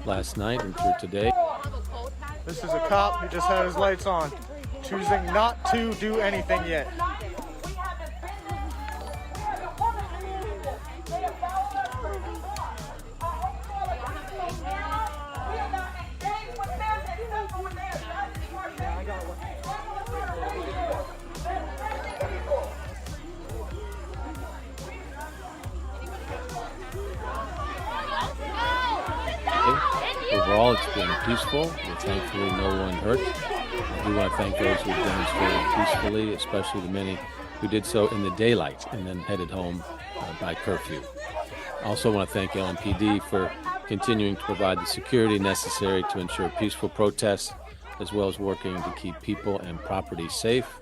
last night and through today. This is a cop who just had his lights on, choosing not to do anything yet. Overall, it's been peaceful, with thankfully no one hurt. I do want to thank those who demonstrated peacefully, especially the many who did so in the daylight and then headed home by curfew. I also want to thank LMPD for continuing to provide the security necessary to ensure peaceful protests, as well as working to keep people and property safe.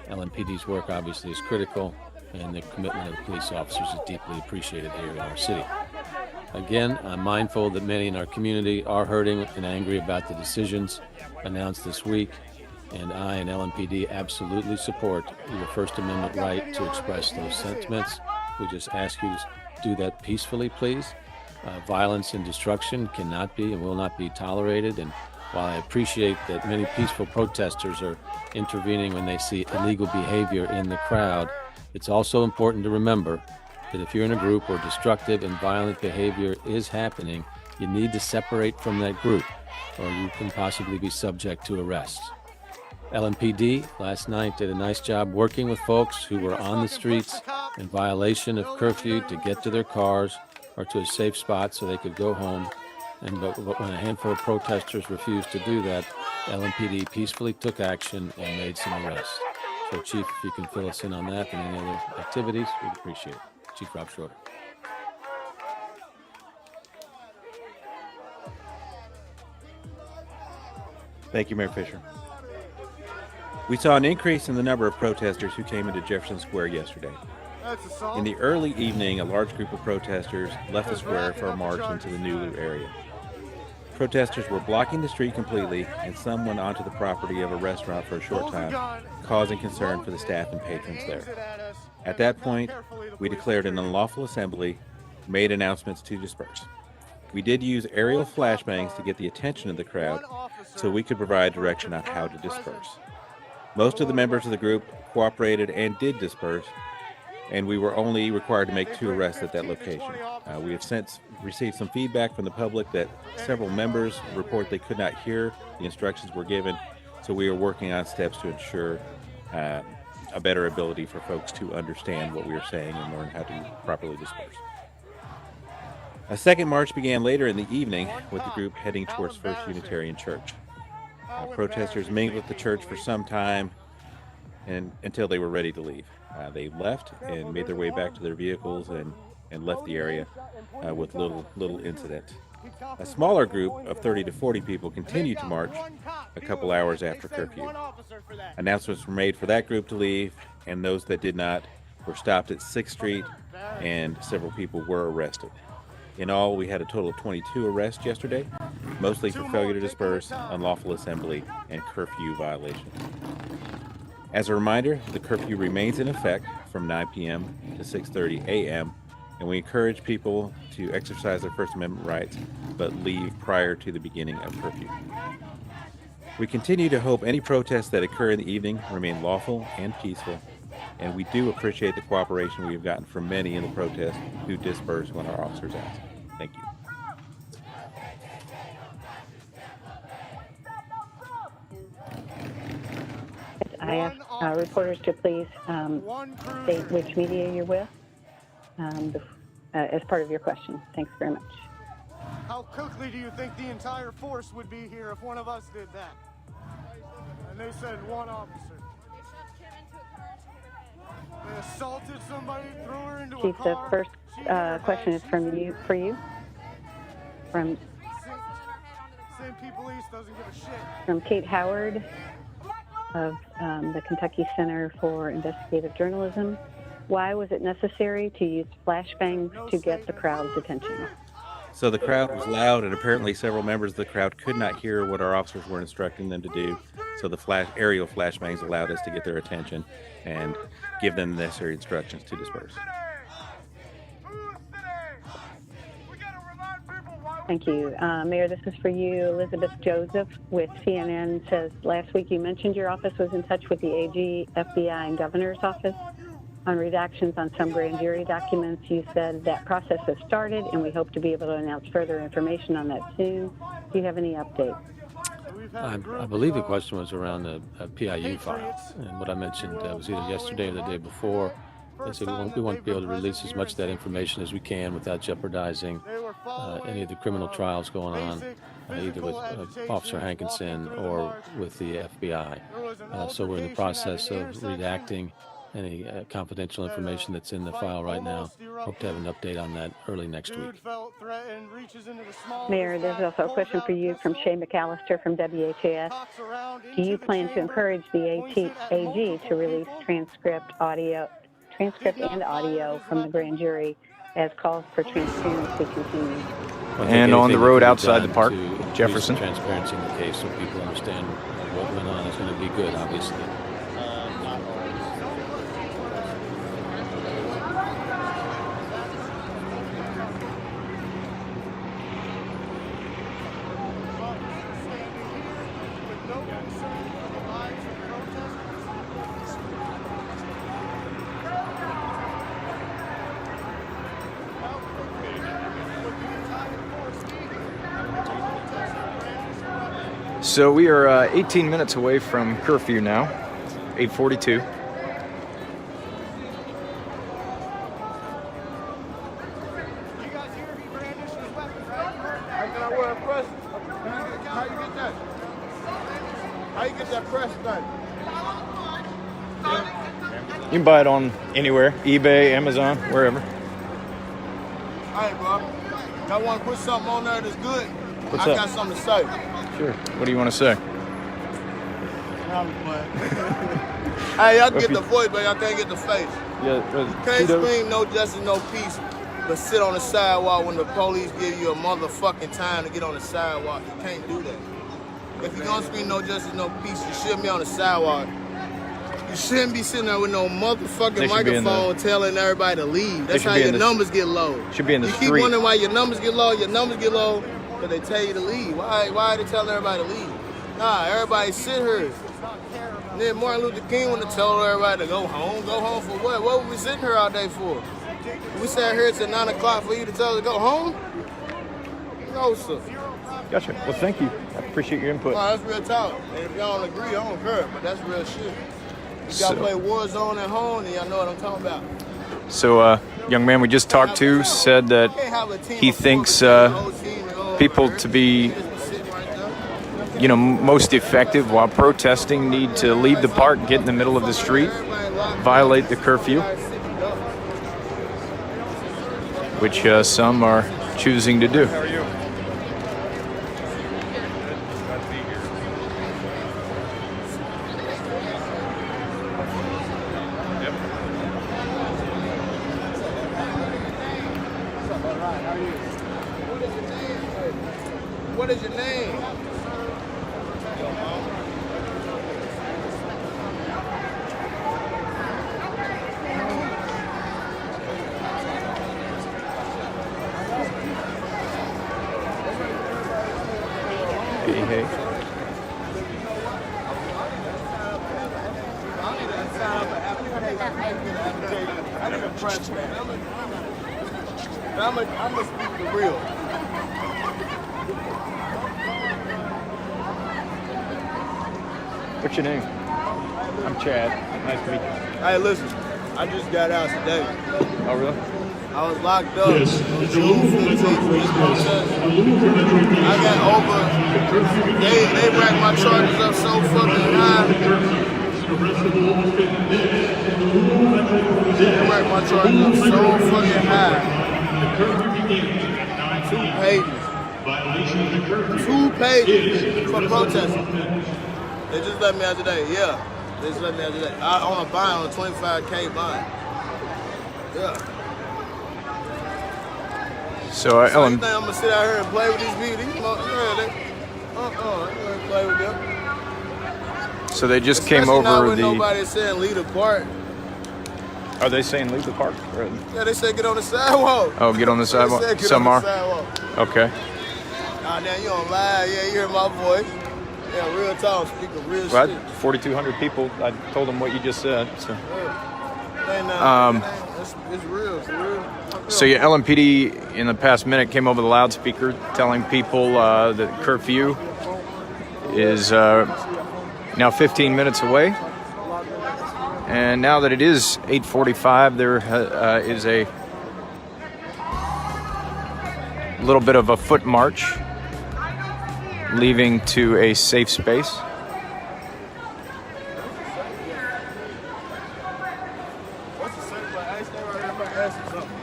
LMPD's work obviously is critical, and the commitment of the police officers is deeply appreciated here in our city. Again, I'm mindful that many in our community are hurting and angry about the decisions announced this week, and I and LMPD absolutely support your First Amendment right to express those sentiments. We just ask you to do that peacefully, please. Violence and destruction cannot be and will not be tolerated, and while I appreciate that many peaceful protesters are intervening when they see illegal behavior in the crowd, it's also important to remember that if you're in a group where destructive and violent behavior is happening, you need to separate from that group, or you can possibly be subject to arrest. LMPD last night did a nice job working with folks who were on the streets in violation of curfew to get to their cars or to a safe spot so they could go home. But when a handful of protesters refused to do that, LMPD peacefully took action and made some arrests. So, Chief, if you can fill us in on that and any other activities, we'd appreciate it. Chief Rob Schroeder. Thank you, Mayor Fisher. We saw an increase in the number of protesters who came into Jefferson Square yesterday. In the early evening, a large group of protesters left the square for a march into the Nulu area. Protesters were blocking the street completely, and some went onto the property of a restaurant for a short time, causing concern for the staff and patrons there. At that point, we declared an unlawful assembly, made announcements to disperse. We did use aerial flashbangs to get the attention of the crowd so we could provide direction on how to disperse. Most of the members of the group cooperated and did disperse, and we were only required to make 2 arrests at that location. We have since received some feedback from the public that several members report they could not hear the instructions were given, so we are working on steps to ensure a better ability for folks to understand what we are saying and learn how to properly disperse. A second march began later in the evening with the group heading towards First Unitarian Church. Protesters mingled with the church for some time until they were ready to leave. They left and made their way back to their vehicles and left the area with little incident. A smaller group of 30 to 40 people continued to march a couple hours after curfew. Announcements were made for that group to leave, and those that did not were stopped at 6th Street, and several people were arrested. In all, we had a total of 22 arrests yesterday, mostly for failure to disperse, unlawful assembly, and curfew violations. As a reminder, the curfew remains in effect from 9 p.m. to 6:30 a.m., and we encourage people to exercise their First Amendment rights, but leave prior to the beginning of curfew. We continue to hope any protests that occur in the evening remain lawful and peaceful, and we do appreciate the cooperation we have gotten from many in the protest who disperse when our officers ask. Thank you. I ask reporters to please state which media you're with as part of your question. Thanks very much. How quickly do you think the entire force would be here if one of us did that? And they said one officer. They assaulted somebody, threw her into Chief, a car. the first question is for you. From St. Pete Police doesn't give a shit. From Kate Howard of the Kentucky Center for Investigative Journalism. Why was it necessary to use flashbangs to get the crowd's attention? So the crowd was loud, and apparently several members of the crowd could not hear what our officers were instructing them to do. So the aerial flashbangs allowed us to get their attention and give them the necessary instructions to disperse. We gotta remind people why Thank you. Mayor, this is for you. Elizabeth Joseph with CNN says, last week you mentioned your office was in touch with the AG, FBI, and governor's office on redactions on some grand jury documents. You said that process has started, and we hope to be able to announce further information on that soon. Do you have any updates? I believe the question was around the PIU file, and what I mentioned was either yesterday or the day before. They said we want to be able to release as much of that information as we can without jeopardizing any of the criminal trials going on, either with Officer Hankinson or with the FBI. So we're in the process of redacting any confidential information that's in the file right now. Hope to have an update on that early next week. Mayor, there's also a question for you from Shay McAllister from WHAS. Do you plan to encourage the AG to release transcript and audio from the grand jury as calls for transparency continue? And on the road outside the park, Jefferson. Transparency in the case so people understand what went on is going to be good, obviously. So we are 18 minutes away from curfew now, 8:42. You guys hear me brandish his weapon, right? How you get that? How you get that press done? You can buy it on anywhere, eBay, Amazon, wherever. Hey, bro. Y'all want to put something on there that's good? What's I up? got something to say. Sure. What do you want to say? Hey, y'all get the voice, but y'all can't get the face. Yeah, Can't scream no justice, no peace, but sit on the sidewalk when the police give you a motherfucking time to get on the sidewalk. You can't do that. If you're gonna scream no justice, no peace, you shouldn't be on the sidewalk. You shouldn't be sitting there with no motherfucking microphone telling everybody to leave. That's how your numbers get low. Should be in the You street. keep wondering why your numbers get low. Your numbers get low because they tell you to leave. Why are they telling everybody to leave? Nah, everybody sit here. And then Martin Luther King would have told everybody to go home. Go home for what? What were we sitting here all day for? We sat here till 9 o'clock for you to tell us to go home? No, sir. Gotcha. Well, thank you. I appreciate your input. No, that's real talk. And if y'all don't agree, I don't care. But that's real shit. If y'all play Warzone at home, then y'all know what I'm talking about. So, young man we just talked to said that he thinks people to be, most effective while protesting need to leave the park, get in the middle of the street, violate the curfew, which some are choosing to do. How are you? What is your name? Hey. I need a press man. I'm gonna speak the real. What's your name? I'm Chad. Nice to meet you. Hey, listen, I just got out today. Oh, really? I was locked up. I got over. They racked my charges up so fucking high. They racked my charges up so fucking high. 2 pages for protesting. They just let me out today. Yeah, they just let me out today. I on a bond, on a 25K bond. Yeah. So, You Ellen, think I'm gonna sit out here and play with these people? These they play with them. so they just came Especially not over when the. nobody saying leave the park. Are they saying leave the park? Or- Yeah, they said get on the sidewalk. Oh, get on the They said sidewalk. get Some on are. the sidewalk. Okay. Nah, damn, you on live. Yeah, you hear my voice. Yeah, real talk. Speaking real Well, shit. 4,200 people. I told them what you just said. So, It's real. For real. so yeah, LMPD in the past minute came over the loudspeaker telling people that curfew is now 15 minutes away. And now that it is 8:45, there is a little bit of a foot march leaving to a safe space. What's the same like? I stay right here. I'm about to ask you something.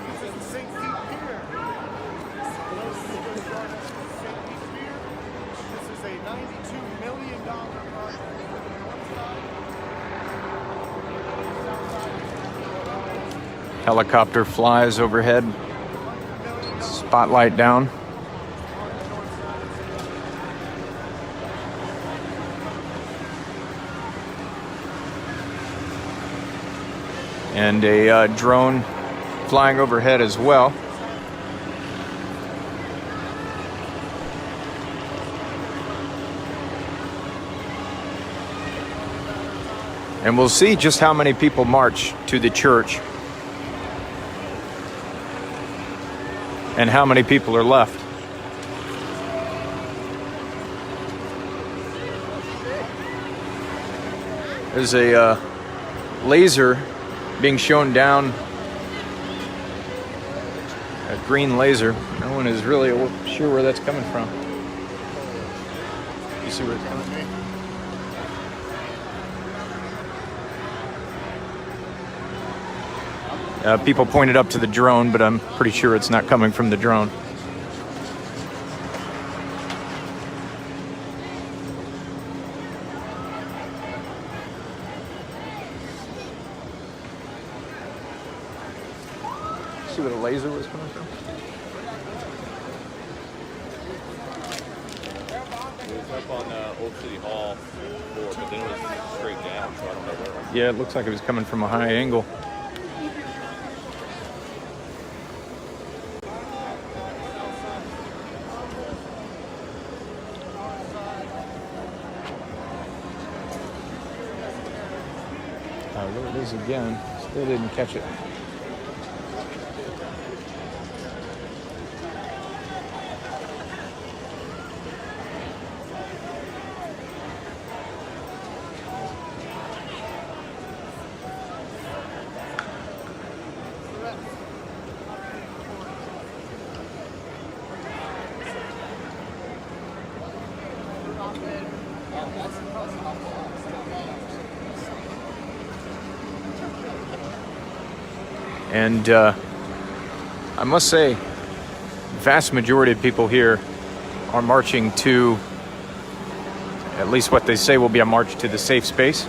This is the St. Pete Pier. This is a $92 million project. Helicopter flies overhead, spotlight down. And a drone flying overhead as well. And we'll see just how many people march to the church and how many people are left. There's a laser being shown down, a green laser. No one is really sure where that's coming from. You see where it's coming from? People pointed up to the drone, but I'm pretty sure it's not coming from the drone. See where the laser was coming from? It was up on Old City Hall floor, but then it was straight down, so I don't know where it was. Yeah, it looks like it was coming from a high angle. There it is again. Still didn't catch it. And I must say, vast majority of people here are marching to at least what they say will be a march to the safe space.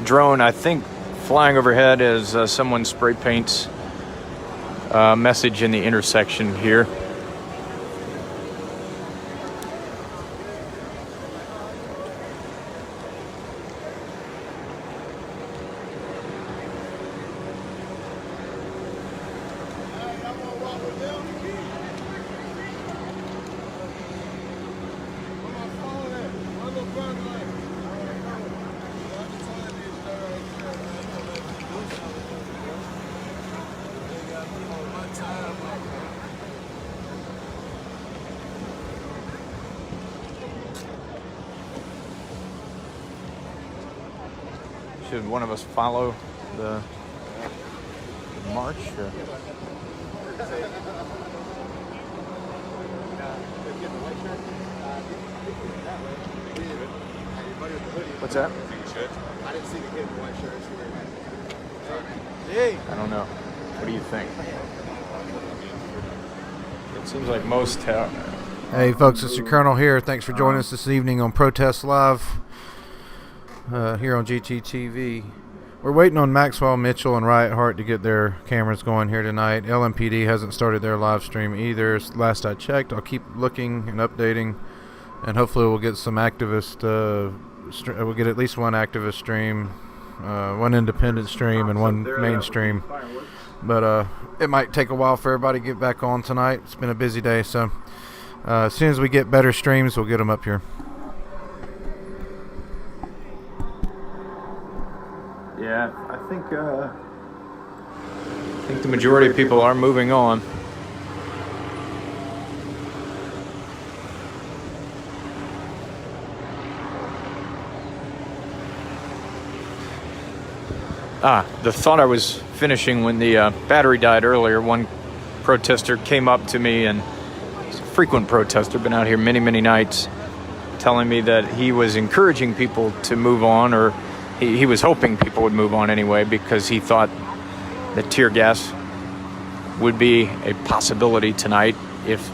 Drone, I think, flying overhead as someone spray paints a message in the intersection here. Should one of us follow the march? Or? What's that? I didn't see the kid in the white shirt. I don't know. What do you think? It seems like most have. Hey folks, it's your Colonel here. Thanks for joining us this evening on Protest Live here on GTTV. We're waiting on Maxwell, Mitchell, and Riot Heart to get their cameras going here tonight. LMPD hasn't started their live stream either. Last I checked, I'll keep looking and updating, and hopefully we'll get some activist. We'll get at least one activist stream, one independent stream, and one mainstream but it might take a while for everybody to get back on tonight. It's been a busy day, so as soon as we get better streams, we'll get them up here. Yeah, I think the majority of people are moving on. The thought I was finishing when the battery died earlier, one protester came up to me, and he's a frequent protester, been out here many, many nights, telling me that he was encouraging people to move on, or he was hoping people would move on anyway, because he thought that tear gas would be a possibility tonight if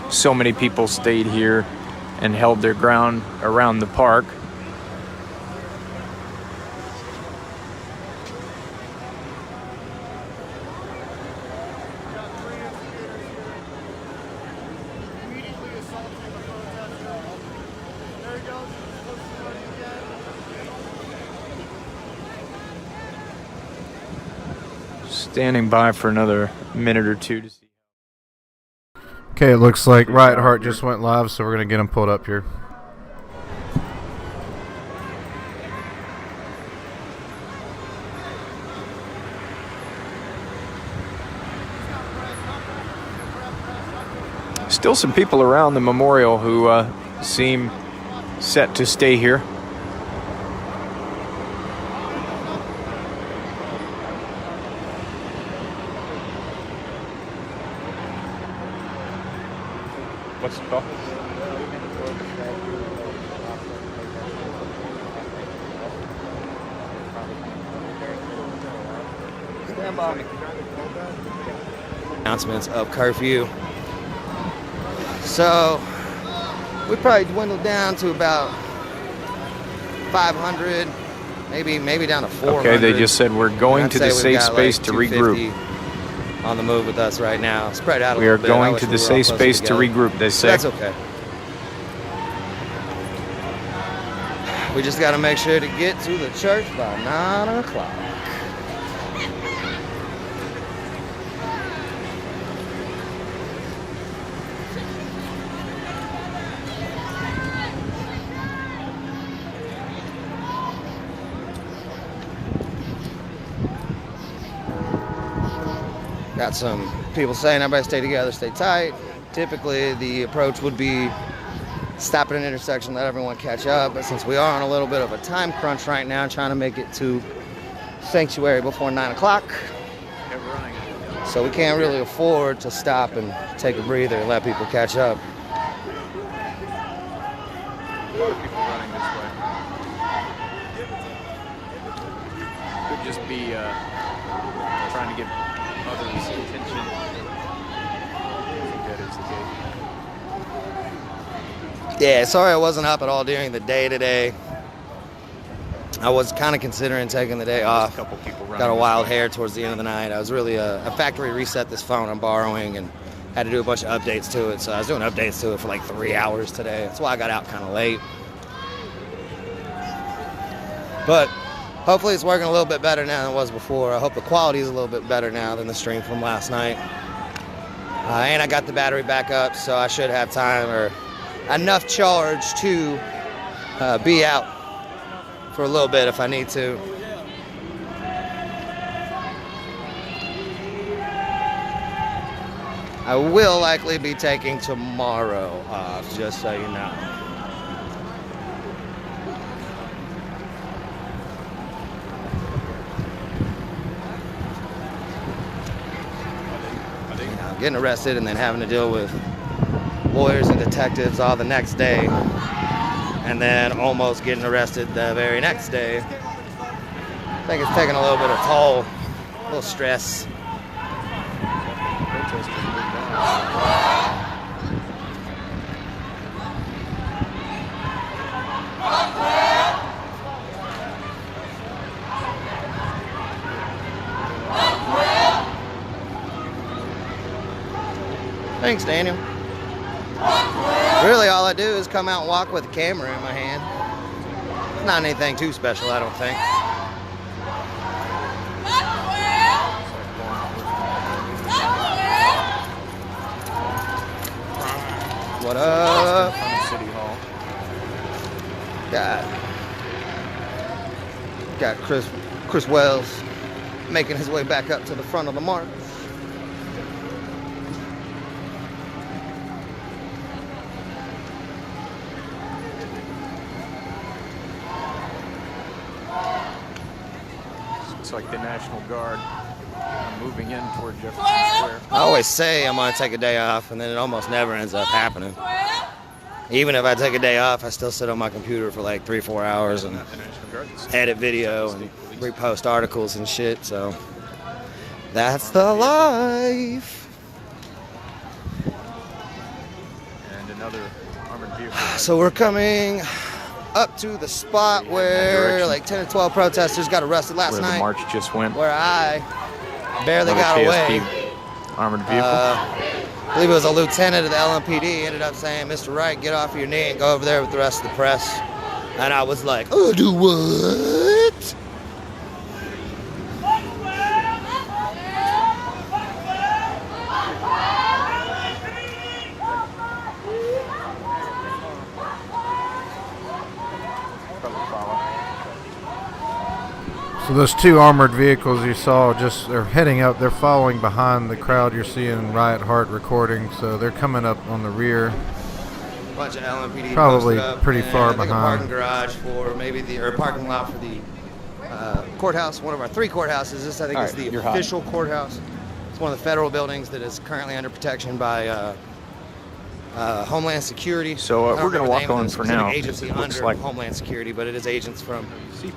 so many people stayed here and held their ground around the park. Standing by for another minute or two to see. Okay, it looks like Riot Heart just went live, so we're going to get them pulled up here. Still some people around the memorial who seem set to stay here. What's it called? Stand by. Announcements of curfew. So we probably dwindled down to about 500, maybe down to 400. Okay, they just said we're going to the safe space to regroup. On the move with us right now, spread out a We are little bit. going to the safe space to regroup, they say. That's okay. We just got to make sure to get to the church by 9 o'clock. Got some people saying everybody stay together, stay tight. Typically, the approach would be stop at an intersection, let everyone catch up. But since we are on a little bit of a time crunch right now, trying to make it to Sanctuary before 9 o'clock, so we can't really afford to stop and take a breather and let people catch up. A lot of people running this way. Could just be trying to get others' attention. I think that is the case. Yeah, sorry I wasn't up at all during the day today. I was kind of considering taking the day off. A couple people running. Got a wild hair towards the end of the night. I was really a factory reset this phone I'm borrowing and had to do a bunch of updates to it. So I was doing updates to it for like 3 hours today. That's why I got out kind of late. But hopefully it's working a little bit better now than it was before. I hope the quality is a little bit better now than the stream from last night. And I got the battery back up, so I should have time or enough charge to be out for a little bit if I need to. I will likely be taking tomorrow off, just so you know. Getting arrested and then having to deal with lawyers and detectives all the next day, and then almost getting arrested the very next day. I think it's taking a little bit of toll, a little stress. Thanks, Daniel. Really, all I do is come out and walk with a camera in my hand. It's not anything too special, I don't think. What up? From City Hall. Got Chris Wells making his way back up to the front of the march. It's like the National Guard moving in toward Jefferson Square. I always say I'm gonna take a day off, and then it almost never ends up happening. Even if I take a day off, I still sit on my computer for like 3-4 hours and edit video and repost articles and shit. So that's the life. And another armored vehicle. So we're coming up to the spot where like 10 or 12 protesters got arrested last where night. the march just went. Where I barely Another got KSP away. Armored vehicle. I believe it was a lieutenant of the LMPD ended up saying, "Mr. Wright, get off your knee and go over there with the rest of the press." And I was like, "Oh, do what?" So those two armored vehicles you saw, they're heading up. They're following behind the crowd you're seeing Riot Heart recording. So they're coming up on the rear. Bunch of LMPD Probably posted up, pretty and far I think behind. a parking garage for maybe or parking lot for the courthouse, one of our 3 courthouses. This I think is the official courthouse. It's one of the federal buildings that is currently under protection by Homeland Security. So I don't we're going to remember the walk name of on the for specific now. Agency It looks under like Homeland Security, but it is agents from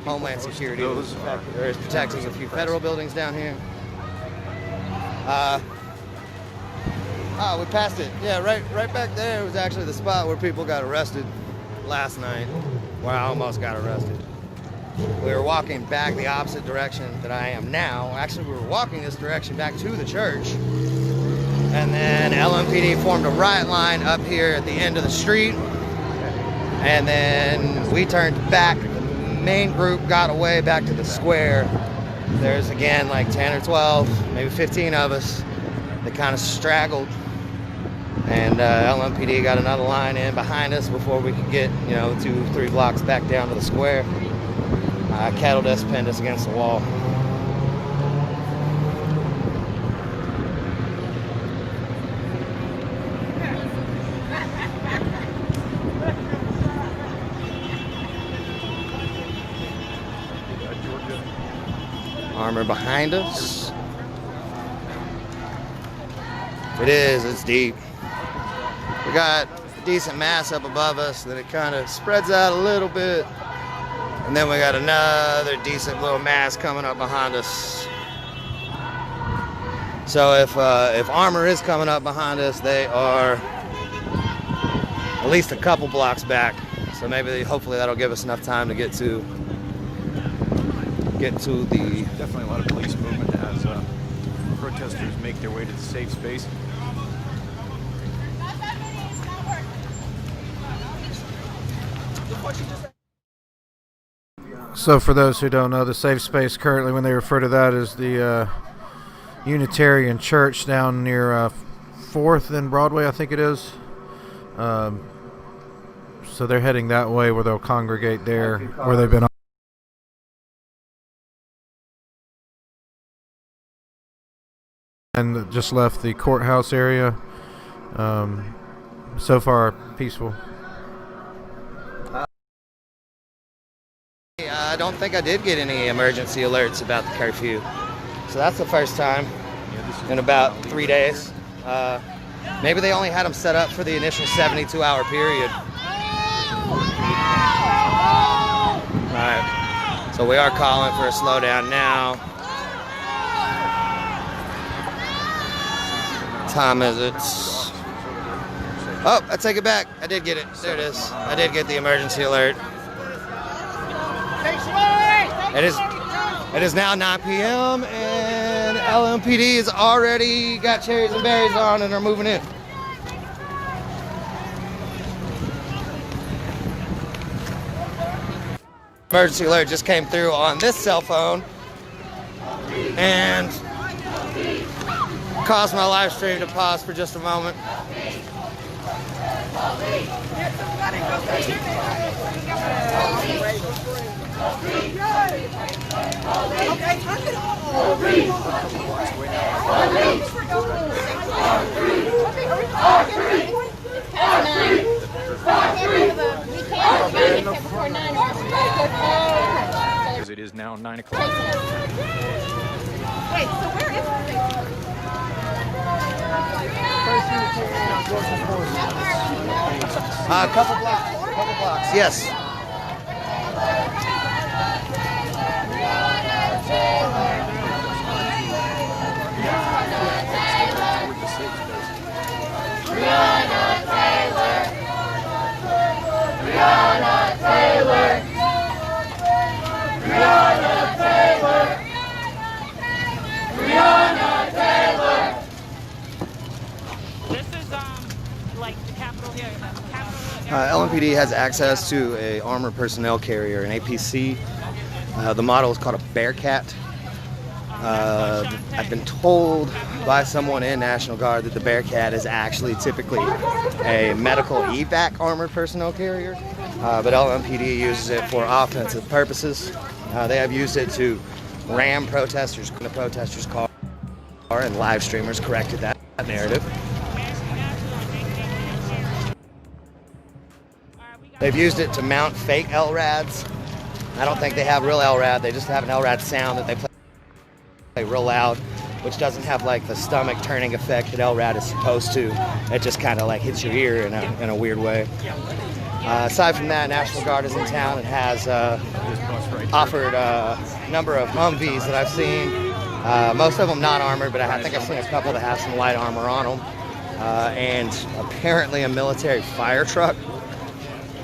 Homeland Security. those There is protecting a few federal buildings down here. We passed it. Yeah, right back there was actually the spot where people got arrested last night, where I almost got arrested. We were walking back the opposite direction that I am now. Actually, we were walking this direction back to the church. And then LMPD formed a riot line up here at the end of the street. And then we turned back. The main group got away back to the square. There's again like 10 or 12, maybe 15 of us that kind of straggled. And LMPD got another line in behind us before we could get, 2-3 blocks back down to the square. Cattle desk pinned us against the wall. Armor behind us. It's deep. We got a decent mass up above us, then it kind of spreads out a little bit. And then we got another decent little mass coming up behind us. So if armor is coming up behind us, they are at least a couple blocks back. So hopefully that'll give us enough time to get to the... Definitely a lot of police movement as protesters make their way to the safe space. So for those who don't know, the safe space currently, when they refer to that, is the Unitarian Church down near 4th and Broadway, I think it is. So they're heading that way where they'll congregate there, where they've been and just left the courthouse area. So far, peaceful. I don't think I did get any emergency alerts about the curfew. So that's the first time in about 3 days. Maybe they only had them set up for the initial 72-hour period. All right, so we are calling for a slowdown now. Time is it? Oh, I take it back. I did get it. There it is. I did get the emergency alert. It is now 9 p.m. and LMPD has already got cherries and berries on and are moving in. Emergency alert just came through on this cell phone and caused my live stream to pause for just a moment. Because it is now 9 o'clock. Wait, so where is A couple blocks, yes. This is like the Capitol here. LMPD has access to a armored personnel carrier, an APC. The model is called a Bearcat. I've been told by someone in National Guard that the Bearcat is actually typically a medical evac armored personnel carrier, but LMPD uses it for offensive purposes. They have used it to ram protesters in the protesters' car, and live streamers corrected that narrative. They've used it to mount fake LRADs. I don't think they have real LRAD. They just have an LRAD sound that they play real loud, which doesn't have like the stomach turning effect that LRAD is supposed to. It just kind of like hits your ear in a weird way. Aside from that, National Guard is in town and has offered a number of Humvees that I've seen. Most of them not armored, but I think I've seen a couple that have some light armor on them. And apparently a military fire truck.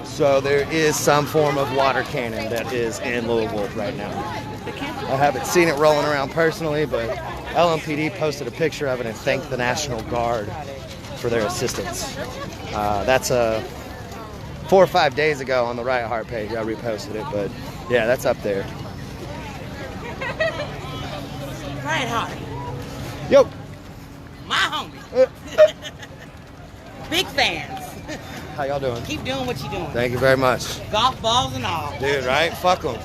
So there is some form of water cannon that is in Louisville right now. I haven't seen it rolling around personally, but LMPD posted a picture of it and thanked the National Guard for their assistance. That's 4 or 5 days ago on the Right Heart page. I reposted it, but yeah, that's up there. Right Heart, Yo! my homie. Big fans. How y'all doing? Keep doing what you're doing. Thank you very much. Golf balls and all. Dude, right? Fuck them.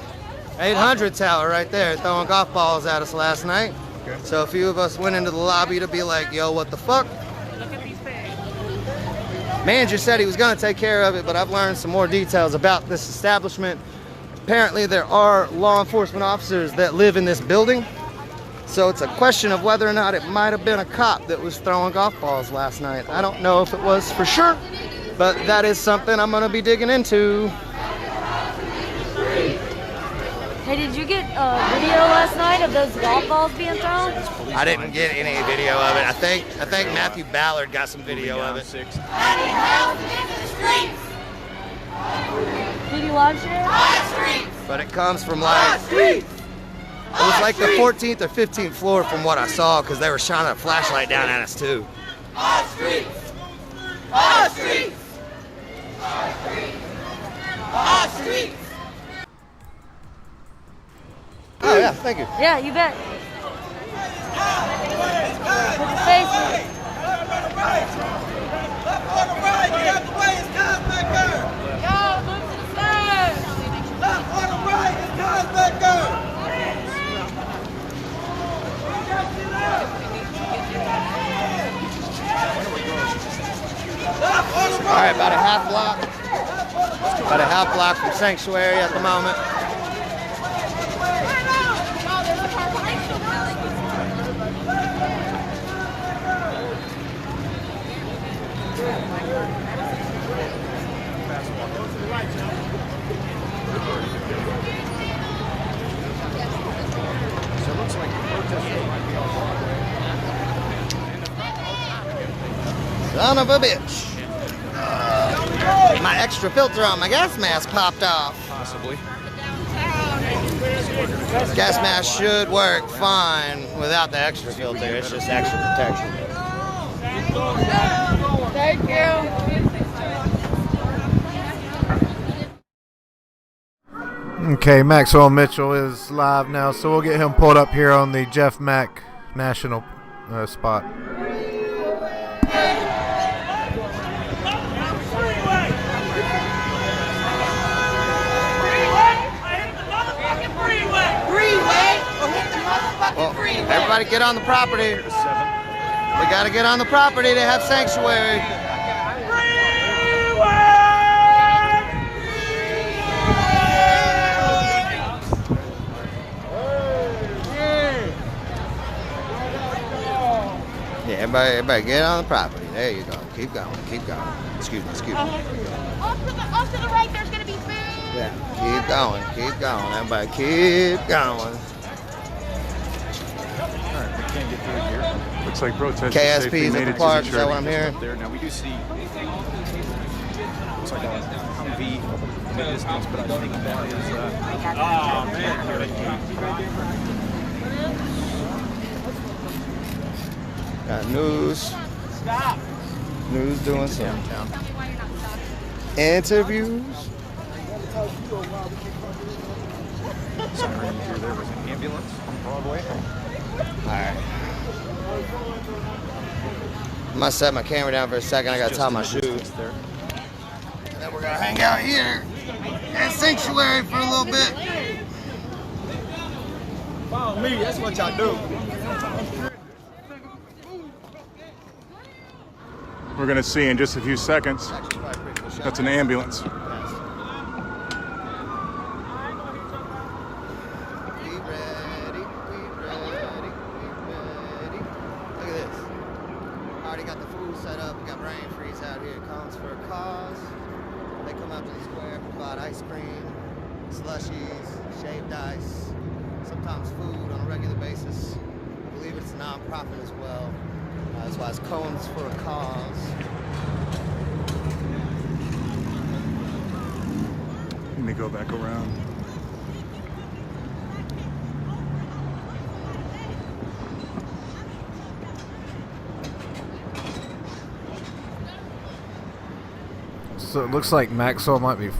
800 tower right there throwing golf balls at us last night. Okay. So a few of us went into the lobby to be like, yo, what the fuck? Look at these things. Manager said he was going to take care of it, but I've learned some more details about this establishment. Apparently there are law enforcement officers that live in this building. So it's a question of whether or not it might have been a cop that was throwing golf balls last night. I don't know if it was for sure, but that is something I'm going to be digging into. Hey, did you get a video last night of those golf balls being thrown? I didn't get any video of it. I think Matthew Ballard got some video of it. Did you live share? But it comes from like, it was like the 14th or 15th floor from what I saw, because they were shining a flashlight down at us too. All streets! All streets! All streets! Oh yeah, thank you. Yeah, you bet. Put your face in it. Left on the right, get out the way, it's cars back there! Yo, move to the side! Left on the right, it's cars back there! All right, about a half block from Sanctuary at the moment. So it looks like the protesters might be off. Son of a bitch. My extra filter on my gas mask popped off. Possibly. Gas mask should work fine without the extra filter. It's just extra protection. Thank you. Okay, Maxwell Mitchell is live now, so we'll get him pulled up here on the Jeff Mack National spot. Everybody get on the property. We got to get on the property to have sanctuary. Yeah, everybody get on the property. There you go. Keep going, keep going. Excuse me. Off to the right, there's gonna be food. Yeah, keep going. Everybody keep going. Alright, we can't get through here. Looks like protesters KSP's safely at made the it to park, the is that what I'm church hearing? up there. Now we do see looks like a Humvee in the distance, but I think that is Got news. News doing some interviews. siren here. There was an ambulance on Broadway. Alright. I'm gonna set my camera down for a second. I gotta tie my shoes. And then we're gonna hang out here at Sanctuary for a little bit. Follow me, that's what y'all do. We're going to see in just a few seconds. That's an ambulance. Be ready. Look at this. Already got the food set up. We got brain freeze out here. Comes for a cause. They come out to the square, provide ice cream, slushies, shaved ice, sometimes food on a regular basis. I believe it's a non-profit as well. That's why it's Cones for a Cause. Let me go back around. So it looks like Maxwell might be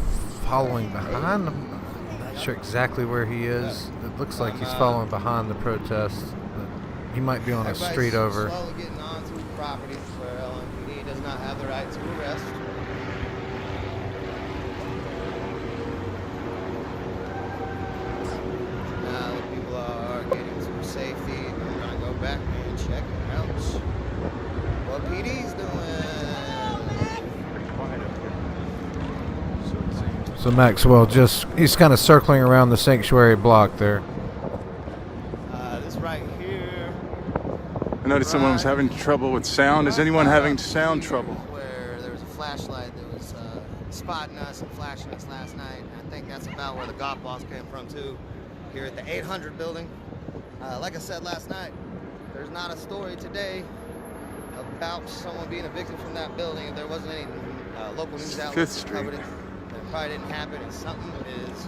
following behind them. I'm not sure exactly where he is. It looks like he's following behind the protest. He might be on a street over. Slowly getting onto properties where LMPD does not have the right to arrest. Now that people are getting to safety, we're gonna go back and check out what PD's doing. So Maxwell he's kind of circling around the Sanctuary block there. This right here. I noticed someone was having trouble with sound. Is anyone having sound trouble? Where there was a flashlight that was spotting us and flashing us last night. And I think that's about where the golf balls came from too, here at the 800 building. Like I said last night, there's not a story today about someone being evicted from that building. If there wasn't any local news outlets that covered it, then it probably didn't happen, and something is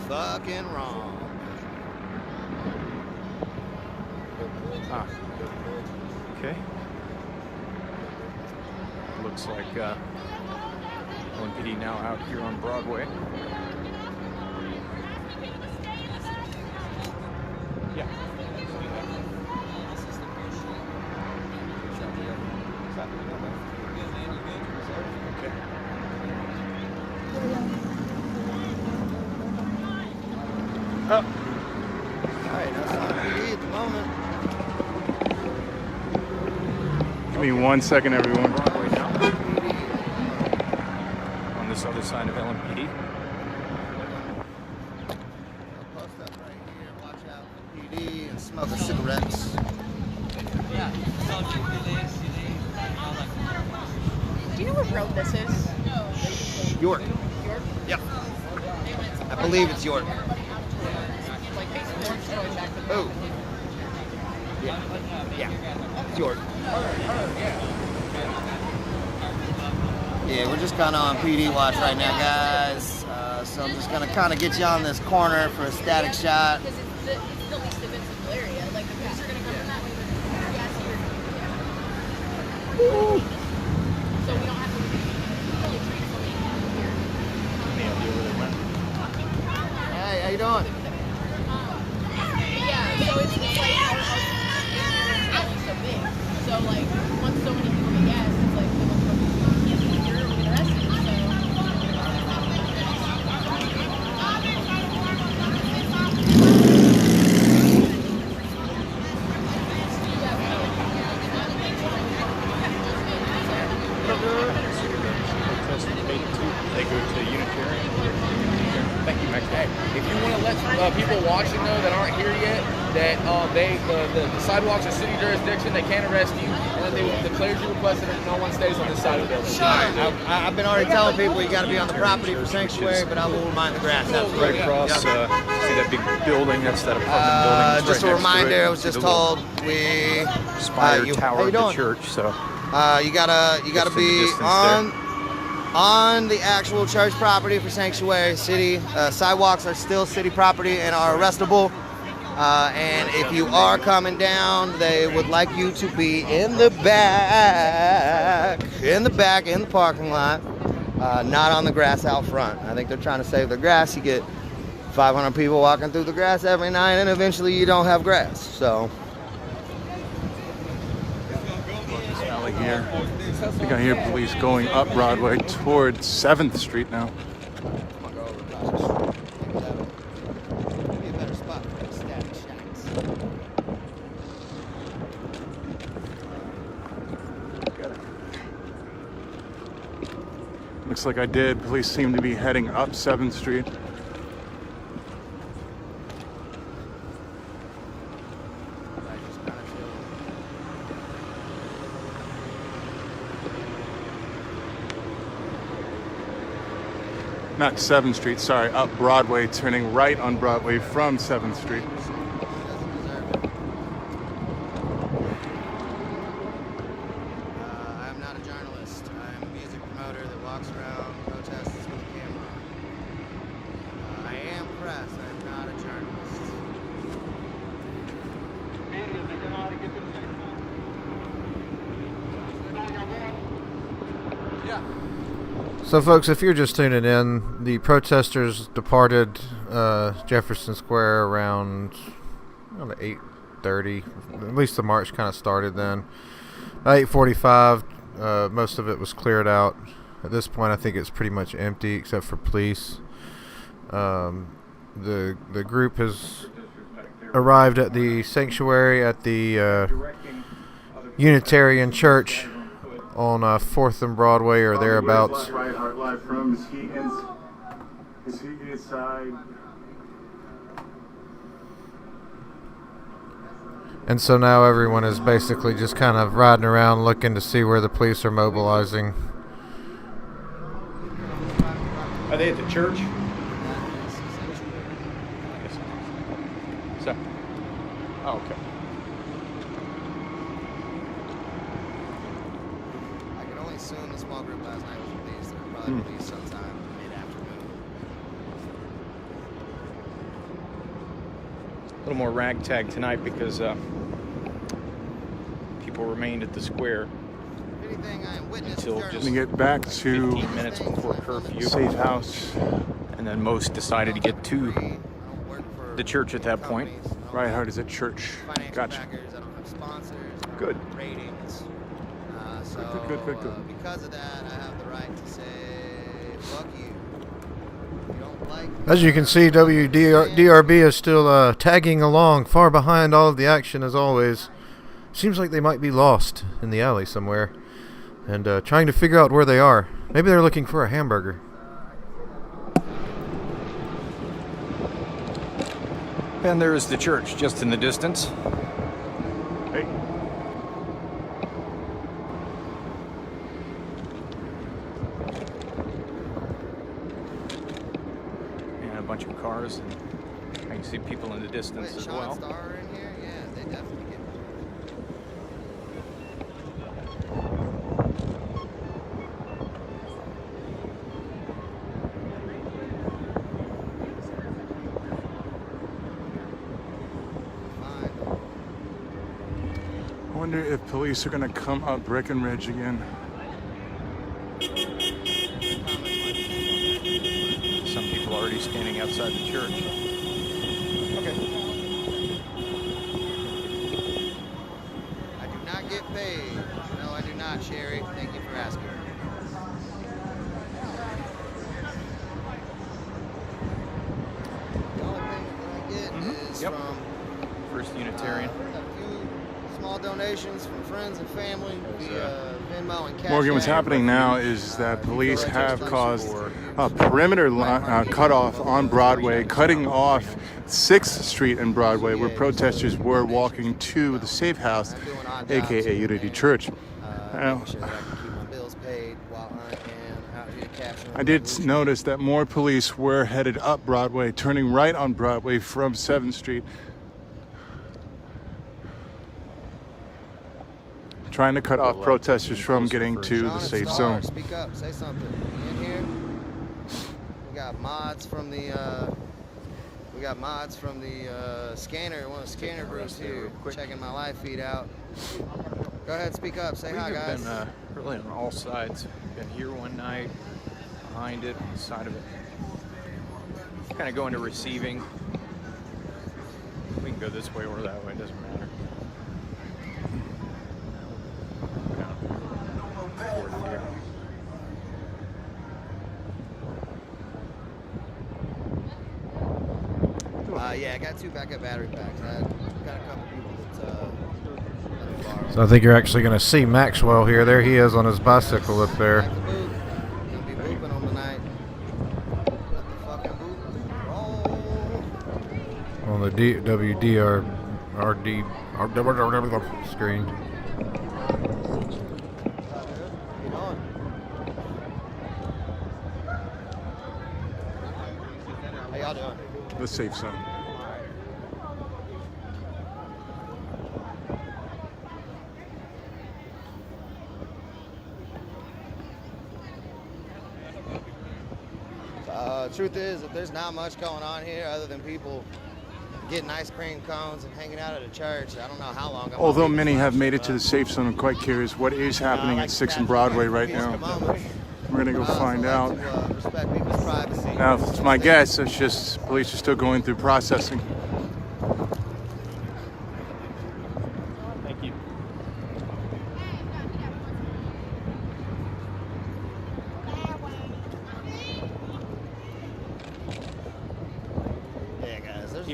fucking wrong. Okay. Looks like LMPD now out here on Broadway. Yeah. Okay. All right, that's on PD at the moment. Give me 1 second, everyone. Broadway now. On this other side of LMPD. Post up right here. Watch out for PD and smoking cigarettes. Do you know what road this is? York. Yep. I believe it's York. Oh. Yeah. It's York. Yeah, we're just kind of on PD watch right now, guys. So I'm just gonna kind of get you on this corner for a static shot. Because it's the least defensive area. Like the police are going to come from that way. So we don't have to really treat something here. Hey, how you doing? Yeah, so it's like our house is so big. So like once so many people get gas, it's like people can't be here or get arrested. people watching though that aren't here yet that the sidewalks are city jurisdiction. They can't arrest you, and then they declared you requested that no one stays on this side of the building. I've been already telling people you got to be on the property for sanctuary, but I will remind the grass. Right across, see that big building? That's that apartment building. It's Just right a next to reminder, it. I was just See the little told we spire how tower you of the doing? church. So you gotta Just in the be distance on the actual church property for sanctuary. City sidewalks are still city property and are arrestable. And if you are coming down, they would like you to be in the back, in the parking lot, not on the grass out front. I think they're trying to save the grass. You get 500 people walking through the grass every night, and eventually you don't have grass. So. Alley here. I think I hear police going up Broadway towards 7th Street now. Looks like I did. Police seem to be heading up 7th Street. Not 7th Street, sorry, up Broadway, turning right on Broadway from 7th Street. I'm not a journalist. I'm a music promoter that walks around protests with a camera. I am press. I'm not a journalist. So, folks, if you're just tuning in, the protesters departed Jefferson Square around 8:30. At least the march kind of started then. 8:45, most of it was cleared out. At this point, I think it's pretty much empty except for police. The group has arrived at the sanctuary at the Unitarian Church on 4th and Broadway or thereabouts. Right Heart Live from is he inside? And so now everyone is basically just kind of riding around looking to see where the police are mobilizing. are they at the church? So, oh, okay. I can only assume the small group last night was released. They were probably released sometime mid-afternoon. A little more ragtag tonight because people remained at the square until just Let me get back to 15 minutes before curfew. Safe house. And then most decided to get to the church at that point. Right Heart is at church. Gotcha. Good. Ratings. Good. Because of that, I have the right to say, fuck you. You don't like As you can see, WDRB is still tagging along, far behind all of the action as always. Seems like they might be lost in the alley somewhere and trying to figure out where they are. Maybe they're looking for a hamburger. And there's the church just in the distance. Hey. And a bunch of cars, and I can see people in the distance as well. Star in here? Yeah, they definitely get I wonder if police are going to come up Breckenridge again. Some people already standing outside the church. Okay. I do not get paid. No, I do not, Sherry. Thank you for asking. The only payment that I get is from First Unitarian. a few small donations from friends and family via Morgan, what's happening now is that police have caused a perimeter cutoff on Broadway, cutting off 6th Street and Broadway, where protesters were walking to the Safe House, aka Unity Church. I did notice that more police were headed up Broadway, turning right on Broadway from 7th Street, trying to cut off protesters from getting to the safe zone. Speak up, say something. In here, we got mods from the scanner, one of the scanner groups here, checking my live feed out. Go ahead, speak up, say hi, guys. We've been really on all sides. Been here one night, behind it, on the side of it. Kind of going to receiving. We can go this way or that way, it doesn't matter. Yeah, I got 2 backup battery packs. I got a couple people that So I think you're actually going to see Maxwell here. There he is on his bicycle up there. He'll be booping on tonight. Let the fucking boop roll. On the WDRD screen. How y'all doing? The safe zone. Truth is that there's not much going on here other than people getting ice cream cones and hanging out at a church. I don't know how long. Although many have made it to the safe zone, I'm quite curious what is happening at 6th and Broadway right now. We're going to go find out. Respect people's privacy. Now, it's my guess, it's just police are still going through processing. Thank you. Yeah, guys, there's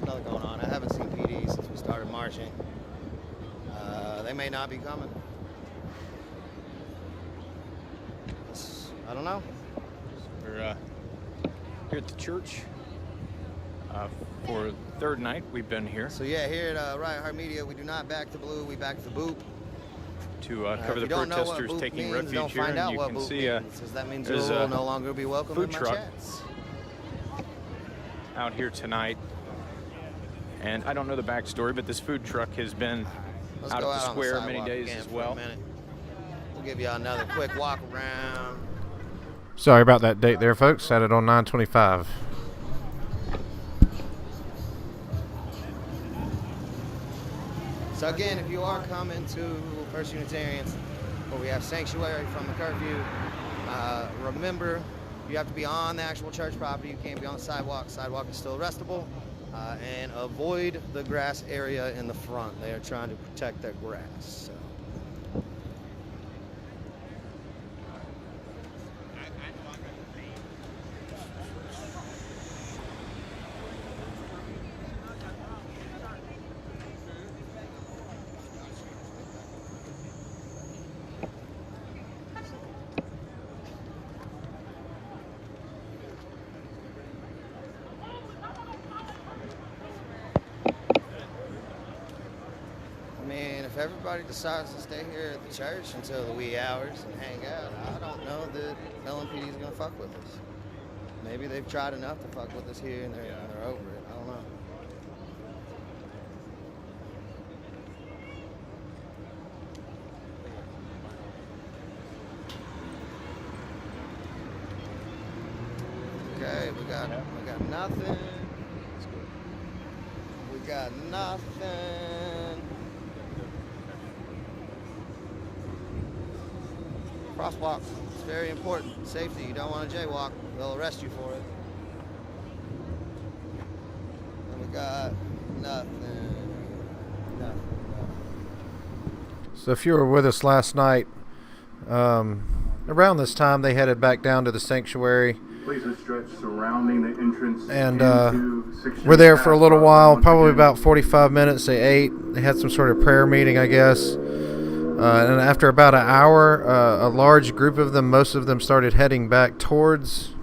nothing going on. I haven't seen PD since we started marching. They may not be coming. I don't know. We're here at the church for the 3rd night we've been here. So yeah, here at Riot Heart Media, we do not back the blue, we back the boop. To cover the protesters taking refuge here, and you can see that means there's you'll a no longer be welcome food in my truck chats. out here tonight. And I don't know the backstory, but this food truck has been Let's out go of the out on square many sidewalk days again as for a well. minute. We'll give you another quick walk around. Sorry about that date there, folks. Set it on 9/25. So again, if you are coming to First Unitarians, where we have sanctuary from the curfew, remember you have to be on the actual church property. You can't be on the sidewalk. Sidewalk is still arrestable. And avoid the grass area in the front. They are trying to protect their grass. So. If everybody decides to stay here at the church until the wee hours and hang out, I don't know that LMPD is going to fuck with us. Maybe they've tried enough to fuck with us here and they're over it. I don't know. Okay, we got nothing. We got nothing. Crosswalk, it's very important. Safety, you don't want to jaywalk. They'll arrest you for it. And we got nothing. So if you were with us last night, around this time they headed back down to the sanctuary. Surrounding the entrance and we're there for a little while, probably about 45 minutes. They ate. They had some sort of prayer meeting, I guess. And after about an hour, a large group of them, most of them started heading back towards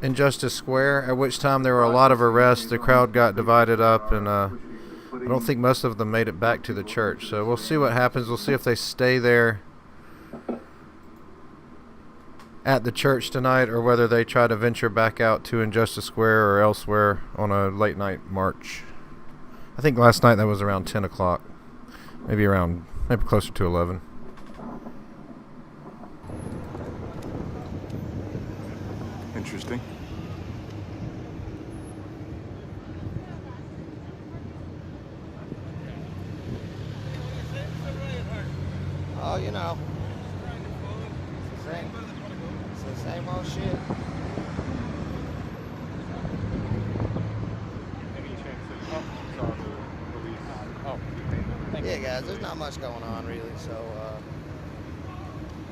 Injustice Square, at which time there were a lot of arrests. The crowd got divided up, and I don't think most of them made it back to the church. So we'll see what happens. We'll see if they stay there at the church tonight, or whether they try to venture back out to Injustice Square or elsewhere on a late night march. I think last night that was around 10 o'clock. Maybe closer to 11. Interesting. Oh, you know. It's the same old shit. Yeah, guys, there's not much going on really, so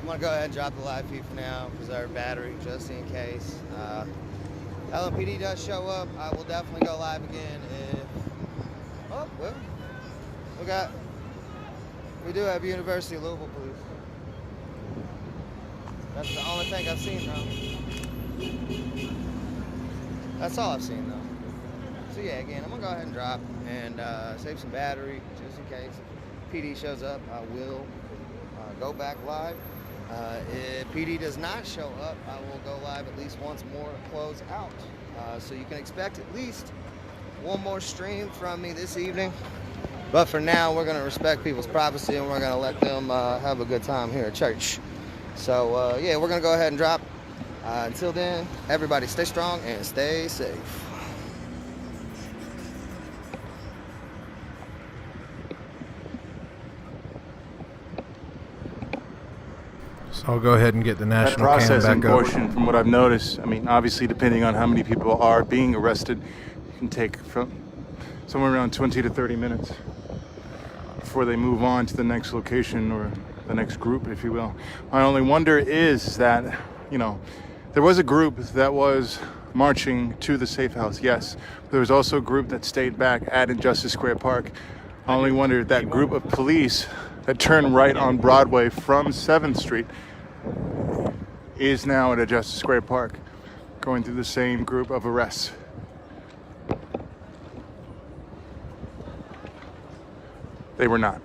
I'm gonna go ahead and drop the live feed for now, preserve battery just in case. LMPD does show up, I will definitely go live again if. Oh well, we do have University of Louisville police. That's the only thing I've seen though. That's all I've seen though. So yeah, again, I'm gonna go ahead and drop and save some battery just in case PD shows up. I will go back live. If PD does not show up, I will go live at least once more to close out. So you can expect at least one more stream from me this evening. But for now, we're gonna respect people's privacy and we're gonna let them have a good time here at church. So yeah, we're gonna go ahead and drop. Until then, everybody stay strong and stay safe. So I'll go ahead and get the That national cam processing back up. portion, from what I've noticed, I mean, obviously, depending on how many people are being arrested, it can take from somewhere around 20 to 30 minutes before they move on to the next location or the next group, if you will. My only wonder is that, you know, there was a group that was marching to the safe house, yes. But there was also a group that stayed back at Injustice Square Park. I only wonder if that group of police that turned right on Broadway from 7th Street is now at Injustice Square Park, going through the same group of arrests. They were not.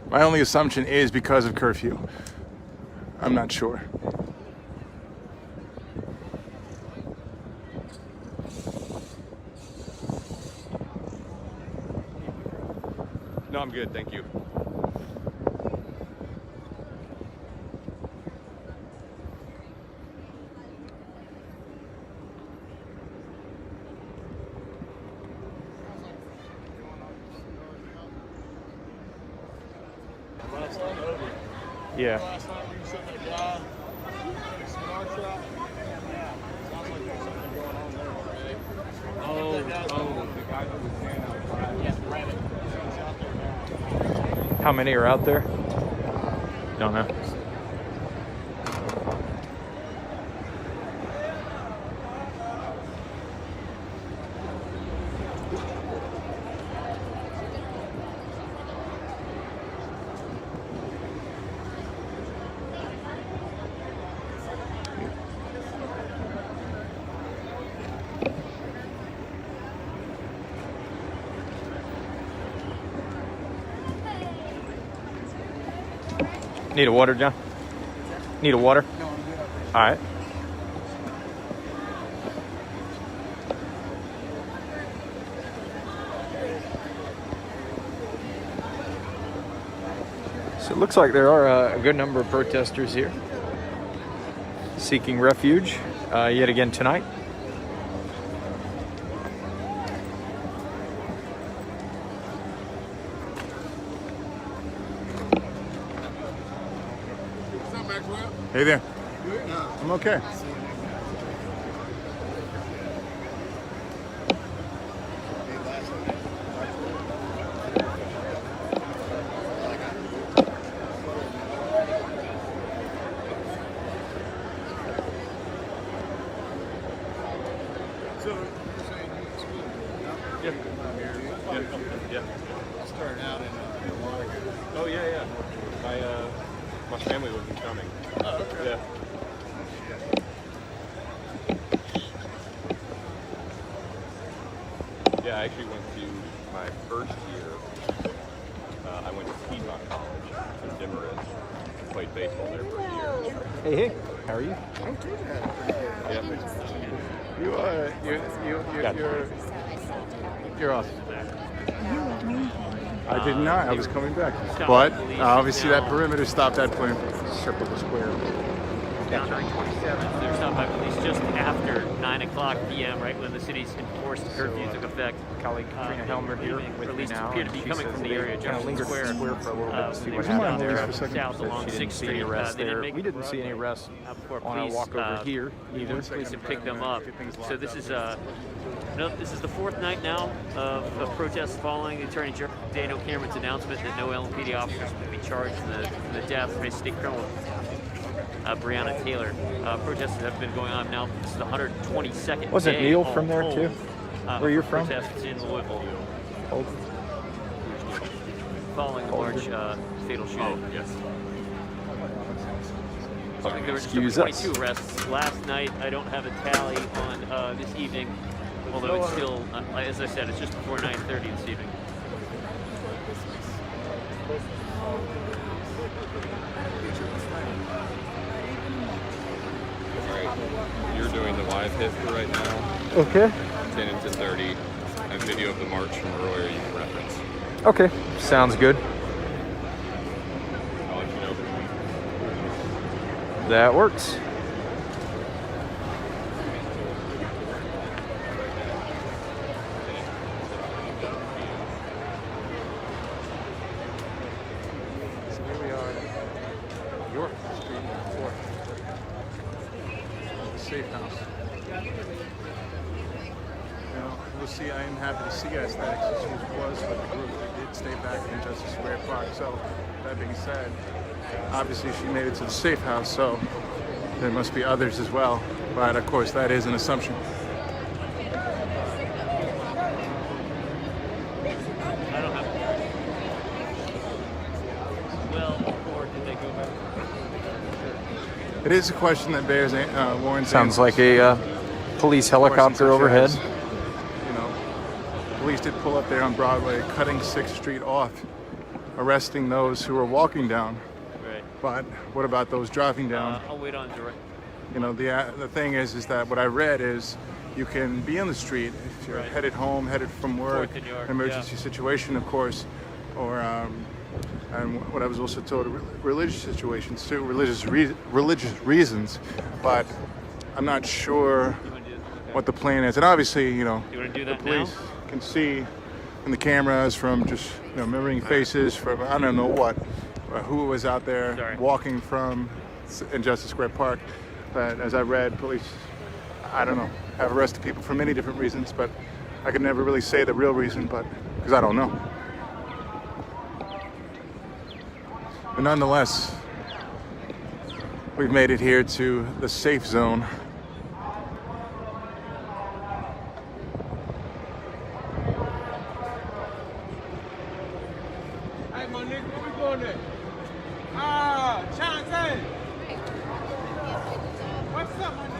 My only assumption is because of curfew. I'm not sure. No, I'm good, thank you. Yeah. How many are out there? Don't know. Need a water, John? Need a water? No, I'm good. All right. So it looks like there are a good number of protesters here seeking refuge yet again tonight. Hey there. I'm okay. Yeah. Started out in Monica. Oh yeah. My family wasn't coming. Oh, okay. Yeah. Yeah, I actually went to my first year. I went to Piedmont College in Demarest. Played baseball there for a year. Hey, how are you? I'm good at Yeah. You're awesome. I did not. I was coming back. But obviously that perimeter stopped that plane. Circle the square. Down 927. They're stopped by police just after 9 o'clock p.m., right when the city's enforced curfew took effect. Colleague Katrina Helmer here with me now. Appear to be coming from the area, Jefferson Square. For a little bit to see what they happened were there. south along She didn't 6th see any Street. arrests They didn't there. make We didn't see any arrests before on our police, walk over here either. Police have picked them up. So this is this is the fourth night now of protests following Attorney General Daniel Cameron's announcement that no LMPD officers will be charged in the death of a state criminal, Breonna Taylor. Protests have been going on now. This is the 122nd Wasn't day Neil all from there told, too? Where you're from? Protests in Louisville. Following the March fatal shooting. Oh, yes. I think there were just 22 arrests last night. I don't have a tally on this evening, although it's still, as I said, it's just before 9:30 this evening. Alright. You're doing the live hit for right now. Okay. 10 and 10:30. A video of the march from earlier you can reference. Okay, sounds good. I'll let you know. That works. So here we are, York Street 4th. The safe house. We'll see. I am happy to see Aesthetics as she was with the group. They did stay back in Justice Square Park. So that being said, obviously she made it to the safe house, so there must be others as well. But of course, that is an assumption. I don't have. Well, or did they go back? It is a question that bears warrants Sounds answers. like a police helicopter overhead. Police did pull up there on Broadway, cutting 6th Street off, arresting those who were walking down. Right. But what about those driving down? I'll wait on direct. You know, the thing is that what I read is you can be on the street if you're headed home, headed from work, Fourth and York, emergency situation, of course, or and what I was also told, religious situations too, religious reasons. But I'm not sure what the plan is. And obviously, you know, the police can see in the cameras from just mirroring faces from I don't know what, who was out there walking from in Justice Square Park. But as I read, police, I don't know, have arrested people for many different reasons, but I could never really say the real reason, but because I don't know. But nonetheless, we've made it here to the safe zone. Hey, my nigga, where we going at? Ah, Chance. What's up, my nigga?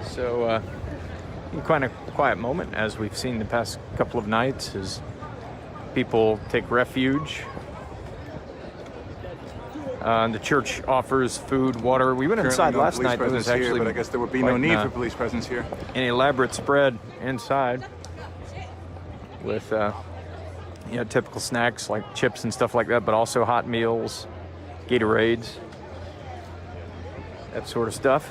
So, quite a quiet moment, as we've seen the past couple of nights, as people take refuge. The church offers food, water. We went inside Currently no last police night. There was presence here, actually, but I guess there would be no need for police presence here. An elaborate spread inside with typical snacks like chips and stuff like that, but also hot meals, Gatorades, that sort of stuff.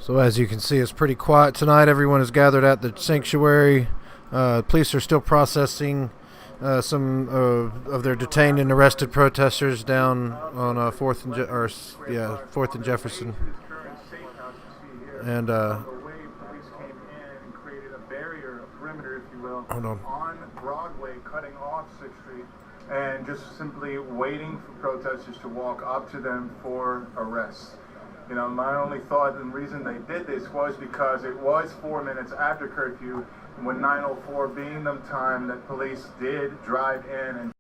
So as you can see, it's pretty quiet tonight. Everyone is gathered at the sanctuary. Police are still processing some of their detained and arrested protesters down on 4th and Jefferson. And hold on. Broadway, cutting off 6th Street, and just simply waiting for protesters to walk up to them for arrest. You know, my only thought and reason they did this was because it was 4 minutes after curfew, when 9:04 being the time that police did drive in and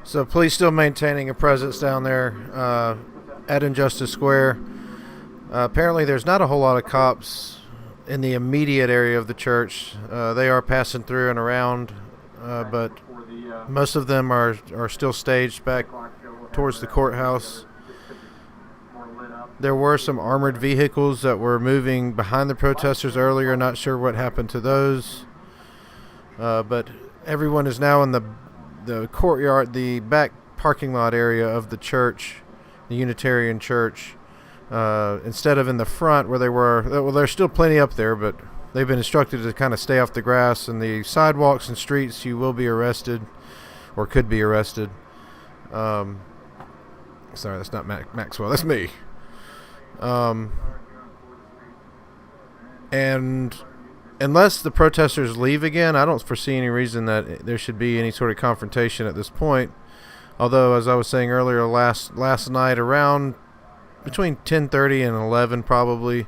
So police still maintaining a presence down there at Injustice Square. Apparently there's not a whole lot of cops in the immediate area of the church. They are passing through and around, but most of them are still staged back towards the courthouse. There were some armored vehicles that were moving behind the protesters earlier. Not sure what happened to those. But everyone is now in the courtyard, the back parking lot area of the church, the Unitarian Church, instead of in the front where they were. Well, there's still plenty up there, but they've been instructed to kind of stay off the grass and the sidewalks and streets. You will be arrested, or could be arrested. Sorry, that's not Maxwell. That's me. And unless the protesters leave again, I don't foresee any reason that there should be any sort of confrontation at this point. Although, as I was saying earlier, last night around between 10:30 and 11 probably,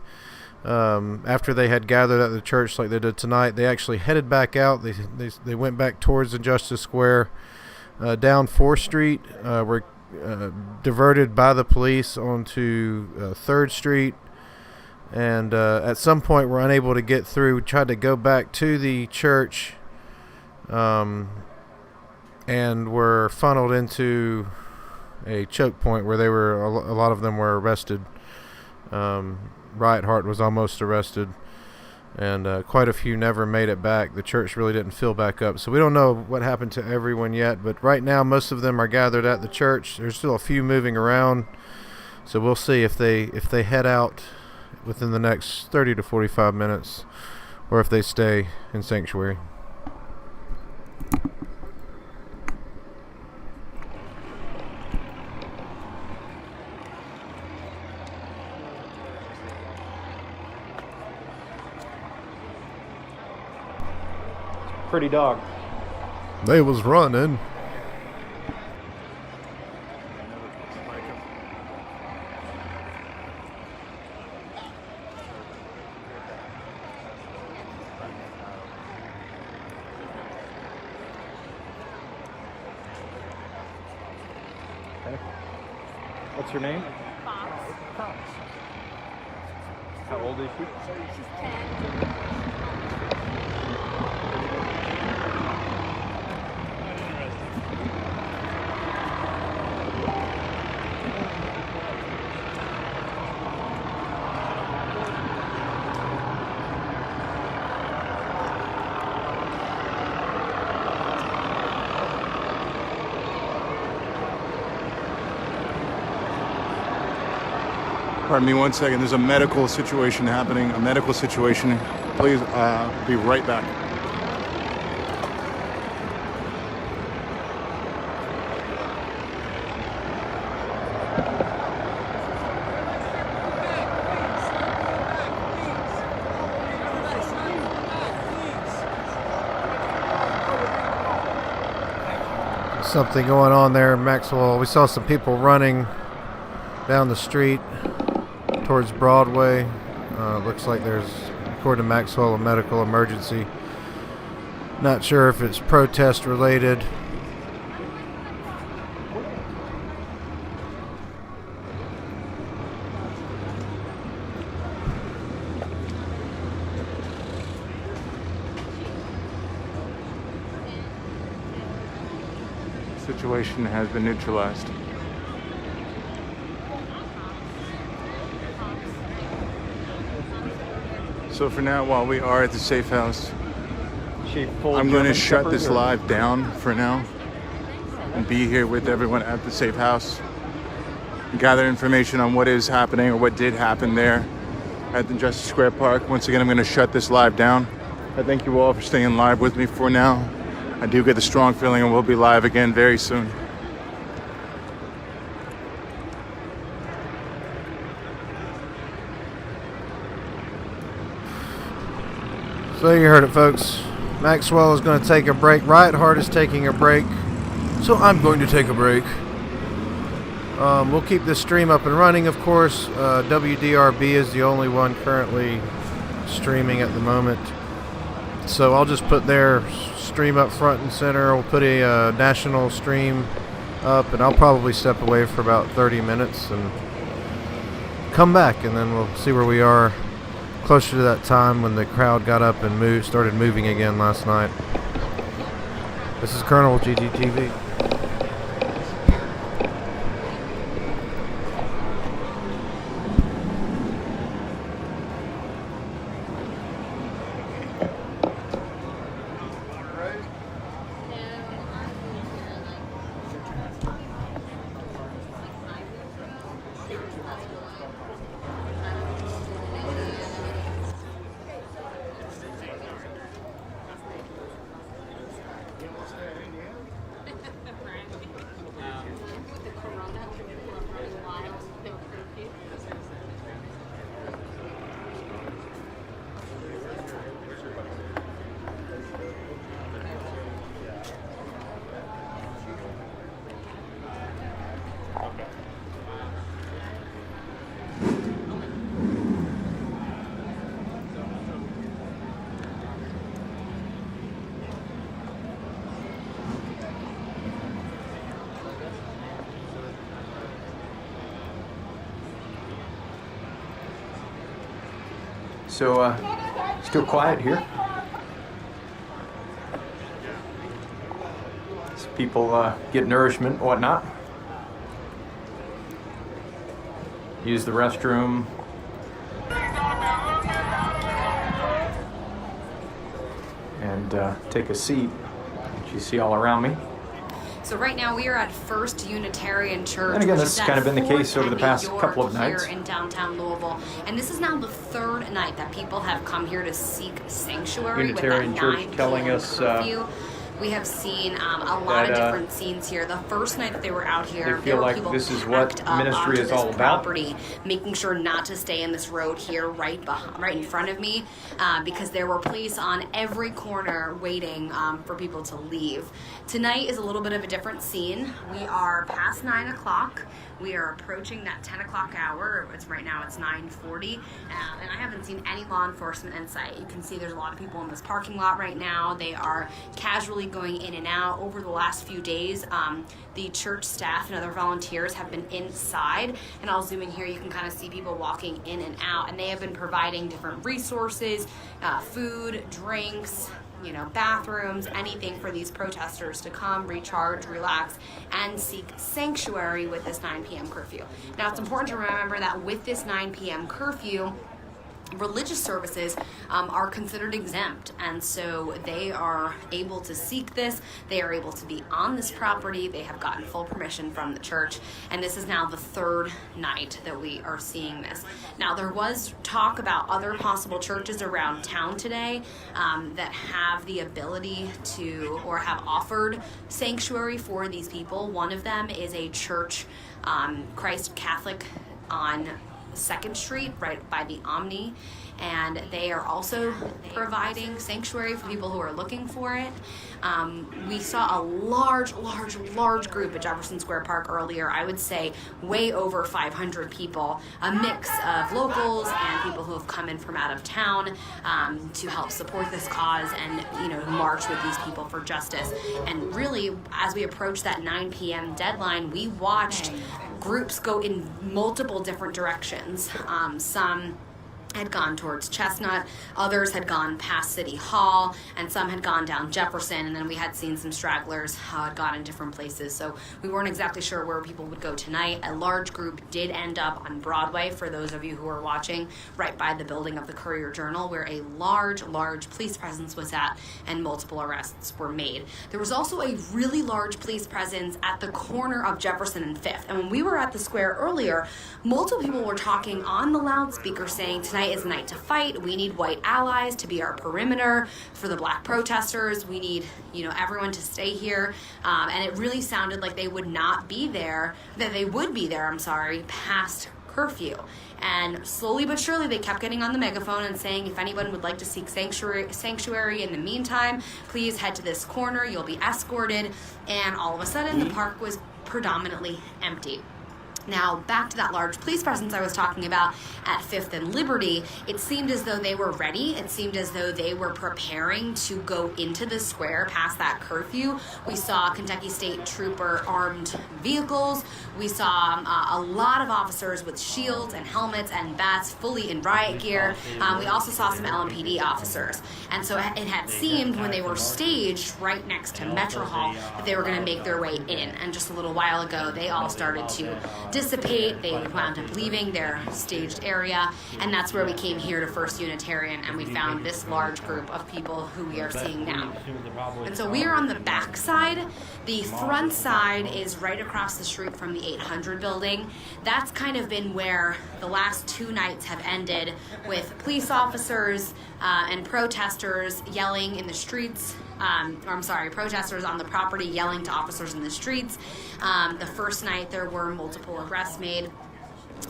after they had gathered at the church like they did tonight, they actually headed back out. They went back towards Injustice Square, down 4th Street, were diverted by the police onto 3rd Street. And at some point were unable to get through. We tried to go back to the church and were funneled into a choke point where they were a lot of them were arrested. Riot Hart was almost arrested, and quite a few never made it back. The church really didn't fill back up, so we don't know what happened to everyone yet, but right now most of them are gathered at the church. There's still a few moving around, so we'll see if they head out within the next 30 to 45 minutes, or if they stay in sanctuary. Pretty dog. They was running. Okay. What's her name? Fox. How old is she? She's 10. Pardon me 1 second. There's a medical situation happening. A medical situation. Please be right back. Something going on there in Maxwell. We saw some people running down the street towards Broadway. Looks like there's, according to Maxwell, a medical emergency. Not sure if it's protest related. Situation has been neutralized. So for now, while we are at the safe house, I'm going to shut this live down for now and be here with everyone at the safe house, gather information on what is happening or what did happen there at the Justice Square Park. Once again, I'm going to shut this live down. I thank you all for staying live with me for now. I do get the strong feeling and we'll be live again very soon. So you heard it, folks. Maxwell is going to take a break. Riot Heart is taking a break. So I'm going to take a break. We'll keep this stream up and running, of course. WDRB is the only one currently streaming at the moment. So I'll just put their stream up front and center. We'll put a national stream up, and I'll probably step away for about 30 minutes and come back, and then we'll see where we are closer to that time when the crowd got up and started moving again last night. This is Colonel GTTV. So, still quiet here. As people get nourishment and whatnot. Use the restroom. And take a seat, which you see all around me. So right now we are at First Unitarian Church. And again, this has kind of been the case over the past couple of nights here in downtown Louisville, and this is now the third night that people have come here to seek sanctuary. Unitarian with that Church 9 telling p.m. us curfew. We have seen a lot of different scenes here. The first night that they were out here, they feel like this is what ministry is all about. Making sure not to stay in this road here right in front of me, because there were police on every corner waiting for people to leave. Tonight is a little bit of a different scene. We are past 9 o'clock. We are approaching that 10 o'clock hour. Right now it's 9:40, and I haven't seen any law enforcement in sight. You can see there's a lot of people in this parking lot right now. They are casually been going in and out over the last few days. The church staff and other volunteers have been inside, and I'll zoom in here. You can kind of see people walking in and out, and they have been providing different resources, food, drinks, bathrooms, anything for these protesters to come, recharge, relax, and seek sanctuary with this 9 p.m. curfew. Now, it's important to remember that with this 9 p.m. curfew, religious services are considered exempt, and so they are able to seek this. They are able to be on this property. They have gotten full permission from the church, and this is now the third night that we are seeing this. Now, there was talk about other possible churches around town today that have the ability to or have offered sanctuary for these people. One of them is a church, Christ Catholic on 2nd Street, right by the Omni, and they are also providing sanctuary for people who are looking for it. We saw a large group at Jefferson Square Park earlier. I would say way over 500 people, a mix of locals and people who have come in from out of town to help support this cause and march with these people for justice. And really, as we approach that 9 p.m. deadline, we watched groups go in multiple different directions. Some had gone towards Chestnut, others had gone past City Hall, and some had gone down Jefferson, and then we had seen some stragglers had gone in different places. So we weren't exactly sure where people would go tonight. A large group did end up on Broadway, for those of you who are watching, right by the building of the Courier-Journal, where a large police presence was at, and multiple arrests were made. There was also a really large police presence at the corner of Jefferson and 5th, and when we were at the square earlier, multiple people were talking on the loudspeaker saying, tonight is a night to fight. We need white allies to be our perimeter for the black protesters. We need, everyone to stay here. And it really sounded like they would be there past curfew. And slowly but surely, they kept getting on the megaphone and saying, if anyone would like to seek sanctuary in the meantime, please head to this corner. You'll be escorted. And all of a sudden, the park was predominantly empty. Now, back to that large police presence I was talking about at 5th and Liberty, it seemed as though they were ready. It seemed as though they were preparing to go into the square past that curfew. We saw Kentucky State Trooper armed vehicles. We saw a lot of officers with shields and helmets and bats fully in riot gear. We also saw some LMPD officers. And so it had seemed when they were staged right next to Metro Hall that they were going to make their way in. And just a little while ago, they all started to dissipate. They wound up leaving their staged area, and that's where we came here to First Unitarian, and we found this large group of people who we are seeing now. And so we are on the back side. The front side is right across the street from the 800 building. That's kind of been where the last 2 nights have ended, with police officers and protesters yelling in the streets. Protesters on the property yelling to officers in the streets. The first night there were multiple arrests made.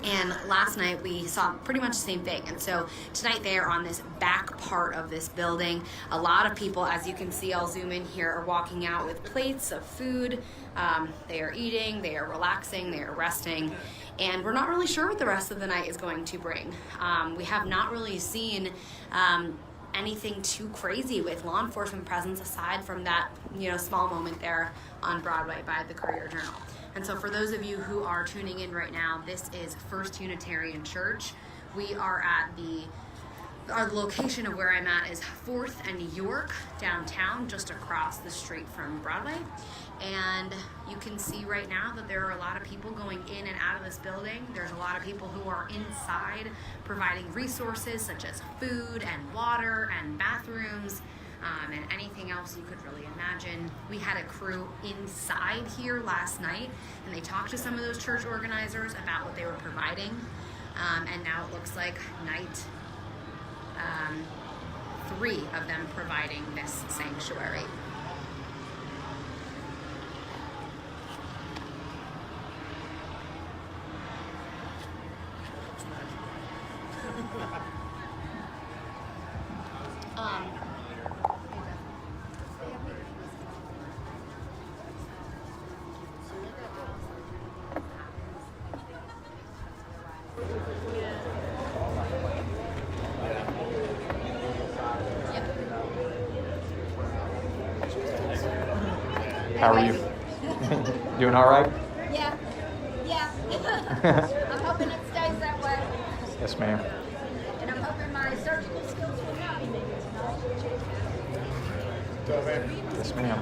And last night we saw pretty much the same thing. And so tonight they are on this back part of this building. A lot of people, as you can see, I'll zoom in here, are walking out with plates of food. They are eating, they are relaxing, they are resting. And we're not really sure what the rest of the night is going to bring. We have not really seen anything too crazy with law enforcement presence aside from that, small moment there on Broadway by the Courier-Journal. And so for those of you who are tuning in right now, this is First Unitarian Church. We are at our location of where I'm at is 4th and York downtown, just across the street from Broadway. And you can see right now that there are a lot of people going in and out of this building. There's a lot of people who are inside providing resources such as food and water and bathrooms and anything else you could really imagine. We had a crew inside here last night, and they talked to some of those church organizers about what they were providing. And now it looks like night 3 of them providing this sanctuary. How are you? Doing all right? Yeah. I'm hoping it stays that way. Yes, ma'am. And I'm hoping my surgical skills will not be needed tonight. Yes, ma'am.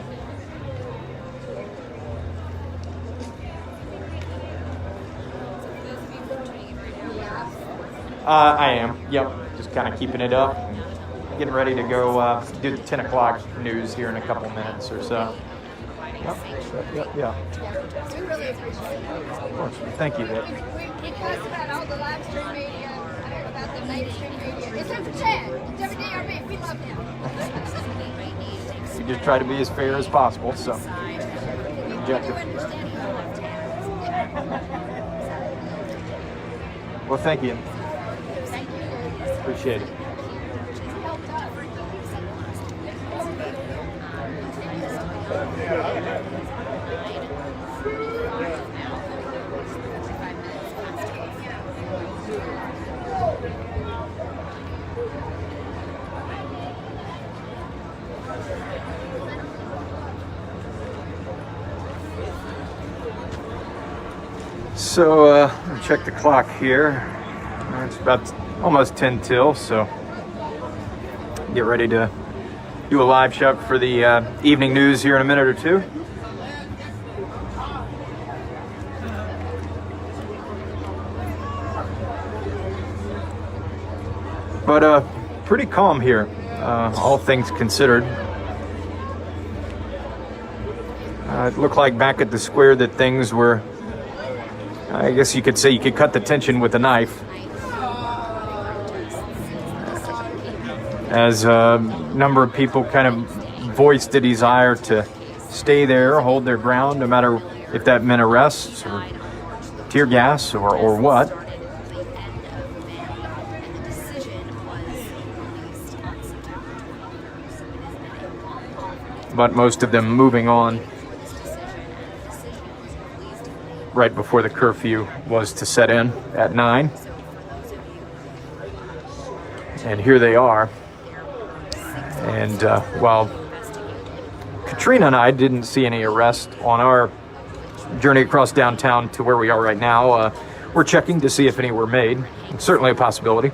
I am. Yep. Just kind of keeping it up. Getting ready to go do the 10 o'clock news here in a couple minutes or so. Yeah. We really appreciate it. Of course. Thank you. We cuss about all the live stream media, about the mainstream media. Except for Chad. WDRB. We love him. We just try to be as fair as possible, so. Objective. Well, thank you. Appreciate it. So, check the clock here. It's about almost 10 till, so get ready to do a live shot for the evening news here in a minute or two. But pretty calm here, all things considered. It looked like back at the square that things were, I guess you could say you could cut the tension with a knife. As a number of people kind of voiced the desire to stay there, hold their ground, no matter if that meant arrests or tear gas or what. But most of them moving on right before the curfew was to set in at 9. And here they are. And while Katrina and I didn't see any arrest on our journey across downtown to where we are right now, we're checking to see if any were made. It's certainly a possibility,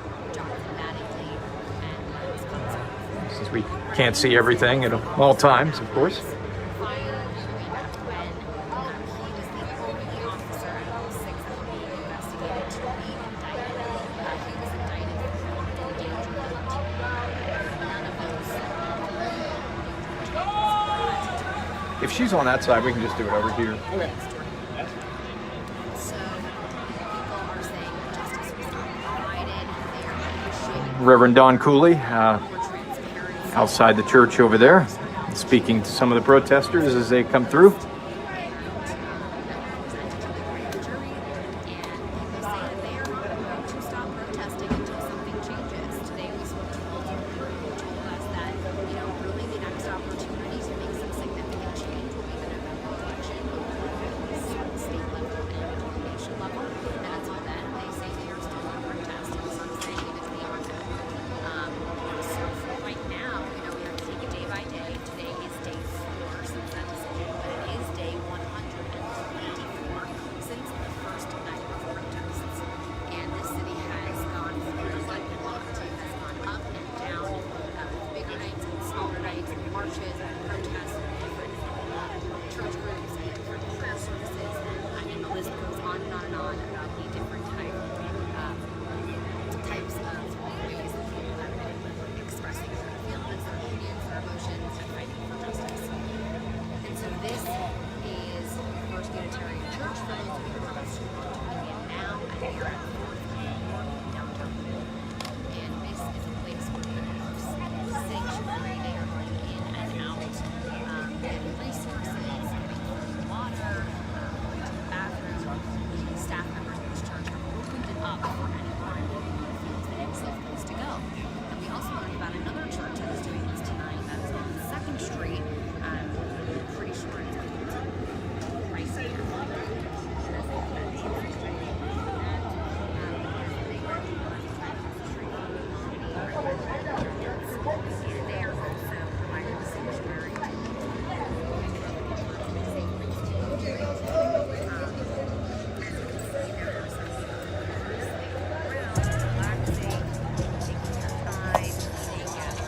since we can't see everything at all times, of course. If she's on that side, we can just do it over here. Okay. Reverend Don Cooley, outside the church over there, speaking to some of the protesters as they come through.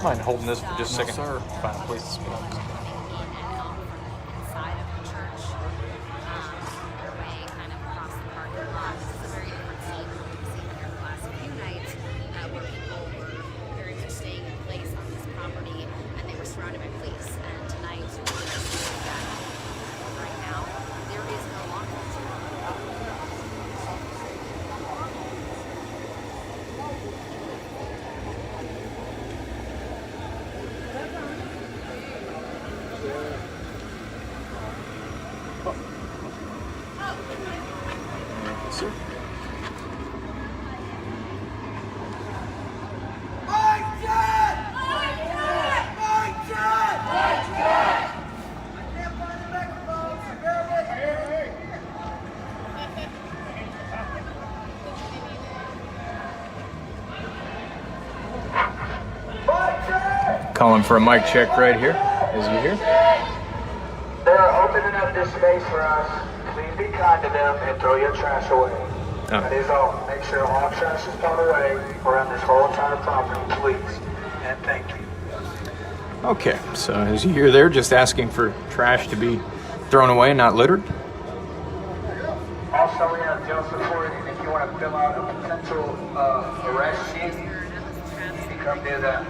Mind holding this for just a second? sir. Find a place to speak. Inside of the church, their way kind of across the parking lot. This is a very different scene from what we've seen here the last few nights, where people were very much staying in place on this property, and they were surrounded by police. And tonight, we're seeing that right now, there is no longer. Sir. Calling for a mic check right here. Is he here? They're opening up this space for us. Please be kind to them and throw your trash away. Oh. That is all. Make sure all trash is thrown away around this whole entire property, please. And thank you. Okay, so as you hear there, just asking for trash to be thrown away and not littered. Also, we have Joseph for it, and if you want to fill out a potential arrest sheet, you can come do that.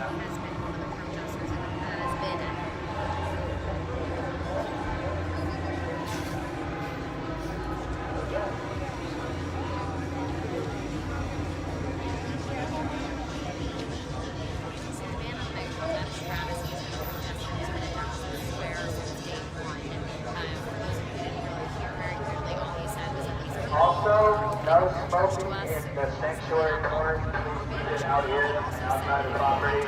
Also, no smoking in the sanctuary corners. Please keep it out here outside the property.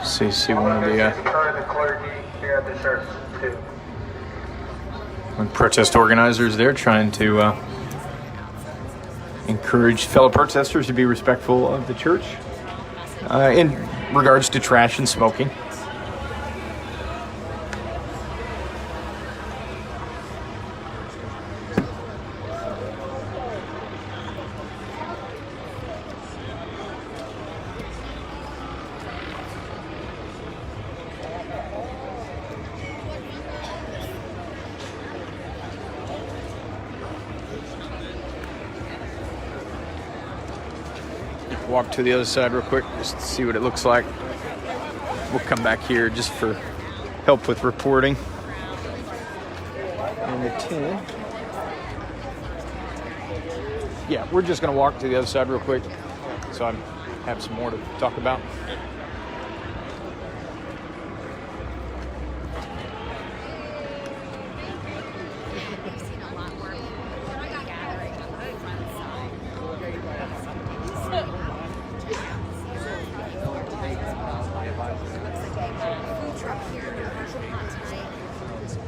So you see one of the the clergy here at the church too. protest organizers there trying to encourage fellow protesters to be respectful of the church in regards to trash and smoking. Walk to the other side real quick just to see what it looks like. We'll come back here just for help with reporting. And the 10. Yeah, we're just going to walk to the other side real quick so I have some more to talk about.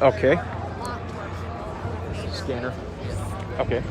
Okay. Scanner. Okay.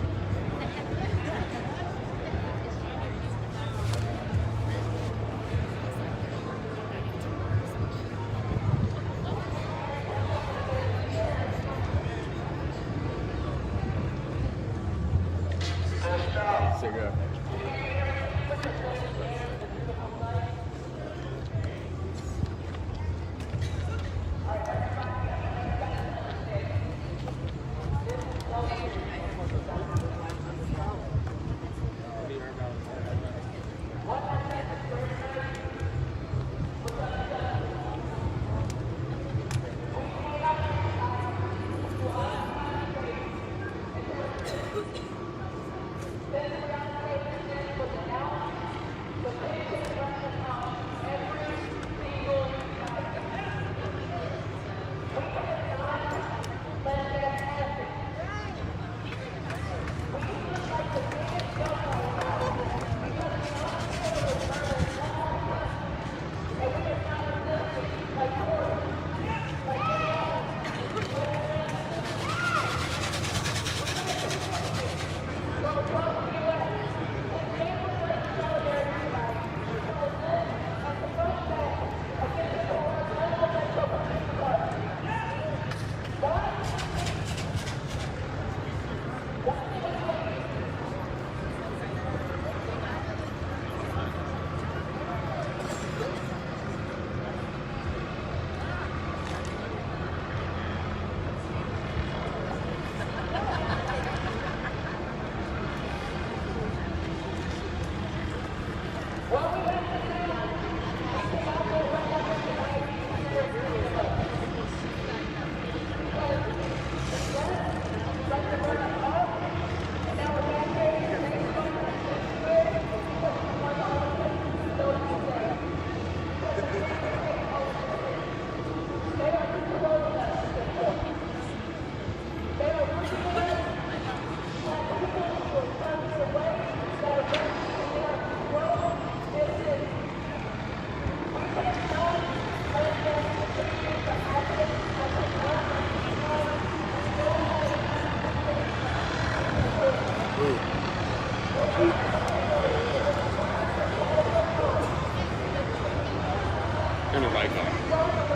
Turn your mic on.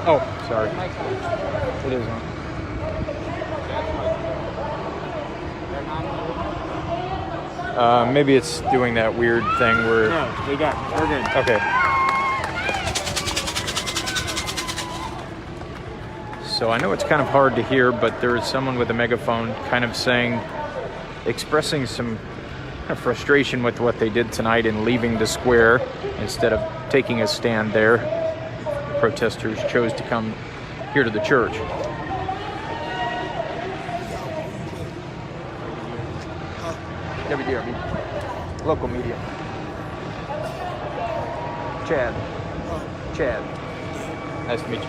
Oh, sorry. It is on. Maybe it's doing that weird thing where. No, we're good. Okay. So I know it's kind of hard to hear, but there is someone with a megaphone kind of saying, expressing some kind of frustration with what they did tonight in leaving the square instead of taking a stand there. Protesters chose to come here to the church. WDRB, local media. Chad. Nice to meet you.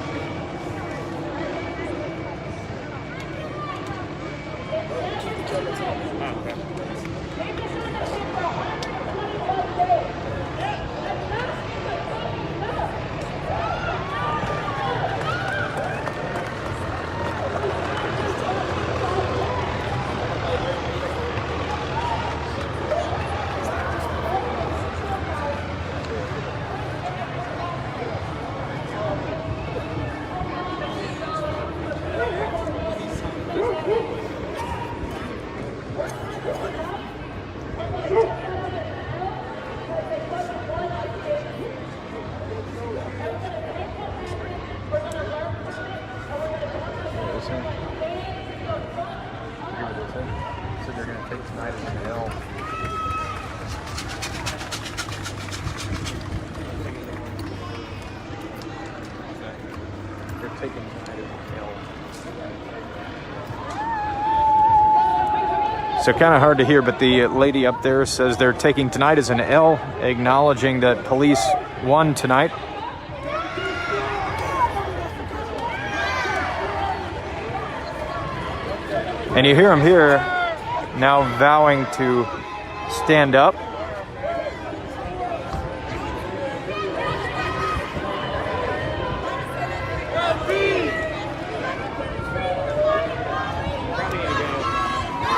So they're going to take tonight as an L. They're taking tonight as an L. So kind of hard to hear, but the lady up there says they're taking tonight as an L, acknowledging that police won tonight. And you hear them here now vowing to stand up.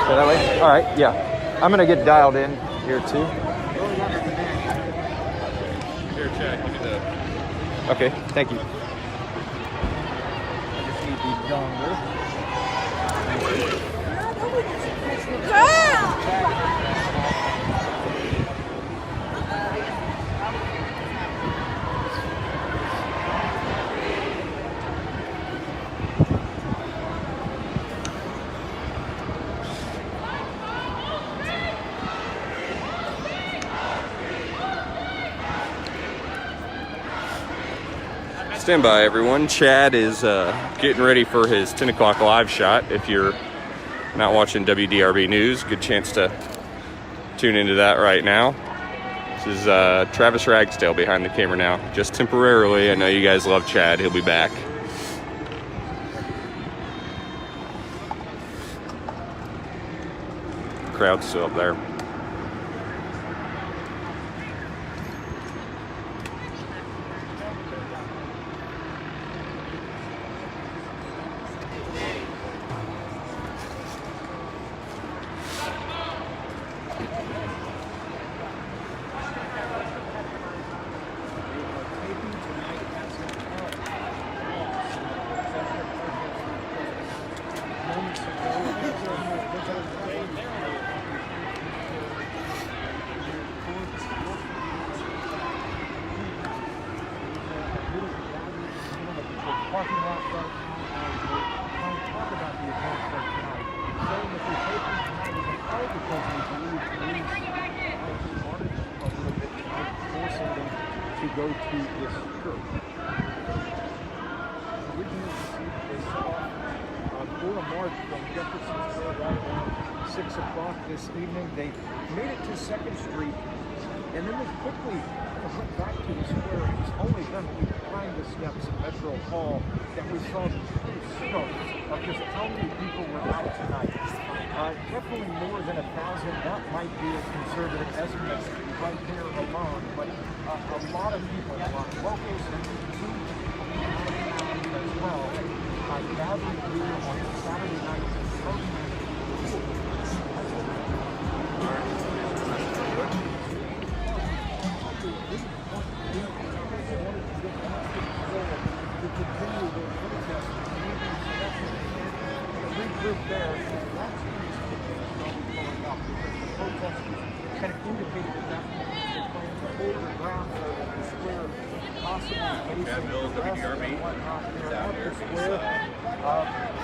Go that way? All right, yeah. I'm going to get dialed in here too. Here, Chad, give me the... Okay, thank you. I just need the dongle. Stand by, everyone. Chad is getting ready for his 10 o'clock live shot. If you're not watching WDRB News, good chance to tune into that right now. This is Travis Ragsdale behind the camera now, just temporarily. I know you guys love Chad. He'll be back. Crowd's still up there. Go to this church. Originally, they set off for a march from Jefferson Square right around 6 o'clock this evening. They made it to 2nd Street, and then they quickly went back to the square. It was only then behind the steps of Metro Hall that we saw the true scope of just how many people were out tonight. Definitely more than 1,000. That might be a conservative estimate right there alone, but a lot of people, a lot of locals and as well, gathered here on Saturday night. there, that seems to be pulling up because the protesters kind of indicated at that point that they're playing to hold their ground so that the square possibly facing arrest and whatnot there at the square.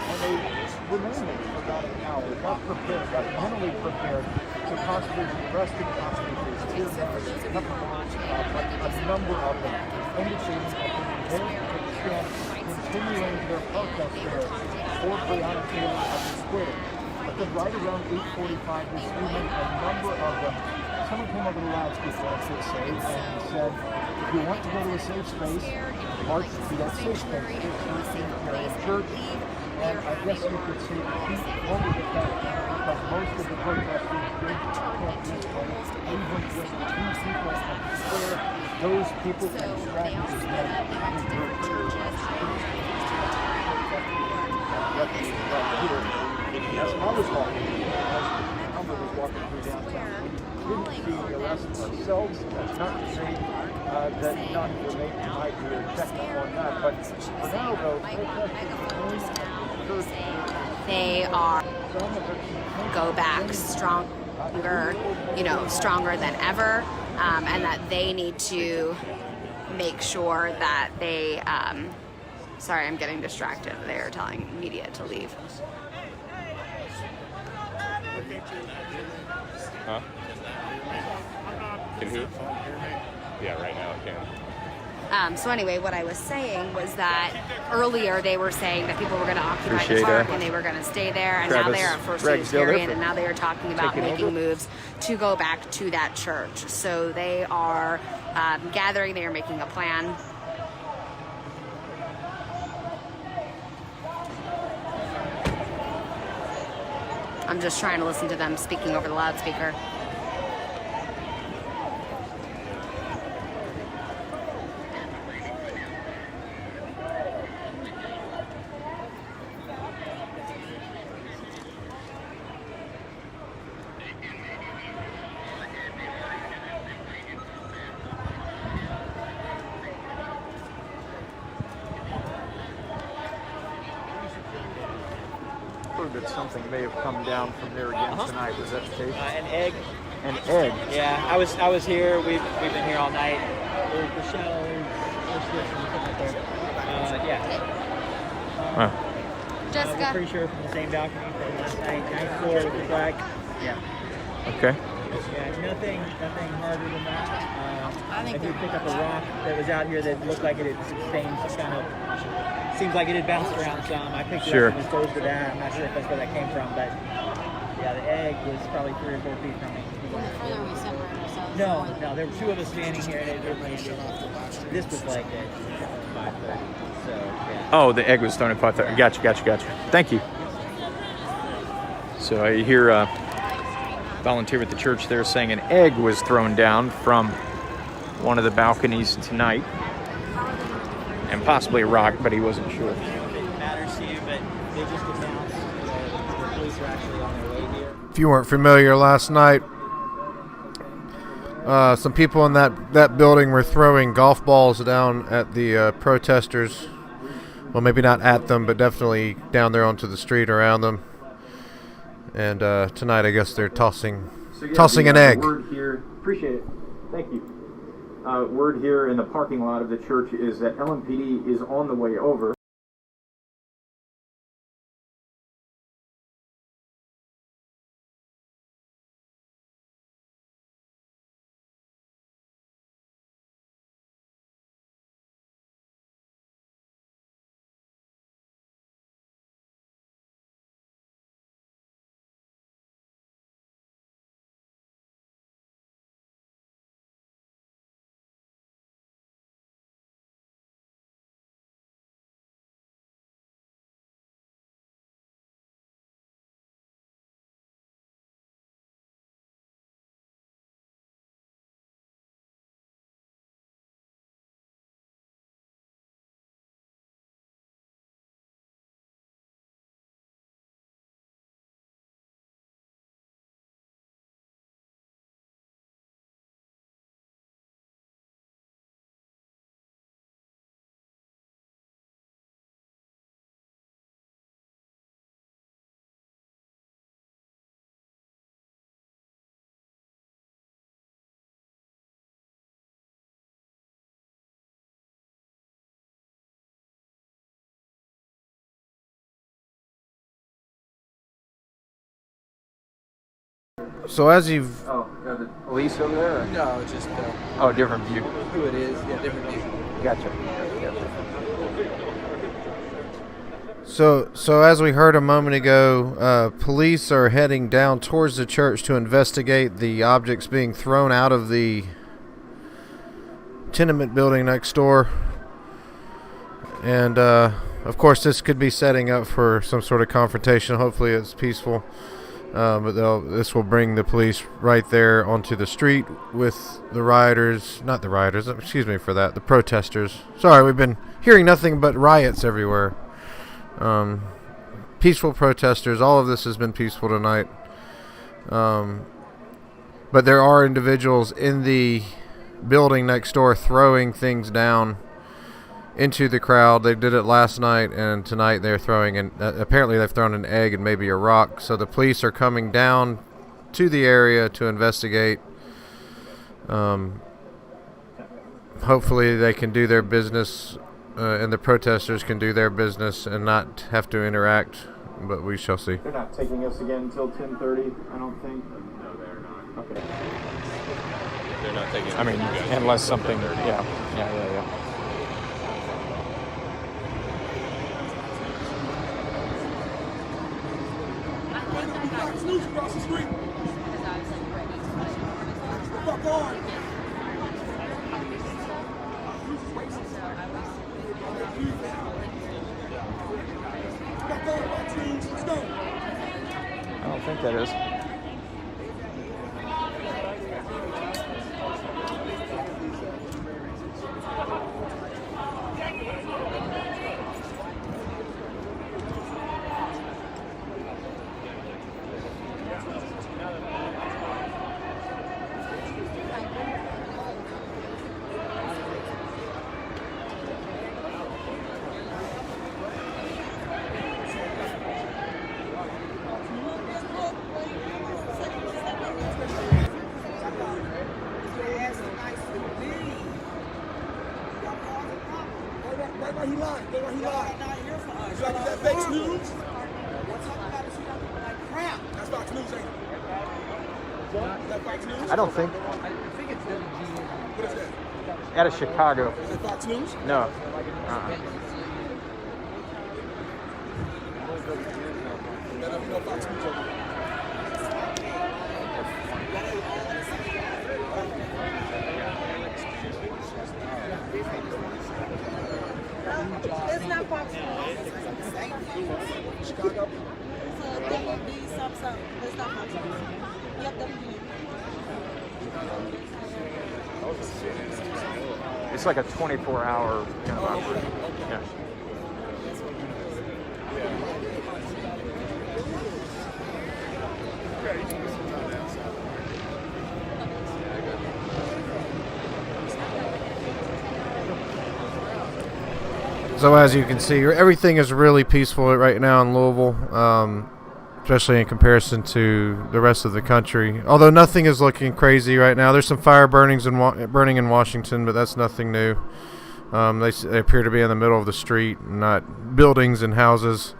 And they remained there for about an hour, got prepared, got mentally prepared to possibly be arrested, possibly face tear gas, nothing more, but a number of them indicating that they were there to take a stand, continuing their protest there for Breonna Taylor at the square. But then right around 8:45 this evening, a number of them, someone came over the loudspeaker, I should say, and said, if you want to go to a safe space, march to that safe space. It's church, and I guess you could say the heat over the fact because most of the protesters did camp this place, even just 2 people at the square. Those people and strategies that that's when I was walking. As Humber was walking through downtown, we didn't see the arrest ourselves. That's not to say that none were made tonight. We are checking on that. But for now, though, They are go back stronger, stronger than ever, and that they need to make sure that they. Sorry, I'm getting distracted. They're telling media to leave. Huh? Can who? Yeah, right now I can. So anyway, what I was saying was that earlier they were saying that people were going to occupy Appreciate the park that. and they were going to stay there, and Travis, now they're at First Greg's still there Unitarian, for and now they are talking about taking making over? moves to go back to that church. So they are gathering, they are making a plan. I'm just trying to listen to them speaking over the loudspeaker. That something may have come down from there again tonight. Was that the case? An egg. An egg? Yeah, I was here. We've been here all night. Rochelle, yeah. Jessica. We're pretty sure from the same balcony from last night. Night floor with the flag. Yeah. Okay. Yeah, nothing harder than that. I did pick up a rock that was out here that looked like it had sustained some kind of. Seems like it had bounced around some. I picked it up and was close to that. I'm not sure if that's where that came from, but yeah, the egg was probably 3 or 4 feet from me. Further we separate ourselves. No, there were 2 of us standing here, and this was like at 5:30. So yeah. Oh, the egg was thrown at 5:30. Gotcha. Thank you. So I hear a volunteer at the church there saying an egg was thrown down from one of the balconies tonight. And possibly a rock, but he wasn't sure. I don't know if it matters to you, but they just announced the police are actually on their way here. If you weren't familiar, last night, some people in that building were throwing golf balls down at the protesters. Well, maybe not at them, but definitely down there onto the street around them. And tonight, I guess they're tossing an egg. Word here, appreciate it. Thank you. Word here in the parking lot of the church is that LMPD is on the way over. So as you've... Oh, the police over there? Or? No, just Oh, different view. who it is. Yeah, different view. Gotcha. So as we heard a moment ago, police are heading down towards the church to investigate the objects being thrown out of the tenement building next door. And of course this could be setting up for some sort of confrontation. Hopefully it's peaceful. But this will bring the police right there onto the street with the rioters, not the rioters, excuse me for that, the protesters. Sorry, we've been hearing nothing but riots everywhere. Peaceful protesters, all of this has been peaceful tonight. But there are individuals in the building next door throwing things down into the crowd. They did it last night, and tonight they're throwing apparently they've thrown an egg and maybe a rock. So the police are coming down to the area to investigate. Hopefully they can do their business, and the protesters can do their business and not have to interact, but we shall see. They're not taking us again until 10:30, I don't think. No, they're not. Okay. They're not taking us. I mean, unless something, yeah. Across the street. Fuck on. I don't think that is. I don't think. Out of Chicago. Is it Fox News? No. It's not Fox News. Chicago? It's a WB something. It's not Fox News. Yep, WB. It's like a 24-hour kind of operation. Yeah. So as you can see, everything is really peaceful right now in Louisville, especially in comparison to the rest of the country. Although nothing is looking crazy right now. There's some fire burning in Washington, but that's nothing new. They appear to be in the middle of the street, not buildings and houses.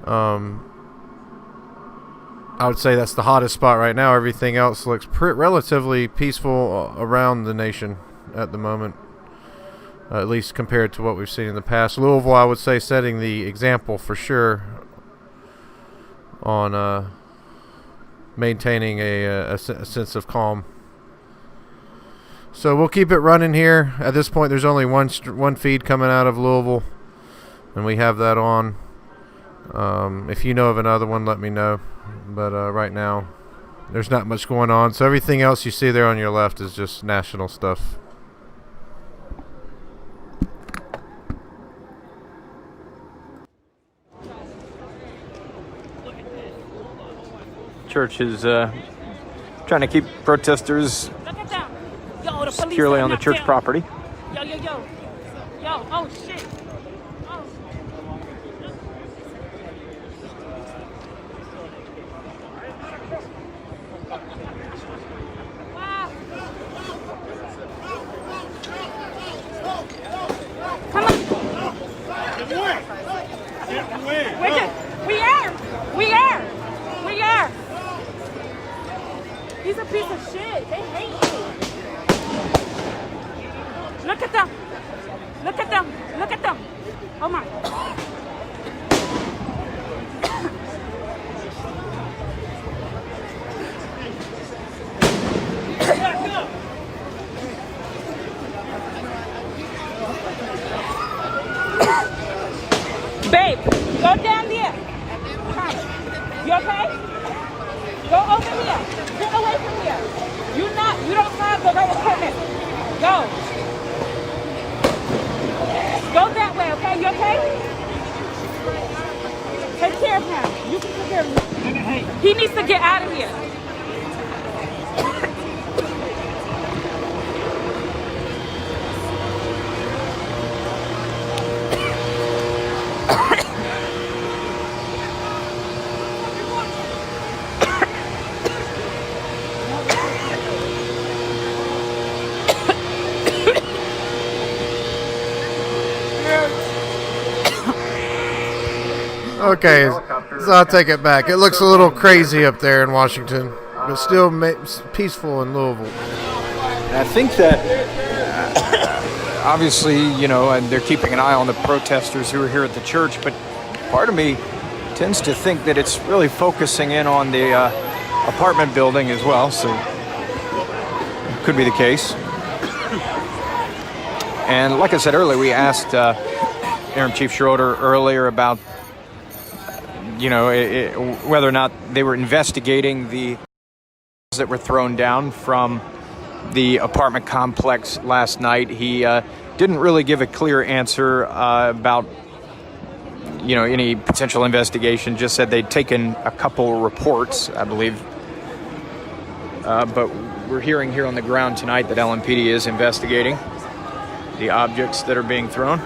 I would say that's the hottest spot right now. Everything else looks relatively peaceful around the nation at the moment. At least compared to what we've seen in the past. Louisville, I would say, setting the example for sure on maintaining a sense of calm. So we'll keep it running here. At this point, there's only one feed coming out of Louisville, and we have that on. If you know of another one, let me know. But right now, there's not much going on. So everything else you see there on your left is just national stuff. Church is trying to keep protesters securely on the church property. Yo, oh shit. You okay? Go over here. Get away from here. You don't have the right equipment. Go. Go that way, okay? You okay? Take care of him. You can take care of him. He needs to get out of here. Okay, so I'll take it back. It looks a little crazy up there in Washington, but still peaceful in Louisville. I think that obviously, you know, and they're keeping an eye on the protesters who are here at the church, but part of me tends to think that it's really focusing in on the apartment building as well, so it could be the case. And like I said earlier, we asked Interim Chief Schroeder earlier about, you know, whether or not they were investigating the that were thrown down from the apartment complex last night. He didn't really give a clear answer about, you know, any potential investigation. Just said they'd taken a couple reports, I believe. But we're hearing here on the ground tonight that LMPD is investigating the objects that are being thrown.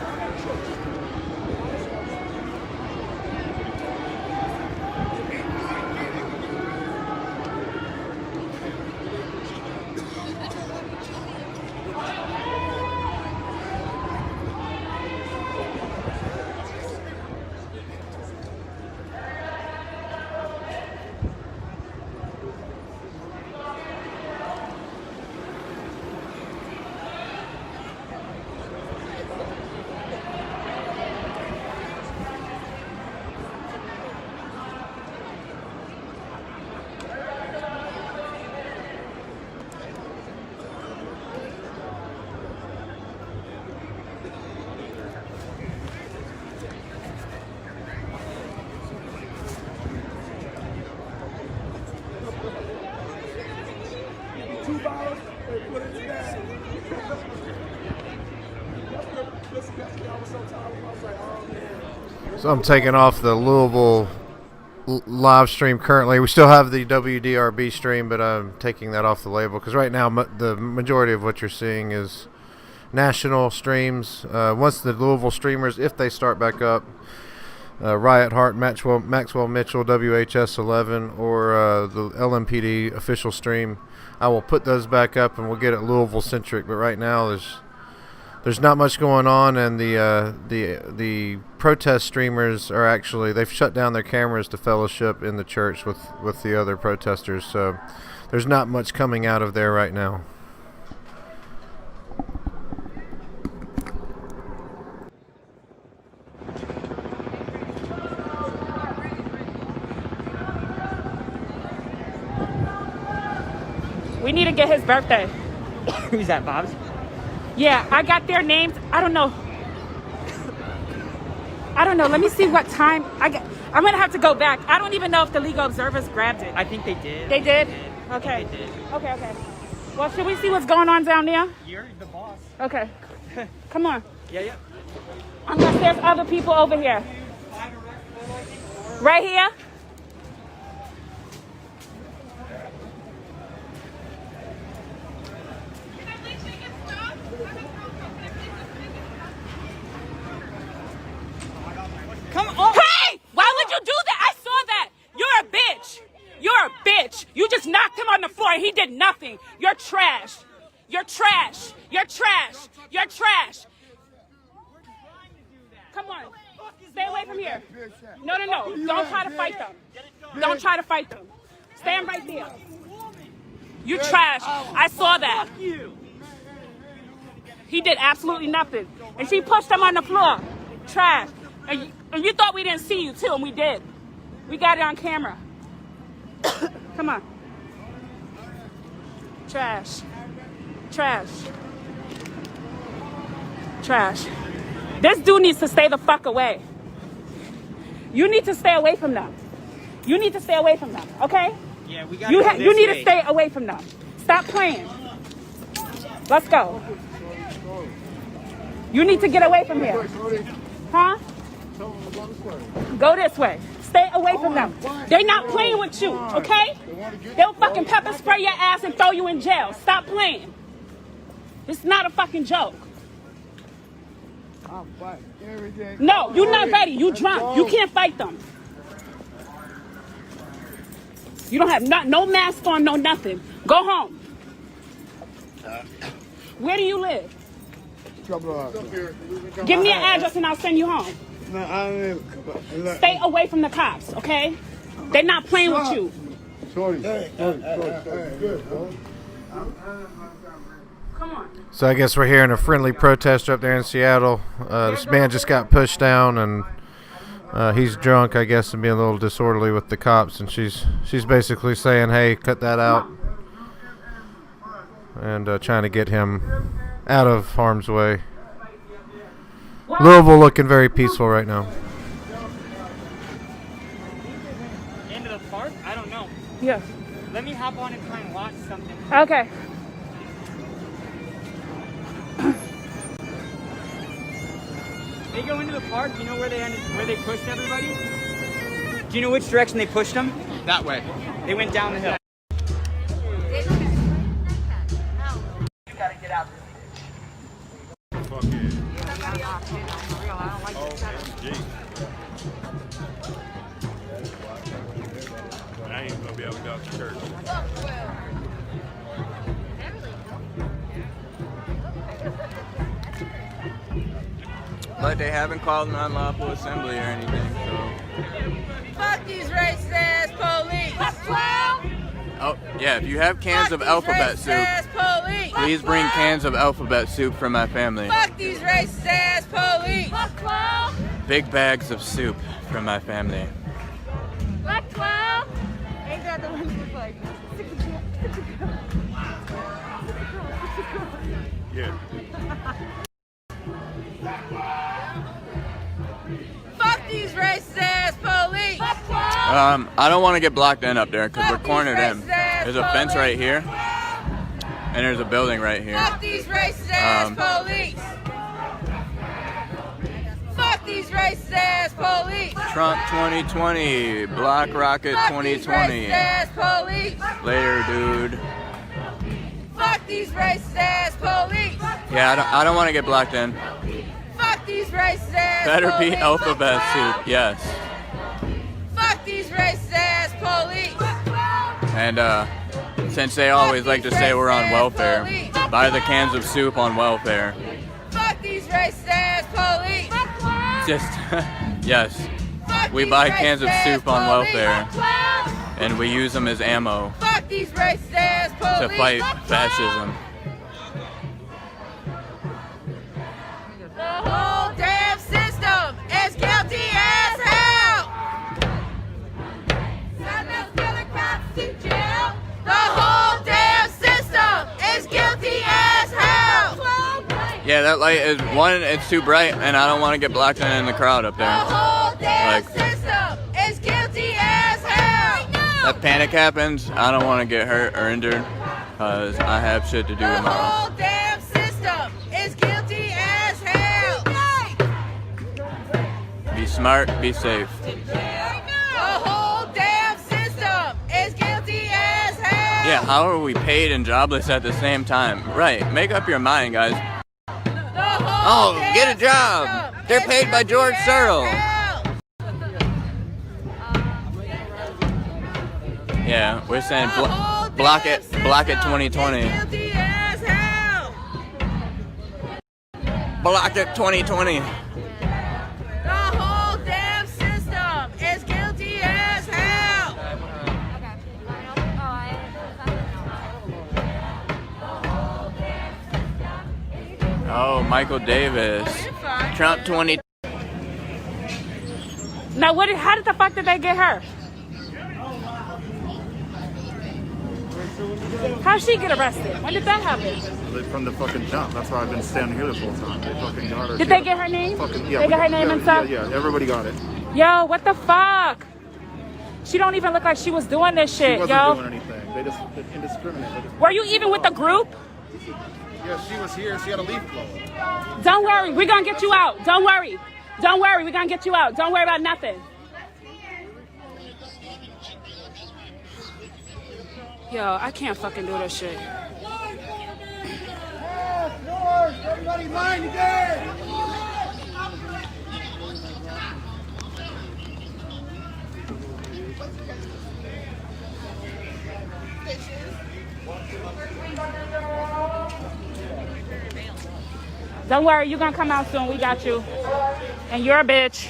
So I'm taking off the Louisville live stream currently. We still have the WDRB stream, but I'm taking that off the label because right now the majority of what you're seeing is national streams. Once the Louisville streamers, if they start back up, Riot Heart, Maxwell Mitchell, WHS 11, or the LMPD official stream, I will put those back up and we'll get it Louisville centric. But right now there's not much going on, and the protest streamers are actually, they've shut down their cameras to fellowship in the church with the other protesters, so there's not much coming out of there right now. We need to get his birthday. Who's that, Bob's? Yeah, I got their names. I don't know. Let me see what time. I'm going to have to go back. I don't even know if the legal observers grabbed it. I think they did. They did? Okay. They did. Okay. Well, should we see what's going on down there? You're the boss. Okay. Come on. Yeah. Unless there's other people over here. Right here? Come on. Hey! Why would you do that? I saw that. You're a bitch. You're a bitch. You just knocked him on the floor and he did nothing. You're trash. You're trash. You're trash. You're trash. Come on. Stay away from here. No. Don't try to fight them. Don't try to fight them. Stand right there. You trash. I saw that. He did absolutely nothing. And she pushed him on the floor. Trash. And you thought we didn't see you too, and we did. We got it on camera. Come on. Trash. This dude needs to stay the fuck away. You need to stay away from them. You need to stay away from them, okay? Yeah, we got you need to stay away from them. Stop playing. Let's go. You need to get away from here. Huh? Go this way. Stay away from them. They're not playing with you, okay? They'll fucking pepper spray your ass and throw you in jail. Stop playing. It's not a fucking joke. No, you're not ready. You drunk. You can't fight them. You don't have no mask on, no nothing. Go home. Where do you live? Give me an address and I'll send you home. Stay away from the cops, okay? They're not playing with you. Come on. So I guess we're hearing a friendly protester up there in Seattle. This man just got pushed down, and he's drunk, I guess, and being a little disorderly with the cops. And she's basically saying, "Hey, cut that out," and trying to get him out of harm's way. Louisville looking very peaceful right now. Into the park? I don't know. Yes. Let me hop on and try and watch something. Okay. They go into the park. You know where they pushed everybody? Do you know which direction they pushed them? That way. They went down the hill. You gotta get out. Fuck yeah. I ain't gonna be able to go to church. But they haven't called an unlawful assembly or anything, so. Fuck these racist ass police. Oh, yeah, if you have cans of alphabet soup, Police. please bring cans of alphabet soup for my family. Fuck these racist ass police. Big bags of soup for my family. Black 12. Ain't that the one you like? Yeah. Fuck these racist ass police. I don't want to get blocked in up there because we're cornered in. There's a fence right here, and there's a building right here. Fuck these racist ass police. Fuck these racist ass police. Trump 2020, Black Rocket 2020. Ass police. Later, dude. Fuck these racist ass police. Yeah, I don't want to get blocked in. Fuck these racist ass Better police. be alphabet soup, yes. Fuck these racist ass police. And since they always like to say we're on welfare, buy the cans of soup on welfare. Fuck these racist ass police. Just, yes, we buy cans of soup on welfare, and we use them as ammo Fuck these racist ass police. to fight fascism. The whole damn system is guilty as hell. Send those killer cops to jail. The whole damn system is guilty as hell. Yeah, that light is, one, it's too bright, and I don't want to get blocked in the crowd up The there. whole damn Like, system is guilty as hell. that panic happens, I don't want to get hurt or injured, because I have shit to do The tomorrow. whole damn system is guilty as hell. Be smart, be safe. The whole damn system is guilty as hell. Yeah, how are we paid and jobless at the same time? Right, make up your mind, guys. Oh, get a job! They're paid by George Searle. Yeah, we're saying block it 2020. Guilty as hell. Block it 2020. The whole damn system is guilty as hell. Oh, Michael Davis. Trump 20. Now, how did the fuck did they get her? How'd she get arrested? When did that happen? From the fucking jump. That's why I've been standing here this whole time. They fucking got her. Did they get her name? Fucking, yeah, They got her name and stuff? Yeah, everybody got it. Yo, what the fuck? She don't even look like she was doing this shit, She yo. wasn't doing anything. They just indiscriminate. Were you even with the group? Yeah, she was here. She had a leaf blower. Don't worry, we're gonna get you out. Don't worry. Don't worry, we're gonna get you out. Don't worry about nothing. Yo, I can't fucking do this shit. Everybody mind again! Don't worry, you're gonna come out soon. We got you. And you're a bitch.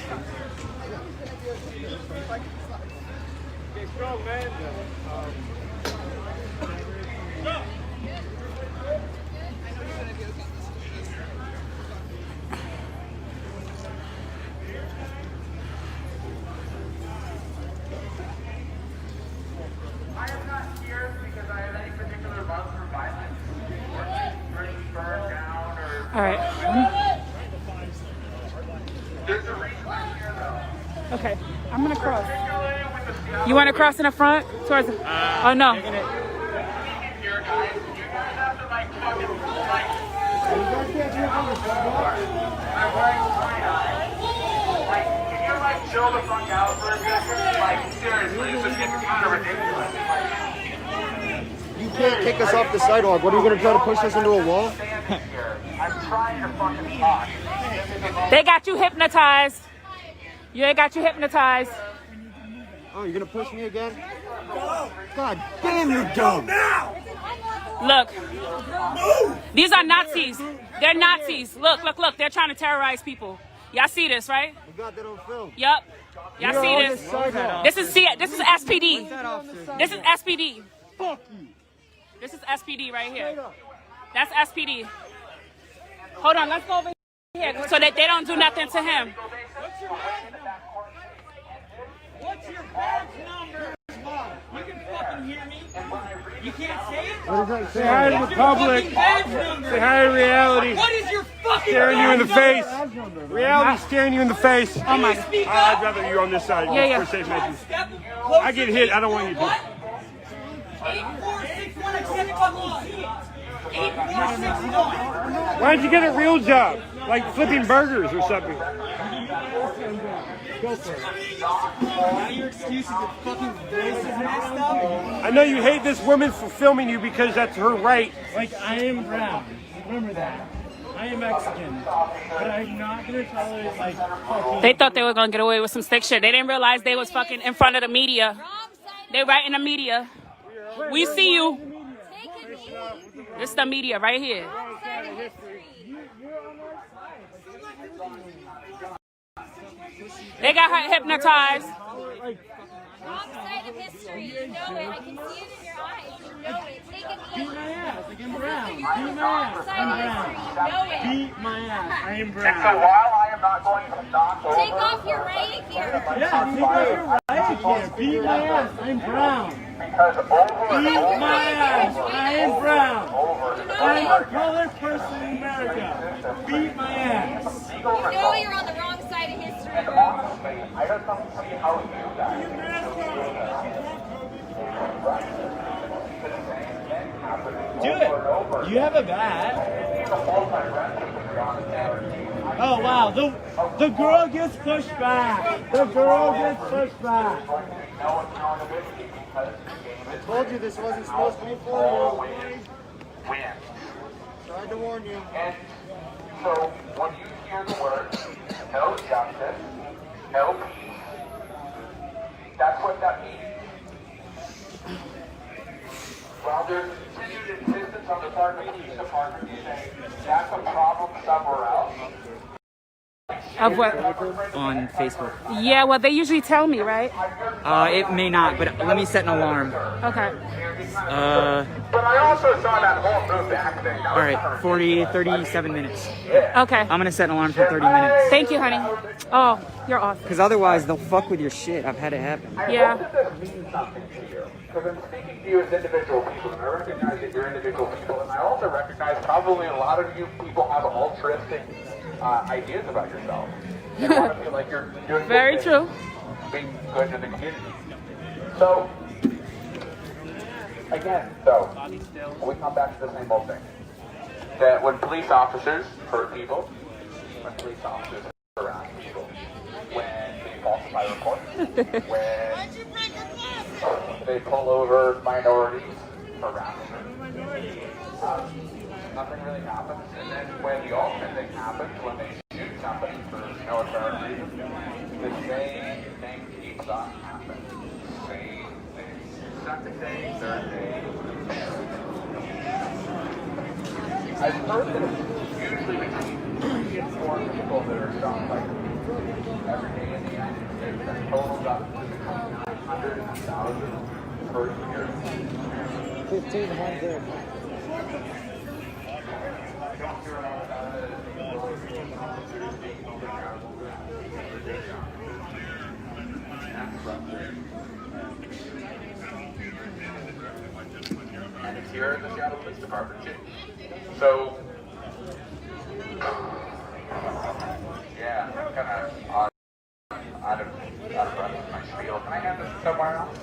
All right. Okay, I'm gonna cross. You want to cross in the front? Towards the... oh no. Chill the fuck out for a second. Like, seriously, this is getting kind of ridiculous. You can't kick us off the sidewalk. What, are you going to try to push us into a wall? I'm trying to fucking talk. They got you hypnotized. You got you hypnotized. Oh, you're going to push me again? God damn, you're dumb. Look. These are Nazis. They're Nazis. Look, look, look. They're trying to terrorize people. Y'all see this, right? We got that on film. Yup. Y'all see this? This is SPD. This is SPD. Fuck you. This is SPD right here. That's SPD. Hold on, let's go over here so that they don't do nothing to him. What's your badge number? You can fucking hear me. You can't say it? What does that say? Say hi to the public. Say hi to reality. What is your fucking Staring you in the face. badge number? Reality staring you in the face. Oh my. I'd rather you on this side. Yeah, yeah. For safe measures. I get hit. I don't want you to. 8461, I can't fucking see it. 8461. Why don't you get a real job? Like flipping burgers or something. Go for it. Now your excuse is that fucking voice is messed up? I know you hate this woman for filming you because that's her right. Like, I am brown. Remember that. I am Mexican. But I'm not gonna tolerate, like, fucking... They thought they were gonna get away with some stick shit. They didn't realize they was fucking in front of the media. They right in the media. We see you. This is the media right here. They got her hypnotized. Wrong side of history. You know it. I can see it in your eyes. You know it. Take it easy. Beat my ass. Like, I'm brown. Beat my ass. I'm brown. You know it. Beat my ass. I am And so brown. while I am not going to knock over... Take off your right here. Yeah, take off your right here. Beat my ass. I'm brown. Because over and Beat over my ass. I am brown. over I'm a colored person in America. Beat my ass. You know you're on the wrong side of history, bro. I just don't see how you guys... Do it. You have a bat. Oh wow, the girl gets pushed back. The girl gets pushed back. I told you this wasn't supposed to be for you. Tried to warn you. And so when you hear the words, no justice, no peace, that's what that means. While there's continued insistence on the part of the police department saying that's a problem somewhere else. Of what? On Facebook. Yeah, well, they usually tell me, right? It may not, but let me set an alarm. Okay. But I also saw that whole move back thing. All right, 37 minutes. Okay. I'm going to set an alarm for 30 minutes. Thank you, honey. Oh, you're awesome. Because otherwise, they'll fuck with your shit. I've had it happen. Yeah. Because I'm speaking to you as individual people, and I recognize that you're individual people, and I also recognize probably a lot of you people have altruistic ideas about yourself. You want to feel like you're doing Very good true. things, being good to the community. So, again, we come back to the same old thing. That when police officers hurt people, when police officers harass people, when they falsify reports, when they pull over minorities, harass them, nothing really happens. And then when the ultimate thing happens, when they shoot somebody for no apparent reason, the same thing keeps on happening. Same thing. Second day, third day. I've heard that it's usually between 3 and 4 people that are shot like every day in the United States. That totals up to between 900 and 1,000 per year. 1,500. And it's here in the Seattle Police Department too. So, yeah, I'm kind of out of breath with my spiel. Can I hand this somewhere else?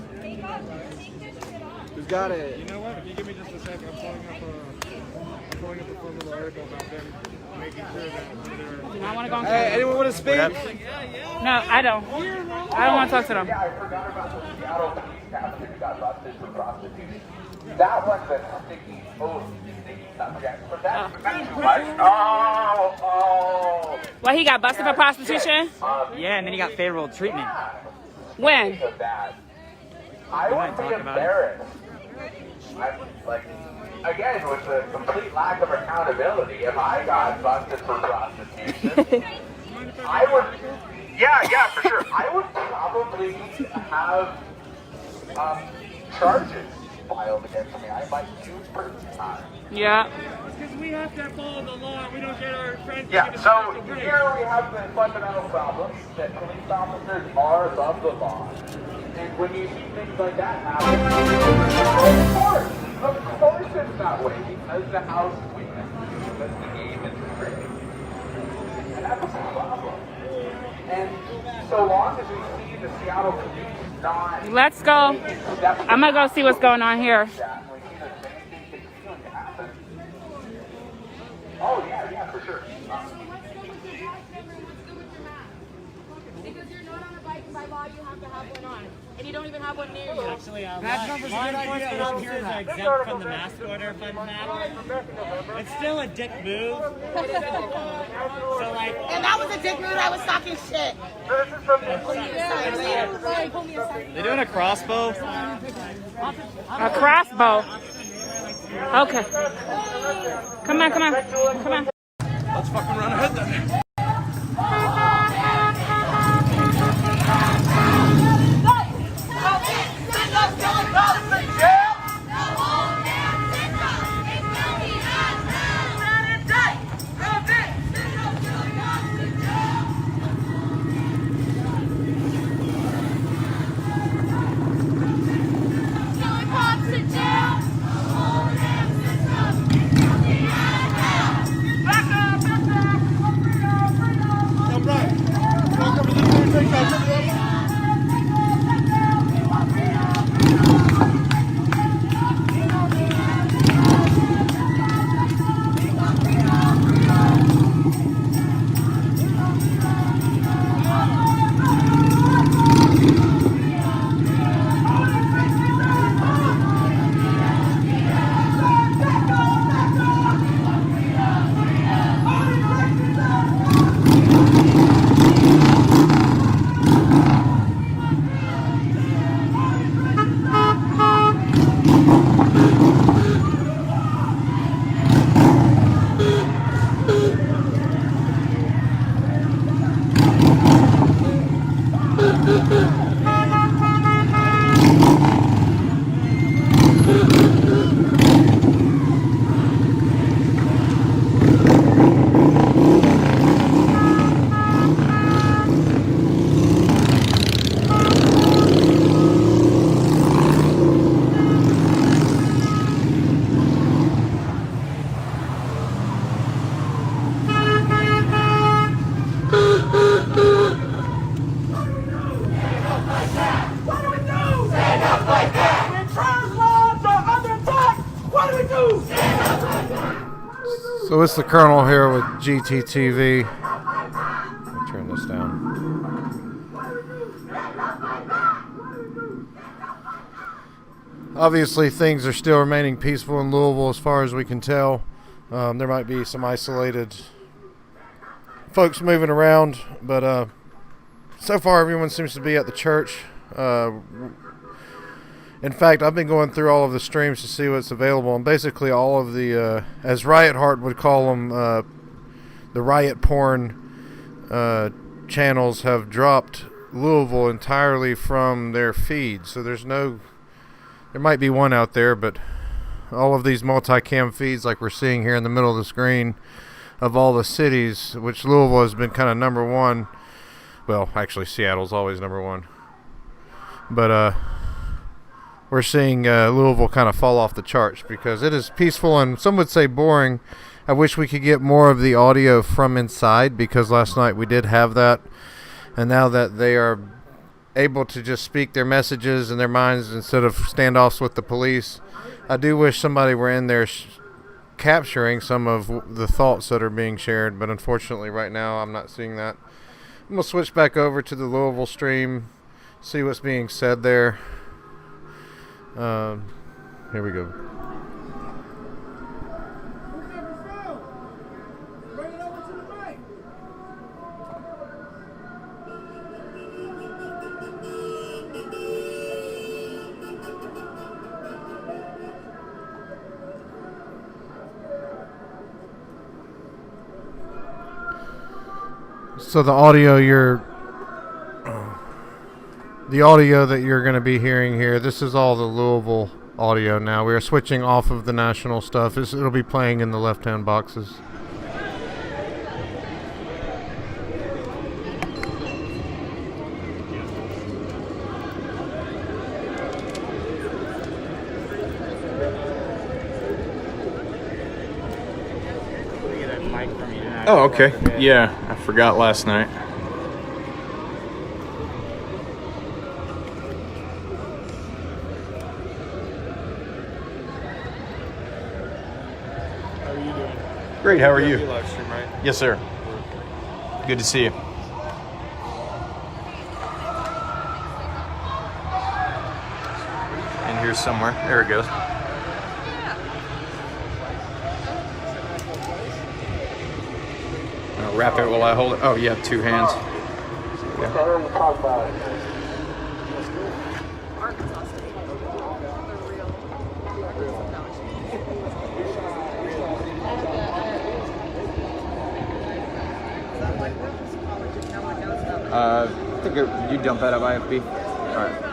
Who's got it? You know what? If you give me just a second, I'm pulling up a fun little article about them making sure that they're... I want to go on Hey, anyone want to speak? No, I don't. I don't want to talk to them. Yeah, I forgot about the Seattle police captain who got busted for prostitution. That one's a sticky subject. But that's too much. Oh. Well, he got busted for prostitution? Yeah, and then he got favorable treatment. When? I would be embarrassed. Again, with the complete lack of accountability, if I got busted for prostitution, I would, yeah, for sure. I would probably have charges filed against me. I might do prison time. Yeah. Because we have to follow the law. We don't get our friends. Yeah, so here we have the fundamental problem that police officers are above the law. And when you see things like that happen, of course it's that way, because the house wins, because the game is rigged. And that's a problem. And so long as we see the Seattle police not... Let's go. I'm going to go see what's going on here. Oh, yeah, for sure. Because you're not on a bike, by law you have to have one on. And you don't even have one near you. Actually, law enforcement officers are exempt from the mask order if I'm not. It's still a dick move. So like, And that was a dick move. I was talking shit. They're doing a crossbow. A crossbow. Okay. Come on. Let's fucking run ahead then. Back up! So it's the Colonel here with GTTV. Let me turn this down. Obviously, things are still remaining peaceful in Louisville as far as we can tell. There might be some isolated folks moving around, but so far everyone seems to be at the church. In fact, I've been going through all of the streams to see what's available, and basically all of the, as Riot Heart would call them, the riot porn channels have dropped Louisville entirely from their feed. So there might be one out there, but all of these multicam feeds like we're seeing here in the middle of the screen of all the cities, which Louisville has been kind of number one. Well, actually Seattle's always number one. But we're seeing Louisville kind of fall off the charts because it is peaceful and some would say boring. I wish we could get more of the audio from inside because last night we did have that. And now that they are able to just speak their messages and their minds instead of standoffs with the police, I do wish somebody were in there capturing some of the thoughts that are being shared. But unfortunately right now I'm not seeing that. I'm going to switch back over to the Louisville stream, see what's being said there. Here we go. So the audio that you're going to be hearing here, this is all the Louisville audio now. We are switching off of the national stuff. It'll be playing in the left-hand boxes. Oh, okay. Yeah, I forgot last night. How are you doing? Great, how are you? Live stream, right? Yes, sir. Good to see you. In here somewhere. There it goes. Wrap it while I hold it. Oh, yeah, two hands. Yeah. I think you dump that at IFB. All right.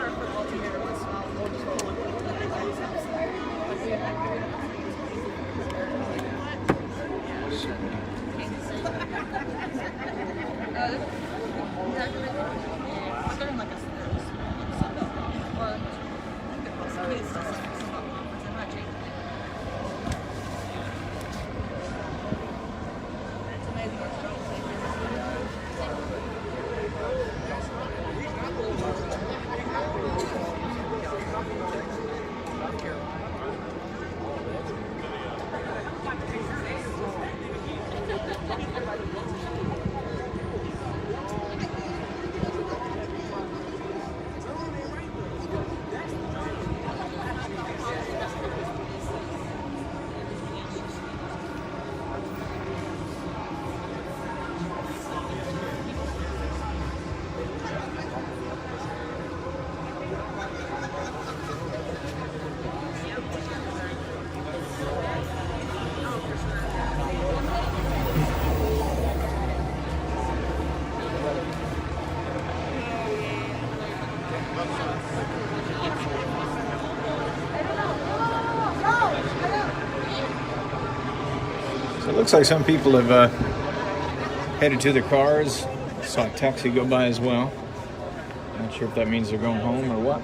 So it looks like some people have headed to their cars. Saw a taxi go by as well. Not sure if that means they're going home or what.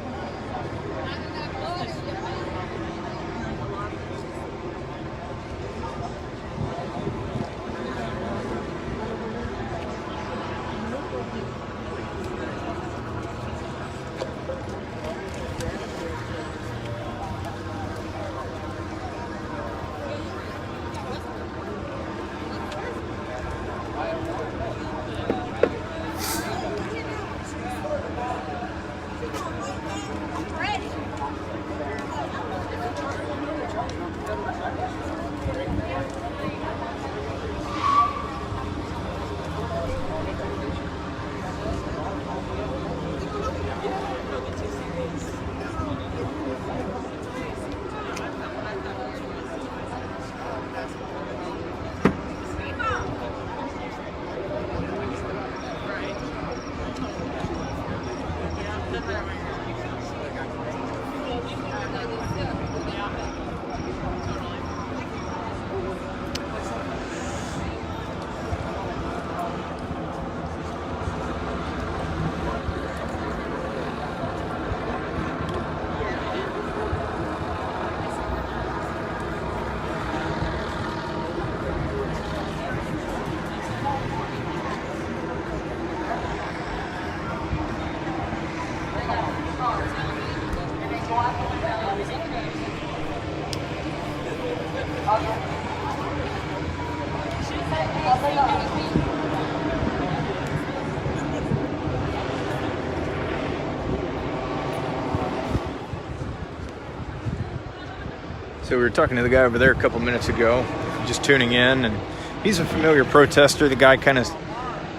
So we were talking to the guy over there a couple minutes ago, just tuning in, and he's a familiar protester. The guy kind of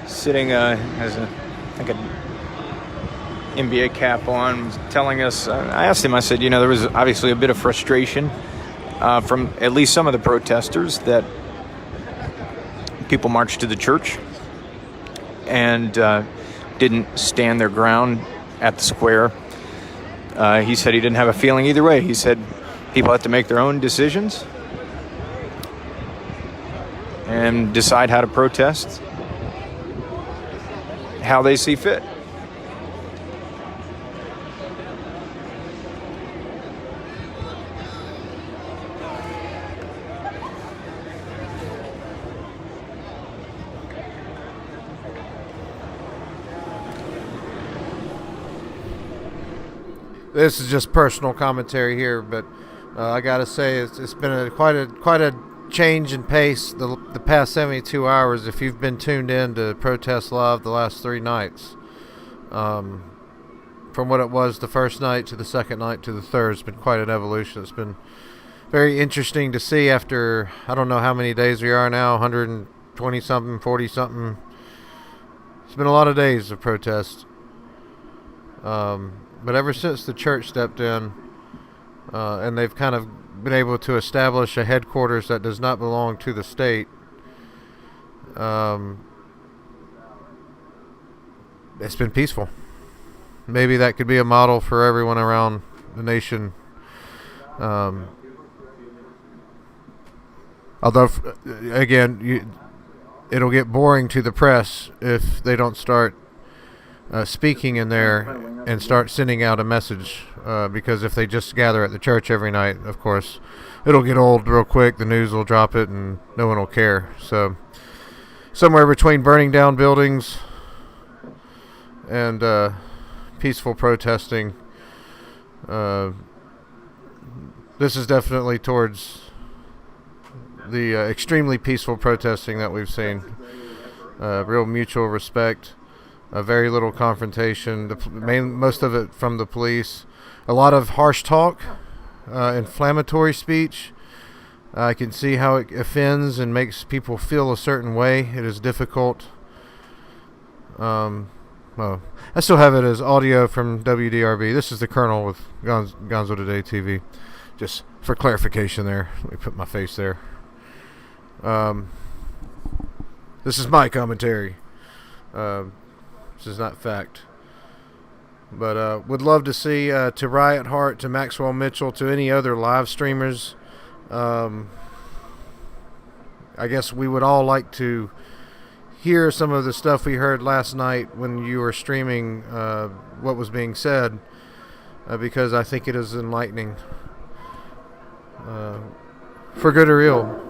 sitting has a NBA cap on, was telling us. I asked him. I said, there was obviously a bit of frustration from at least some of the protesters that people marched to the church and didn't stand their ground at the square. He said he didn't have a feeling either way. He said people have to make their own decisions and decide how to protest how they see fit. This is just personal commentary here, but I gotta say it's been quite a change in pace the past 72 hours. If you've been tuned in to Protest Live the last 3 nights, from what it was the first night to the second night to the third, it's been quite an evolution. It's been very interesting to see after I don't know how many days we are now, 120 something, 40 something. It's been a lot of days of protest. But ever since the church stepped in, and they've kind of been able to establish a headquarters that does not belong to the state, it's been peaceful. Maybe that could be a model for everyone around the nation. Although, again, it'll get boring to the press if they don't start speaking in there and start sending out a message, because if they just gather at the church every night, of course, it'll get old real quick. The news will drop it and no one will care. So somewhere between burning down buildings and peaceful protesting, this is definitely towards the extremely peaceful protesting that we've seen. Real mutual respect. Very little confrontation. Most of it from the police. A lot of harsh talk, inflammatory speech. I can see how it offends and makes people feel a certain way. It is difficult. Well, I still have it as audio from WDRB. This is the Colonel with Gonzo Today TV. Just for clarification there. Let me put my face there. This is my commentary. This is not fact. But would love to see to Riot Heart, to Maxwell Mitchell, to any other live streamers. I guess we would all like to hear some of the stuff we heard last night when you were streaming what was being said, because I think it is enlightening, for good or ill.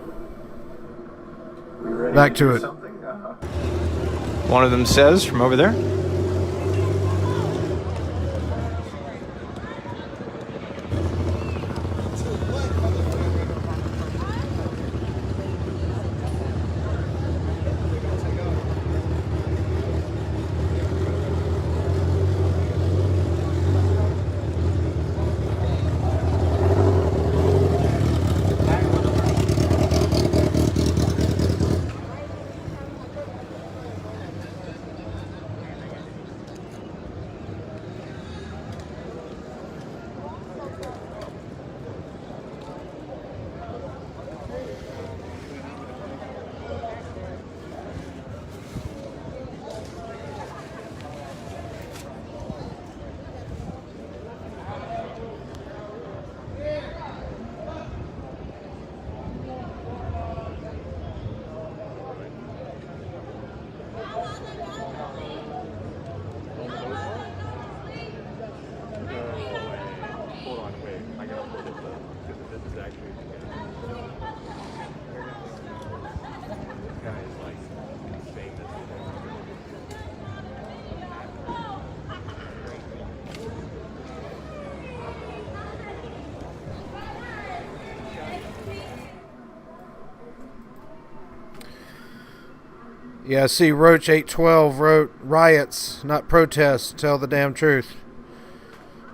Back to it. One of them says from over there. Yeah, see, Roach812 wrote, riots, not protests, tell the damn truth.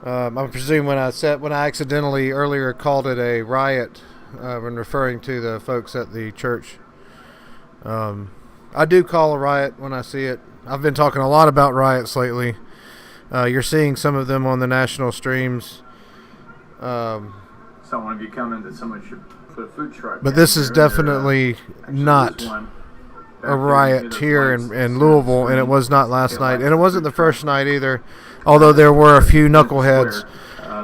I presume when I accidentally earlier called it a riot when referring to the folks at the church. I do call a riot when I see it. I've been talking a lot about riots lately. You're seeing some of them on the national streams. Saw one of you comment that someone should put a food truck. But this is definitely not a riot here in Louisville, and it was not last night, and it wasn't the first night either, although there were a few knuckleheads,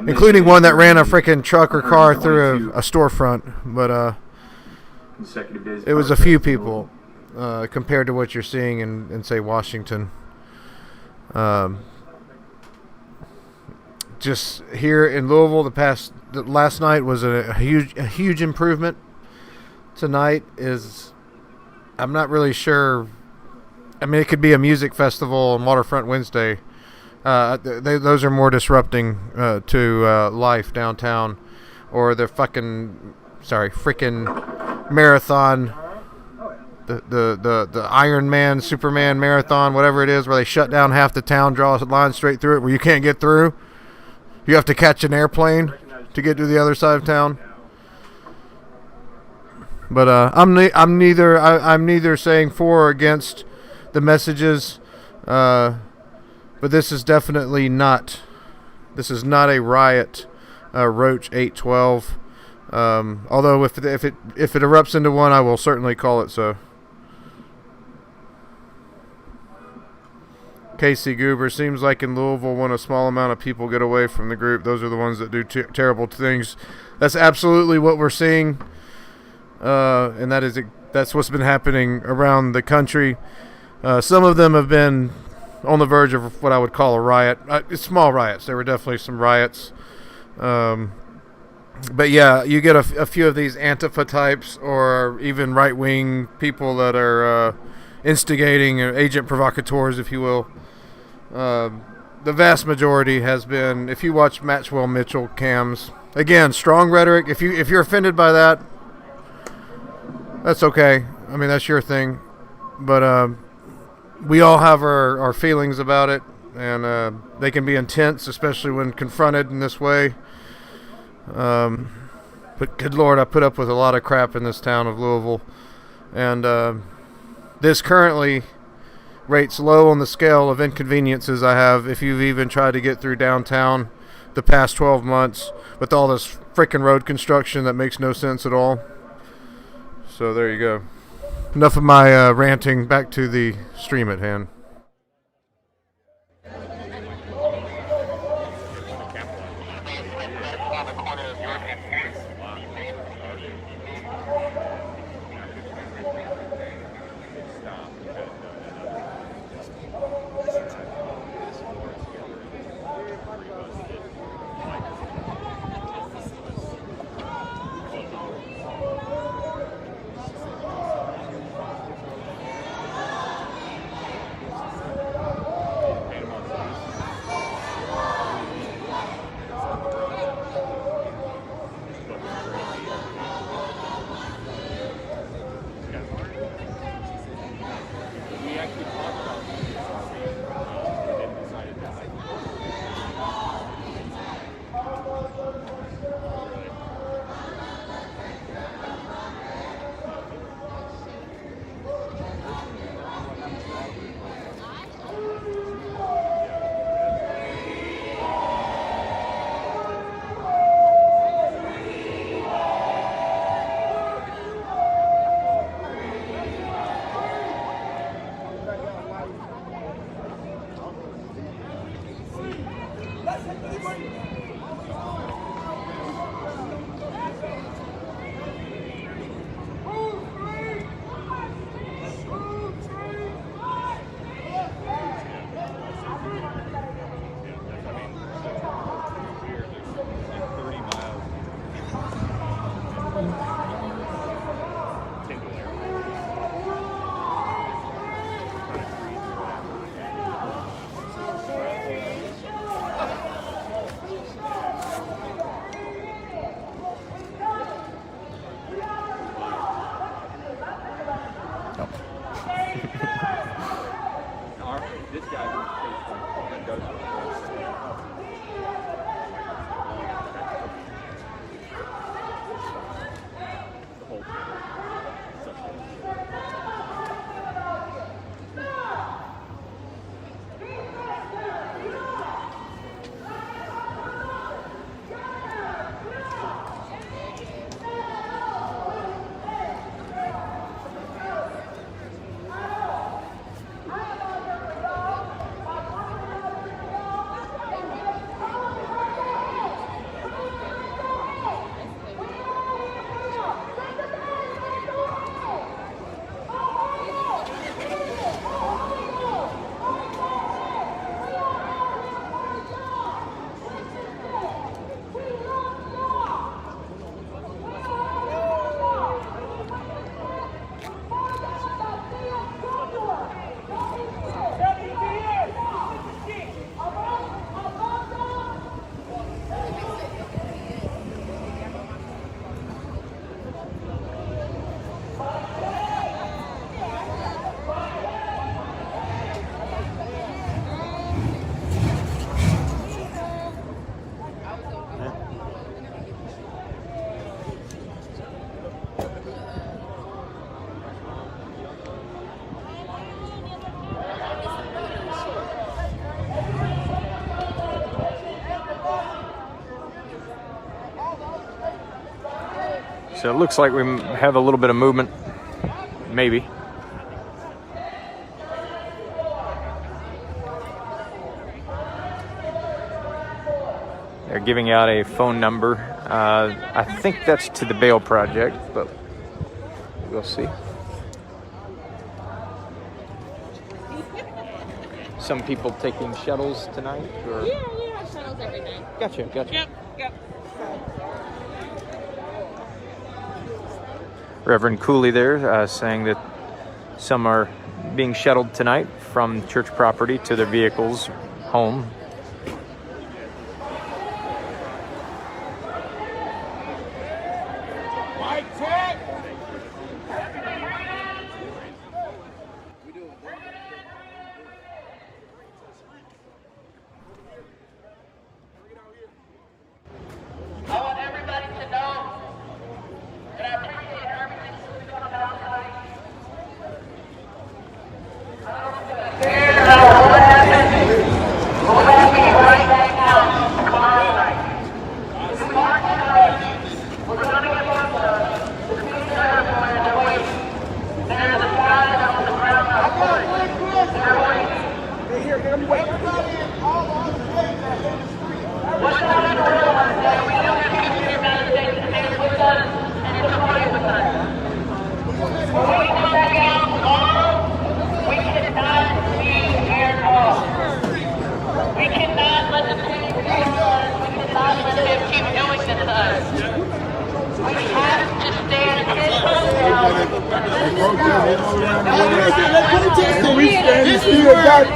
including one that ran a freaking truck or car through a storefront, but it was a few people compared to what you're seeing in say, Washington. Just here in Louisville, last night was a huge improvement. Tonight is, I'm not really sure. I mean, it could be a music festival on Waterfront Wednesday. Those are more disrupting to life downtown, or the freaking marathon, the Iron Man, Superman marathon, whatever it is, where they shut down half the town, draw a line straight through it, where you can't get through. You have to catch an airplane to get to the other side of town. But I'm neither saying for or against the messages, but this is definitely not. This is not a riot, Roach 812. Although if it erupts into one, I will certainly call it so. Casey Goober, seems like in Louisville, when a small amount of people get away from the group, those are the ones that do terrible things. That's absolutely what we're seeing, and that's what's been happening around the country. Some of them have been on the verge of what I would call a riot. Small riots. There were definitely some riots. But yeah, you get a few of these Antifa types or even right-wing people that are instigating, agent provocateurs, if you will. The vast majority has been, if you watch Maxwell Mitchell cams, again, strong rhetoric. If you're offended by that, that's okay. I mean, that's your thing. But we all have our feelings about it, and they can be intense, especially when confronted in this way. But good Lord, I put up with a lot of crap in this town of Louisville, and this currently rates low on the scale of inconveniences I have if you've even tried to get through downtown the past 12 months with all this freaking road construction that makes no sense at all. So there you go. Enough of my ranting. Back to the stream at hand. So it looks like we have a little bit of movement, maybe. They're giving out a phone number. I think that's to the Bail Project, but we'll see. Some people taking shuttles tonight? Or? Yeah, we have shuttles every night. Gotcha. Yep. Reverend Cooley there saying that some are being shuttled tonight from church property to their vehicles home.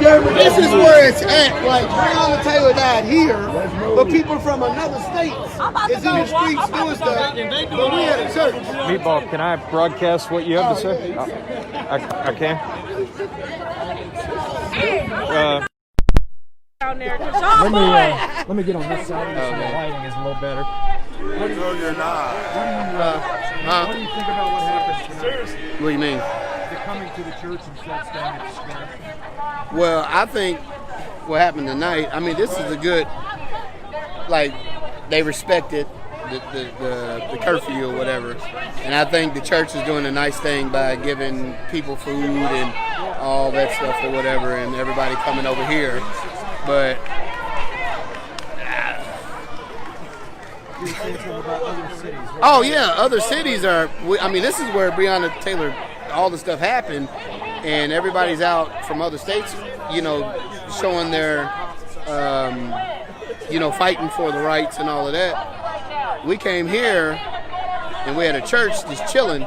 This is where it's at. Like Breonna Taylor died here, but people from another state is in the streets doing stuff. But we at a church. Meatball, can I broadcast what you have to say? I can. Down there, Let me get on this side. The lighting is a little better. No, you're not. What do you think about what happened tonight? What do you mean? They're coming to the church instead of staying at the square. Well, I think what happened tonight, I mean, this is a good, like, they respected the curfew or whatever. And I think the church is doing a nice thing by giving people food and all that stuff or whatever, and everybody coming over here. But oh yeah, other cities are. I mean, this is where Breonna Taylor, all the stuff happened, and everybody's out from other states, you know, showing their, you know, fighting for the rights and all of that. We came here, and we had a church just chilling.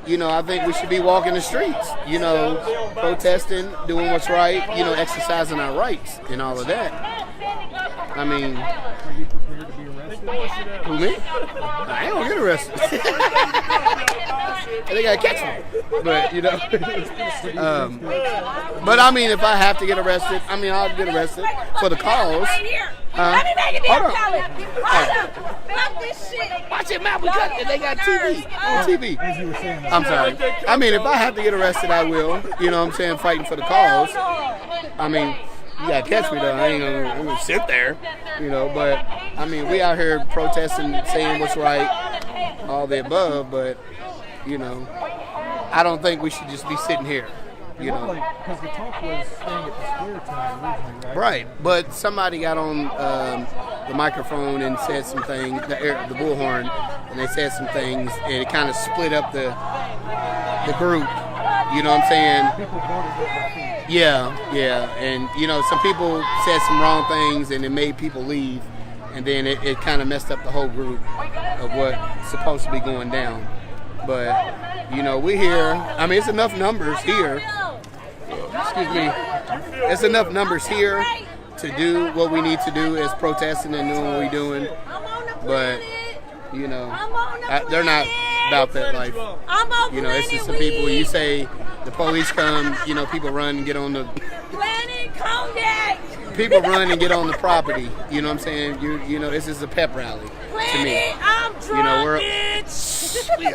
You know, I think we should be walking the streets, you know, protesting, doing what's right, you know, exercising our rights and all of that. I mean, Are you prepared to be arrested? who, me? I ain't gonna get arrested. They gotta catch me. But, you know, but I mean, if I have to get arrested, I mean, I'll get arrested for the cause. Let me make a Hold damn on. salad. Hold up. Fuck this shit. Watch your mouth. They got TV on TV. As you were saying, I'm sorry. I mean, if I have to get arrested, I will. You know what I'm saying? Fighting for the cause. I mean, you gotta catch me though. I'm gonna sit there. You know, but I mean, we out here protesting, saying what's right, all the above. But you know, I don't think we should just be sitting here. You know, because the talk was staying at the square tonight originally, right? right? But somebody got on the microphone and said some things, the bullhorn, and they said some things, and it kind of split up the group. You know what I'm saying? People voted with their feet. Yeah, and you know, some people said some wrong things, and it made people leave, and then it kind of messed up the whole group of what's supposed to be going down. But you know, we're here. I mean, it's enough numbers here. Excuse me. It's enough numbers here to do what we need to do as protesting and doing what we're doing. But you know, they're not about that life. You know, it's just the people. You say the police come, you know, people run and get on the. People run and get on the property. You know what I'm saying? You know, this is a pep rally to me. I'm drunk, you know, we're bitch.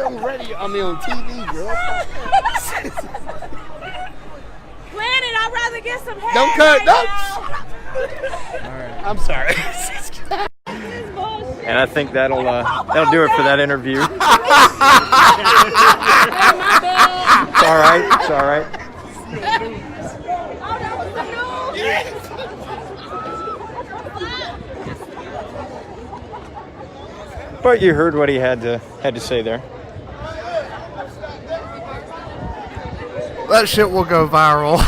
I'm ready. I mean, on TV, girl. Planet, I'd rather get some head. Don't cut. Right Don't. All right. I'm sorry. This is bullshit. And I think that'll do it for that interview. It's all right. It's all right. But you heard what he had to say there. That shit will go viral.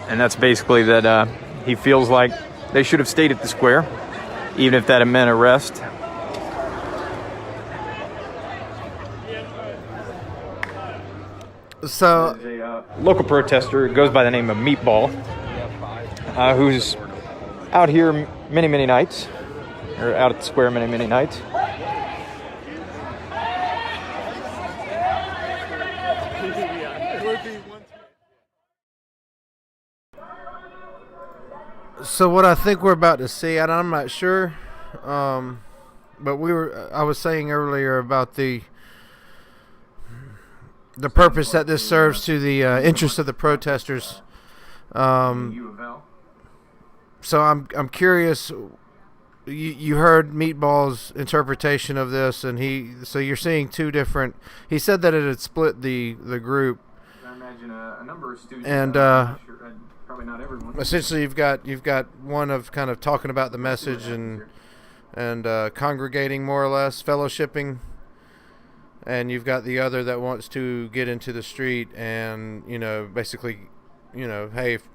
And that's basically that he feels like they should have stayed at the square, even if that had meant arrest. So, there's a local protester who goes by the name of Meatball, who's out here many nights, or out at the square many nights. So what I think we're about to see, and I'm not sure, but I was saying earlier about the purpose that this serves to the interests of the protesters. So I'm curious. You heard Meatball's interpretation of this, and so you're seeing two different. He said that it had split the group. I imagine a number of students. And probably not everyone. Essentially, you've got one of kind of talking about the message and congregating more or less, fellowshipping, and you've got the other that wants to get into the street and basically, hey, if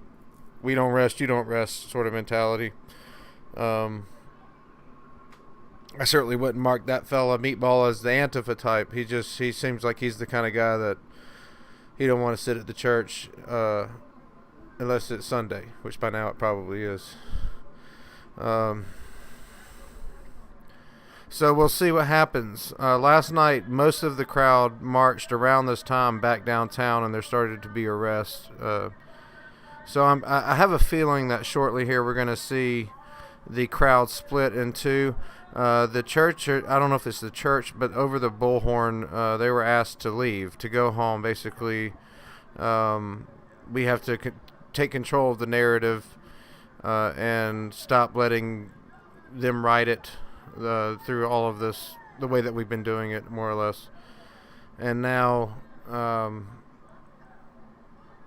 we don't rest, you don't rest, sort of mentality. I certainly wouldn't mark that fella Meatball as the Antifa type. He seems like he's the kind of guy that he don't want to sit at the church unless it's Sunday, which by now it probably is. So we'll see what happens. Last night, most of the crowd marched around this time back downtown, and there started to be arrests. So I have a feeling that shortly here we're going to see the crowd split in two. The church, I don't know if it's the church, but over the bullhorn, they were asked to leave, to go home. Basically, we have to take control of the narrative and stop letting them write it through all of this, the way that we've been doing it, more or less. And now,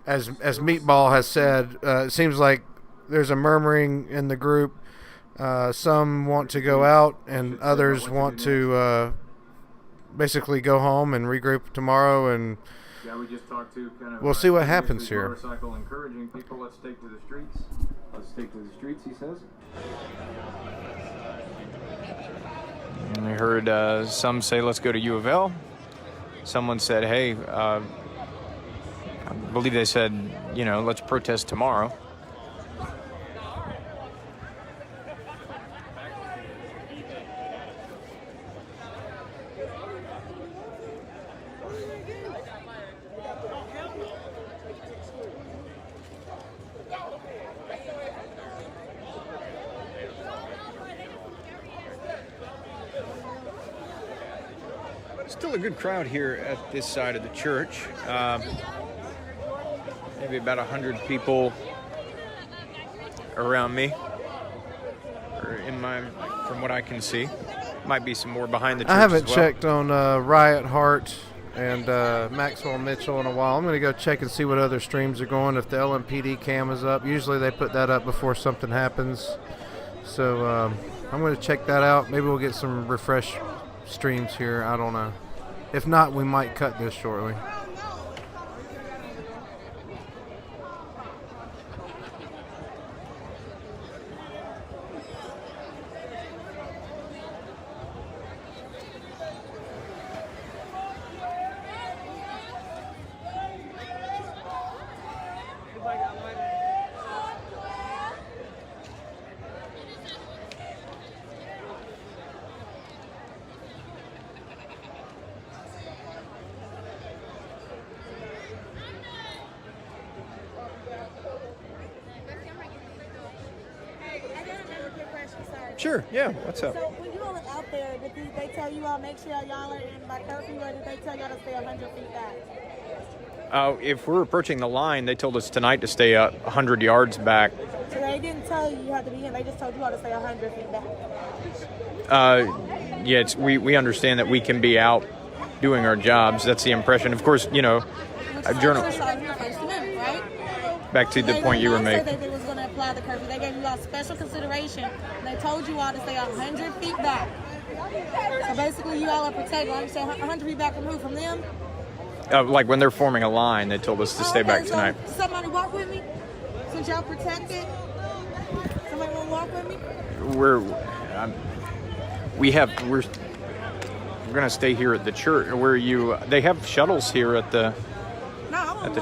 as Meatball has said, it seems like there's a murmuring in the group. Some want to go out, and others want to basically go home and regroup tomorrow. And we just talked to kind of. We'll see what happens here. Motorcycle encouraging people. Let's take to the streets. Let's take to the streets. He says. And I heard some say, "Let's go to U of L." Someone said, "Hey," I believe they said, "Let's protest tomorrow." Still a good crowd here at this side of the church. Maybe about 100 people around me, or from what I can see. Might be some more behind the church. I haven't as well. checked on Riot Heart and Maxwell Mitchell in a while. I'm going to go check and see what other streams are going, if the LMPD cam is up. Usually they put that up before something happens. So I'm going to check that out. Maybe we'll get some refresh streams here. I don't know. If not, we might cut this shortly. Sure, yeah, what's up? So when you all are out there, did they tell you all make sure y'all are in by curfew, or did they tell y'all to stay 100 feet back? If we're approaching the line, they told us tonight to stay 100 yards back. So they didn't tell you had to be in. They just told you all to stay 100 feet back. Yeah, we understand that we can be out doing our jobs. That's the impression. Of course, you know, a journal. Back to the point you were making. They said they was going to apply the curfew. They gave you all special consideration. And they told you all to stay 100 feet back. So basically, you all are protected. Like you said, 100 feet back from who? From them? Like when they're forming a line, they told us to stay back tonight. So somebody walk with me? Since y'all protected? Somebody want to walk with me? We're gonna stay here at the church. They have shuttles here at the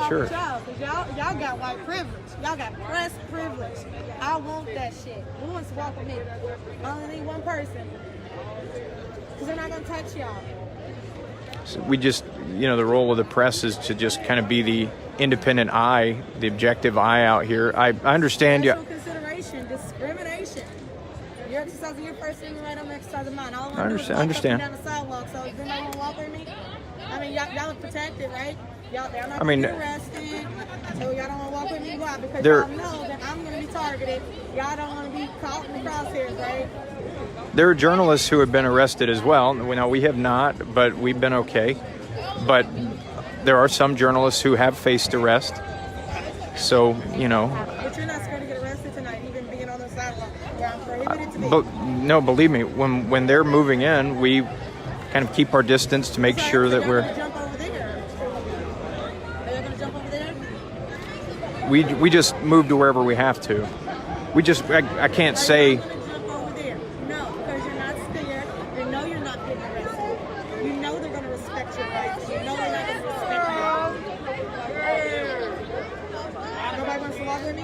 church. Y'all got white privilege. Y'all got press privilege. I want that shit. Who wants to walk with me? I only need one person. Because they're not gonna touch y'all. So we just, you know, the role of the press is to just kind of be the independent eye, the objective eye out here. I understand you. Consideration, discrimination. You're exercising your First Amendment right, I'm exercising mine. All I understand. Down the sidewalk, so then they won't walk with me. I mean, y'all are protected, right? Y'all not I mean, gonna be arrested. So y'all don't want to walk with me. Why? Because There- y'all know that I'm going to be targeted. Y'all don't want to be caught in the crosshairs, right? There are journalists who have been arrested as well. Now, we have not, but we've been okay. But there are some journalists who have faced arrest. So, you know. But you're not scared to get arrested tonight, even being on the sidewalk. Where I'm prohibited to be. But no, believe me, when they're moving in, we kind of keep our distance to make sure that we're. Jump over there. Are you going to jump over there? We just move to wherever we have to. I can't say. Jump over there. No, because you're not scared. You know you're not getting arrested. You know they're going to respect your rights. You know they're not going to respect you. Nobody wants to walk with me?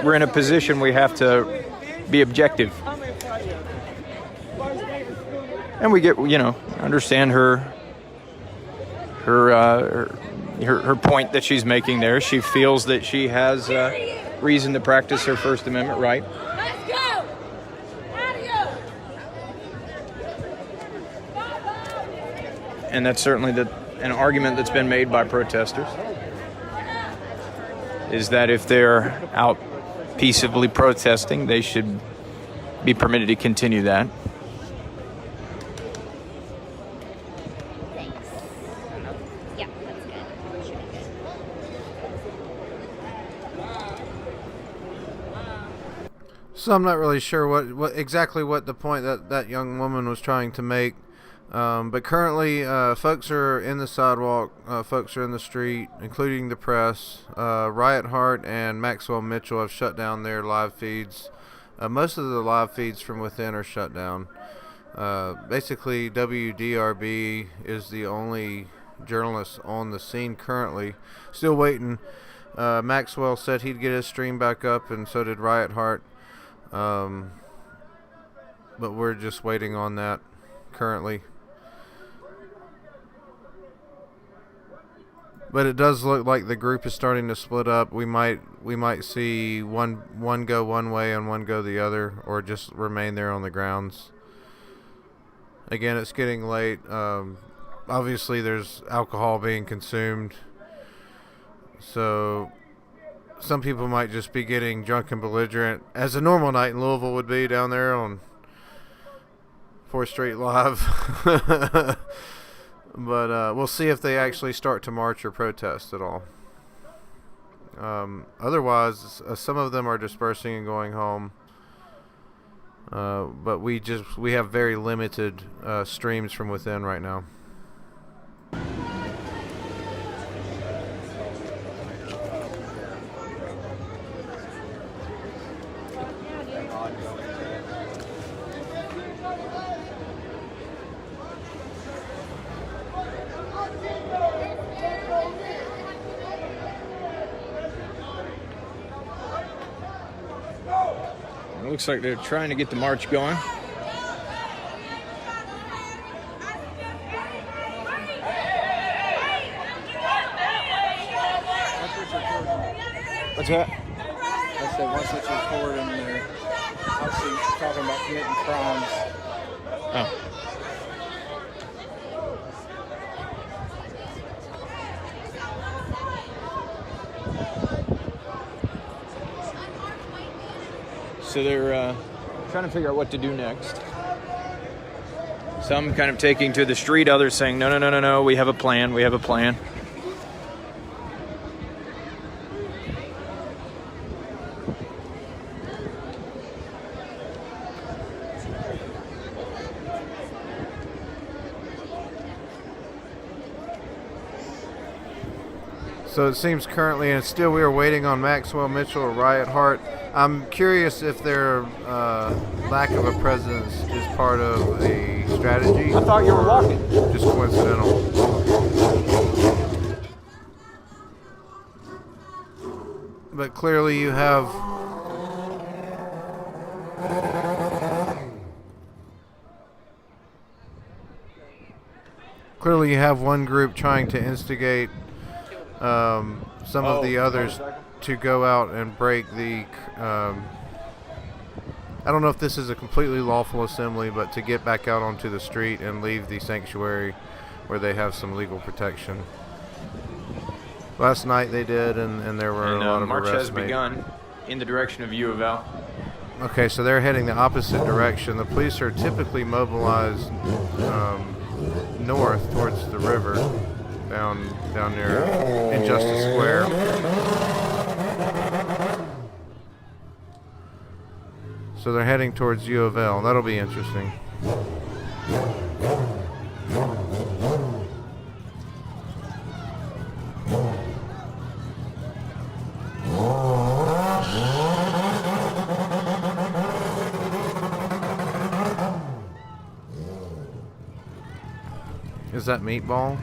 We're in a position we have to be objective. And we get, you know, understand her point that she's making there. She feels that she has reason to practice her First Amendment right. Let's go! And that's certainly an argument that's been made by protesters, is that if they're out peaceably protesting, they should be permitted to continue that. So I'm not really sure what exactly the point that young woman was trying to make. But currently, folks are in the sidewalk, folks are in the street, including the press. Riot Heart and Maxwell Mitchell have shut down their live feeds. Most of the live feeds from within are shut down. Basically, WDRB is the only journalist on the scene currently. Still waiting. Maxwell said he'd get his stream back up, and so did Riot Heart. But we're just waiting on that currently. But it does look like the group is starting to split up. We might see one go one way and one go the other, or just remain there on the grounds. Again, it's getting late. Obviously, there's alcohol being consumed, so some people might just be getting drunk and belligerent, as a normal night in Louisville would be down there on 4th Street Live. But we'll see if they actually start to march or protest at all. Otherwise, some of them are dispersing and going home. But we have very limited streams from within right now. It looks like they're trying to get the march going. What's that? I said once it's recorded and they're obviously talking about committing crimes. Oh. So they're trying to figure out what to do next. Some kind of taking to the street, others saying, no, we have a plan, we have a plan. So it seems currently, and still we are waiting on Maxwell Mitchell or Riot Hart. I'm curious if their lack of a presence is part of a strategy. I thought you were walking. Just coincidental. But clearly you have one group trying to instigate some of the others to go out and break the I don't know if this is a completely lawful assembly, but to get back out onto the street and leave the sanctuary where they have some legal protection. Last night they did, and there were a lot of march arrests has made. begun in the direction of U of L. Okay, so they're heading the opposite direction. The police are typically mobilized north towards the river, down near Injustice Square. So they're heading towards U of L. That'll be interesting. Is that Meatball?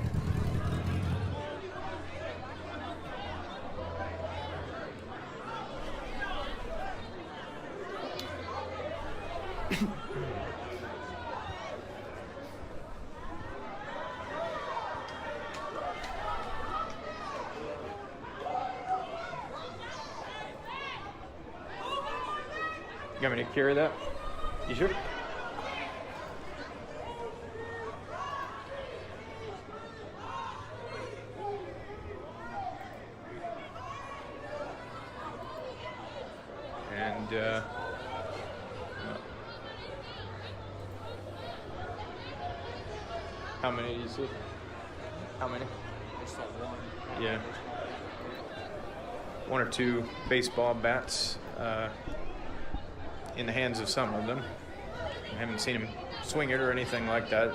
You want me to carry that? You sure? And how many do you see? How many? I saw one. Yeah. One or two baseball bats in the hands of some of them. I haven't seen him swing it or anything like that.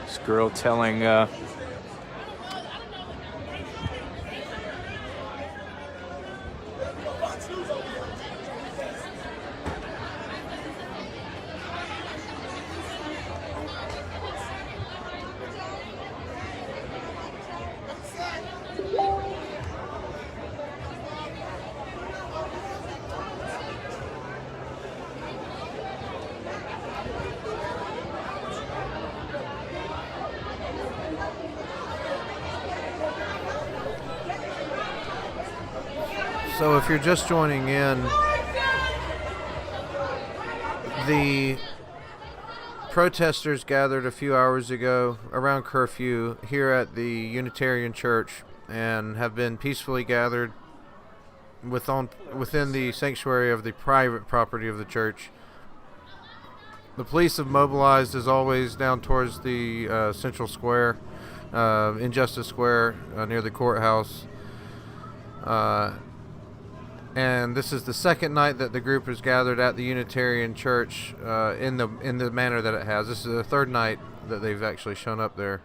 This girl telling So if you're just joining in, the protesters gathered a few hours ago around curfew here at the Unitarian Church and have been peacefully gathered within the sanctuary of the private property of the church. The police have mobilized, as always, down towards the Central Square, Injustice Square, near the courthouse. And this is the second night that the group has gathered at the Unitarian Church in the manner that it has. This is the third night that they've actually shown up there.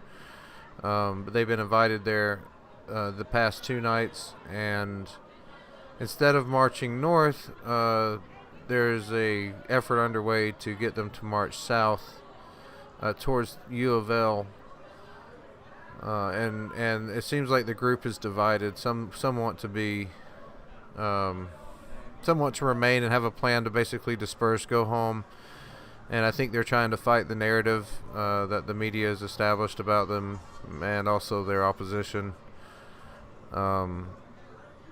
But they've been invited there the past two nights, and instead of marching north, there's a effort underway to get them to march south towards U of L. And it seems like the group is divided. Some want to be some want to remain and have a plan to basically disperse, go home, and I think they're trying to fight the narrative that the media has established about them, and also their opposition. And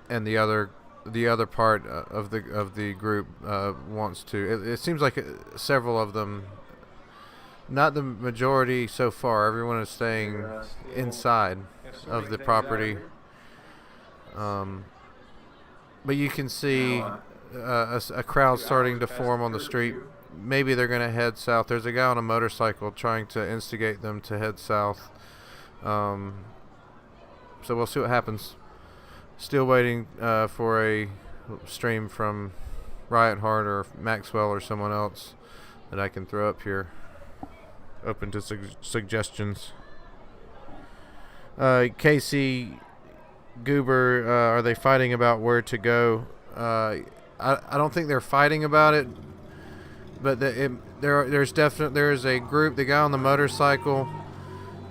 the other the other part of the group wants to. It seems like several of them, not the majority so far. Everyone is staying inside of the property. But you can see a crowd starting to form on the street. Maybe they're going to head south. There's a guy on a motorcycle trying to instigate them to head south. So we'll see what happens. Still waiting for a stream from Riot Heart or Maxwell or someone else that I can throw up here. Open to suggestions. Casey Goober, are they fighting about where to go? I don't think they're fighting about it, but there is a group. The guy on the motorcycle,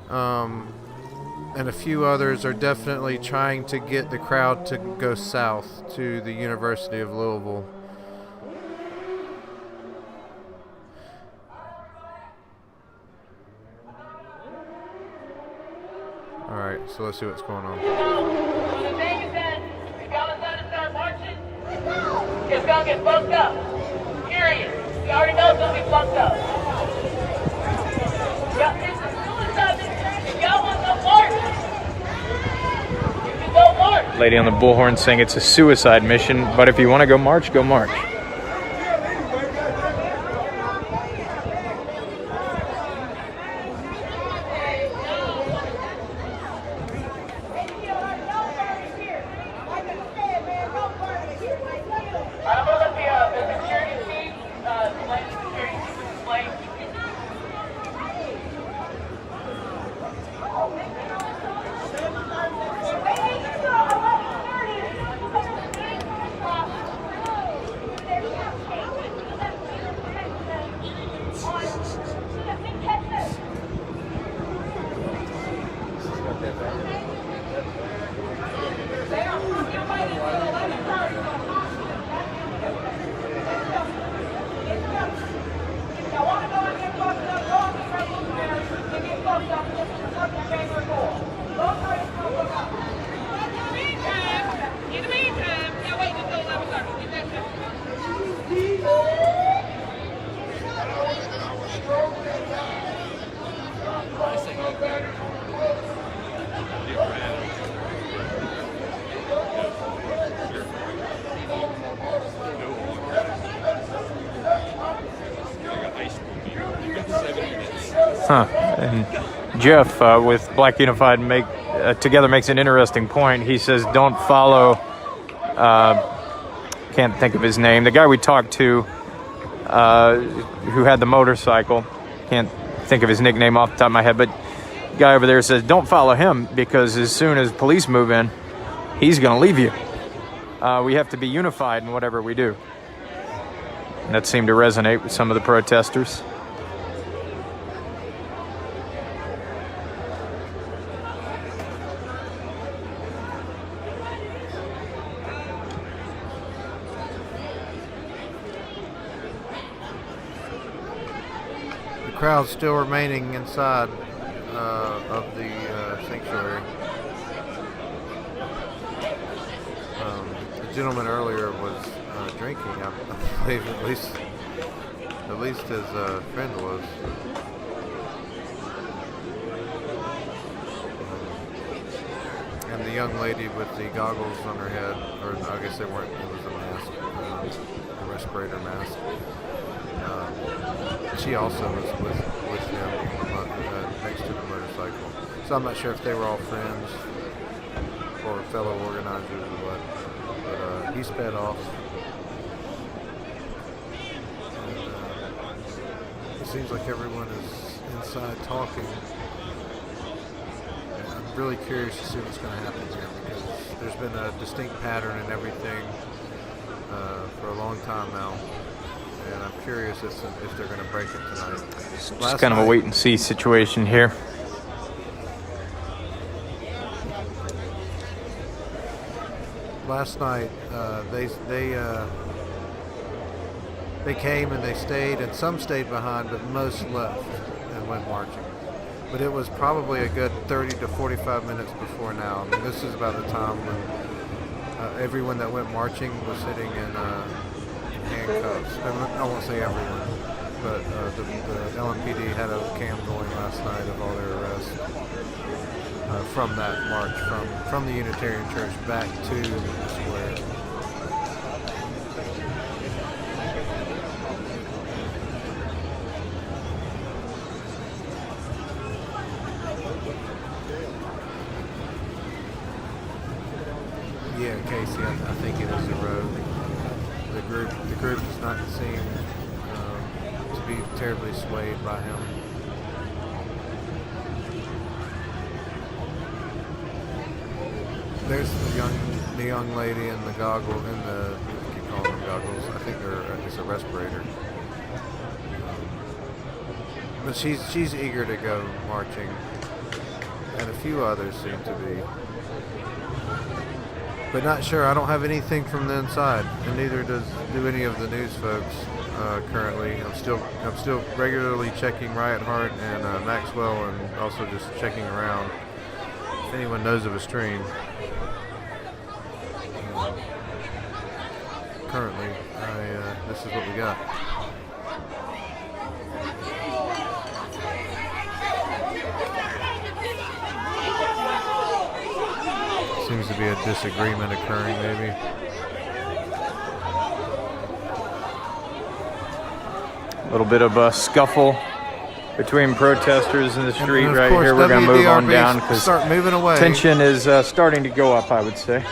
and a few others are definitely trying to get the crowd to go south to the University of Louisville. All right, so let's see what's going on. The thing is that if y'all decide to start marching, it's gonna get fucked up. Period. You already know it's gonna get fucked up. It's a suicide mission. If y'all want to march, you can go march. Lady on the bullhorn saying it's a suicide mission, but if you want to go march, go march. And Jeff with Black Unified Together makes an interesting point. He says, don't follow, can't think of his name, the guy we talked to who had the motorcycle, can't think of his nickname off the top of my head, but the guy over there says, don't follow him because as soon as police move in, he's going to leave you. We have to be unified in whatever we do. And that seemed to resonate with some of the protesters. Crowd still remaining inside of the sanctuary. The gentleman earlier was drinking. I believe at least his friend was. And the young lady with the goggles on her head, or I guess they weren't. It was a mask, a respirator mask. She also was with him next to the motorcycle. So I'm not sure if they were all friends or fellow organizers or what. But he sped off. And, it seems like everyone is inside talking. And I'm really curious to see what's going to happen here because there's been a distinct pattern in everything for a long time now. And I'm curious if they're going to break it tonight. Just kind of a wait-and-see situation here. Last night, they came and they stayed, and some stayed behind, but most left and went marching. But it was probably a good 30 to 45 minutes before now. I mean, this is about the time when everyone that went marching was sitting in handcuffs. I won't say everyone, but the LMPD had a cam going last night of all their arrests from that march from the Unitarian Church back to the square. Yeah, Casey, I think it is a road. The group does not seem to be terribly swayed by him. There's the young lady in the goggle, I keep calling them goggles. I think it's a respirator. But she's eager to go marching, and a few others seem to be. But not sure. I don't have anything from the inside, and neither do any of the news folks currently. I'm still regularly checking Riot Heart and Maxwell, and also just checking around if anyone knows of a stream. Currently, this is what we got. Seems to be a disagreement occurring, maybe. A little bit of a scuffle between protesters in the street and right course, here. We're going to move on WDRB down because start moving away. tension is starting to go up, I would say.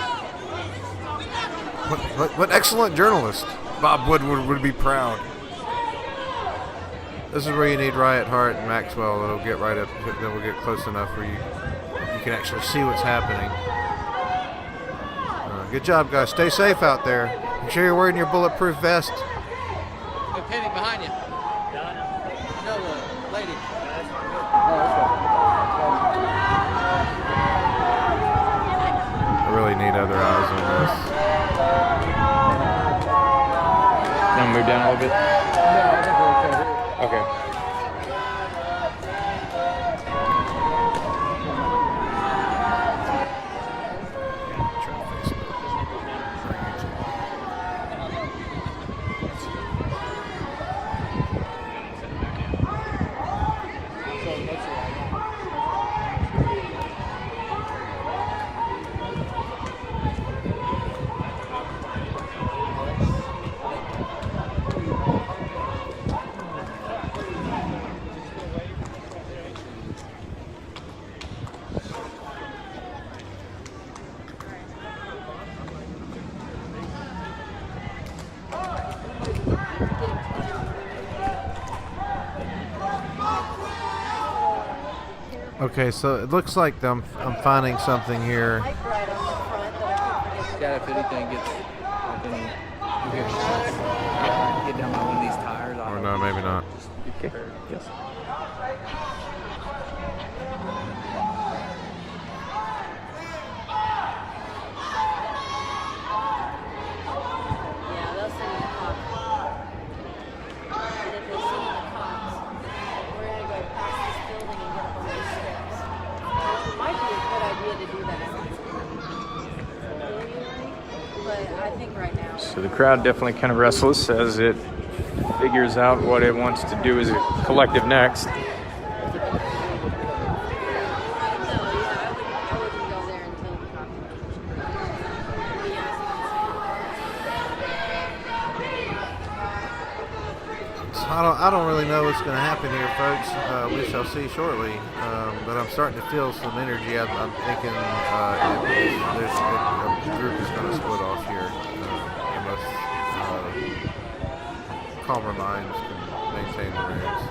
What excellent journalist. Bob Woodward would be proud. This is where you need Riot Heart and Maxwell. It'll get right up. Then we'll get close enough where you can actually see what's happening. Good job, guys. Stay safe out there. Make sure you're wearing your bulletproof vest. Hey, Penny, behind you. No, lady. I really need other eyes on this. Now move down a little bit. No, I think we're okay. Okay. Okay, so it looks like I'm finding something here. Yeah, if anything gets get down by one of these tires. Or no, maybe not. Okay. Yes. So the crowd definitely kind of restless as it figures out what it wants to do as a collective next. I don't really know what's going to happen here, folks. We shall see shortly. But I'm starting to feel some energy. I'm thinking the group is going to split off here. Unless calmer minds can maintain the reins.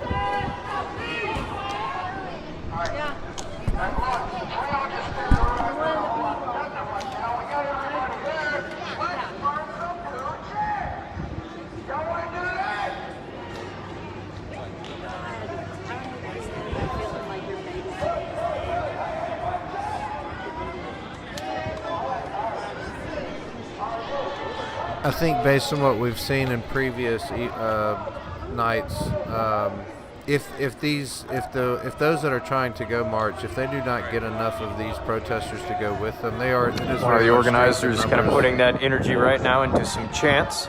I think based on what we've seen in previous nights, if those that are trying to go march, if they do not get enough of these protesters to go with them, they are. One of the organizers kind of putting that energy right now into some chants.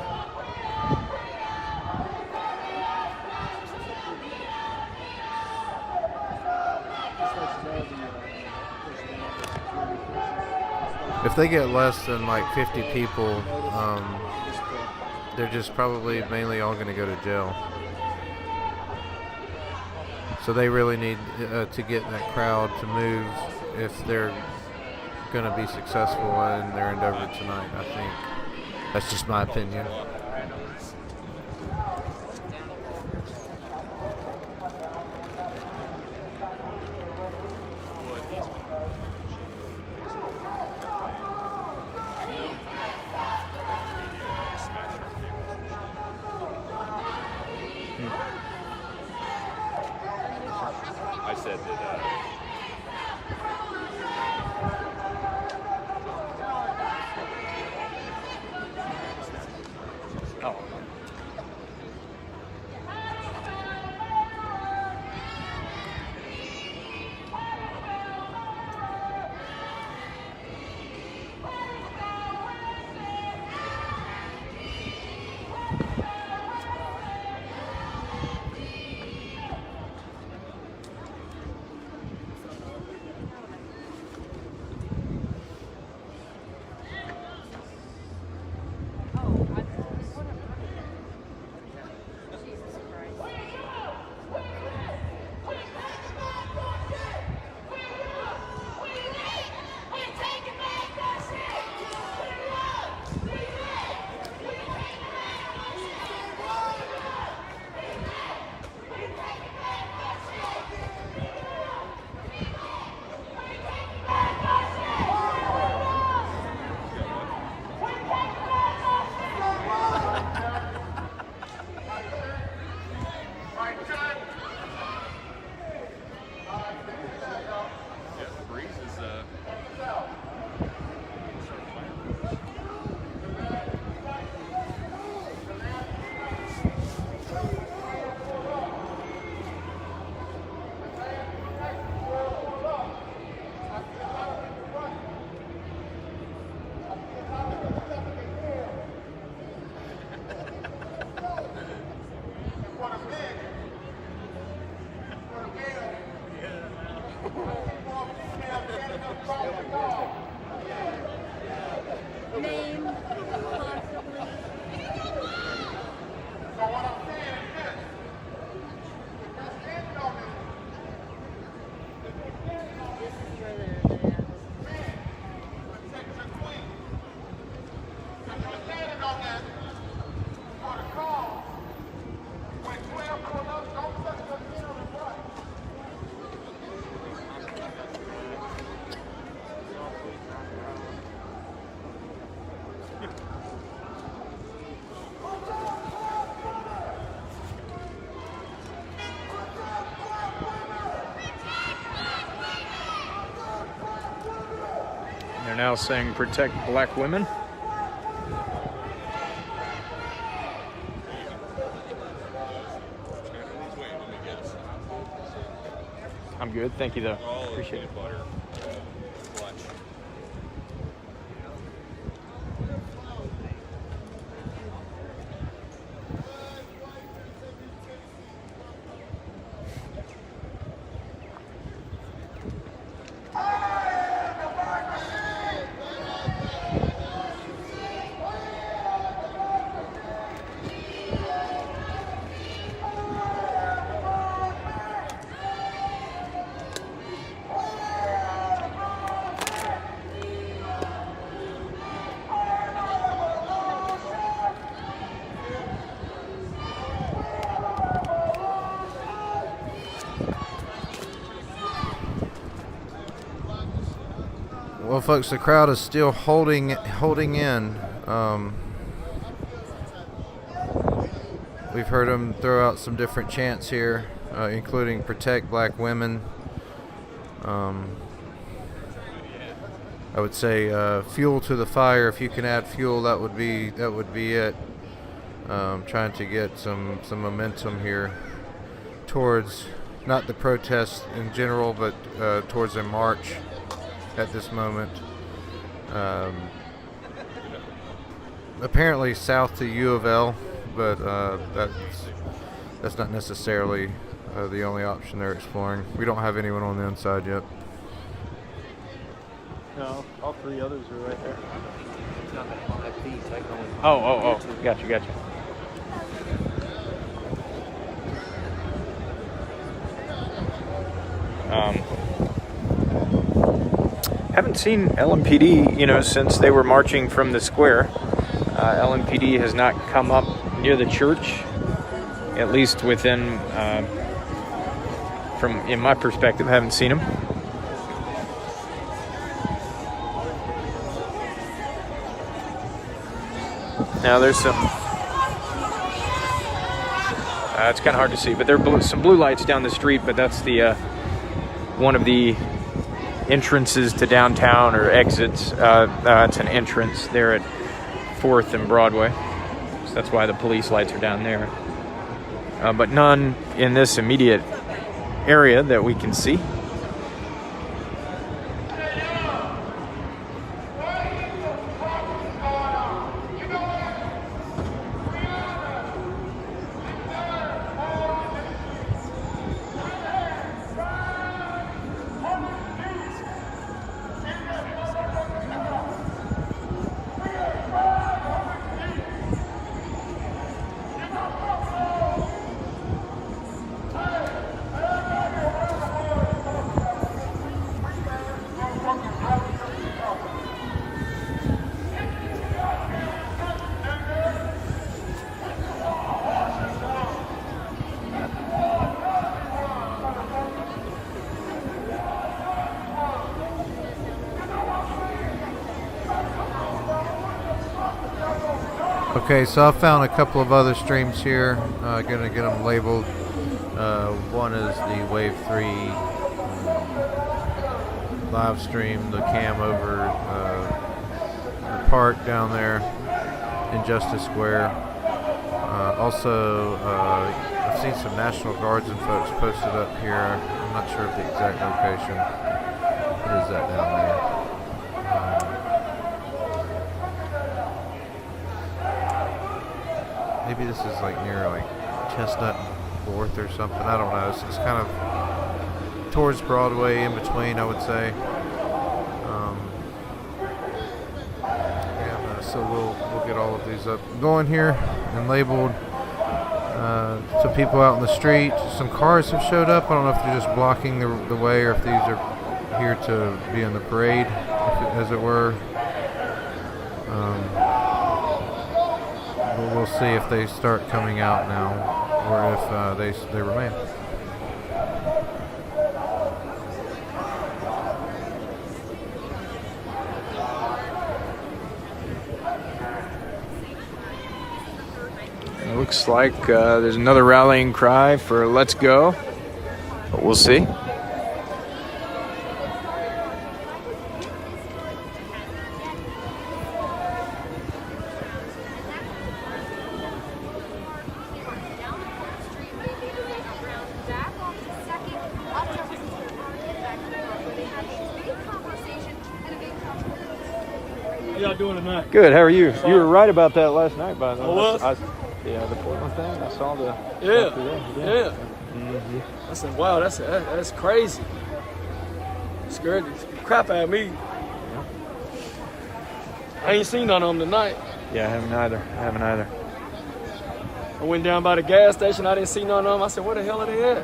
If they get less than like 50 people, they're just probably mainly all going to go to jail. So they really need to get that crowd to move if they're going to be successful in their endeavor tonight, I think. That's just my opinion. I said that. Oh. They're now saying protect black women. I'm good, thank you though. Appreciate it. Well, folks, the crowd is still holding in. We've heard them throw out some different chants here, including "Protect Black Women." I would say fuel to the fire. If you can add fuel, that would be it. Trying to get some momentum here towards not the protests in general, but towards a march at this moment. Apparently south to U of L, but that's not necessarily the only option they're exploring. We don't have anyone on the inside yet. No, all three others are right there. Oh. Gotcha. Haven't seen LMPD, since they were marching from the square. LMPD has not come up near the church, at least within, in my perspective, haven't seen them. Now there's some, it's kind of hard to see, but there are some blue lights down the street, but that's the, one of the entrances to downtown, or exits. It's an entrance there at 4th and Broadway. So that's why the police lights are down there. But none in this immediate area that we can see. Okay, so I found a couple of other streams here. Gonna get them labeled. One is the Wave 3 live stream, the cam over the park down there in Justice Square. Also, I've seen some National Guardsmen folks posted up here. I'm not sure of the exact location. What is that down there? Maybe this is like near like Chestnut and 4th or something. I don't know. It's kind of towards Broadway, in between, I would say. So we'll get all of these up going here and labeled to people out in the street. Some cars have showed up. I don't know if they're just blocking the way, or if these are here to be in the parade, as it were. We'll see if they start coming out now, or if they remain. It looks like there's another rallying cry for "Let's Go," but we'll see. How y'all doing tonight? Good. How are you? You were right about that last night, by the way. I was? Yeah, the Portland thing. I saw the. Yeah. Mm-hmm. I said, "Wow, that's crazy." Scared the crap out of me. I ain't seen none of them tonight. Yeah, I haven't either. I went down by the gas station. I didn't see none of them. I said, "Where the hell are they at?"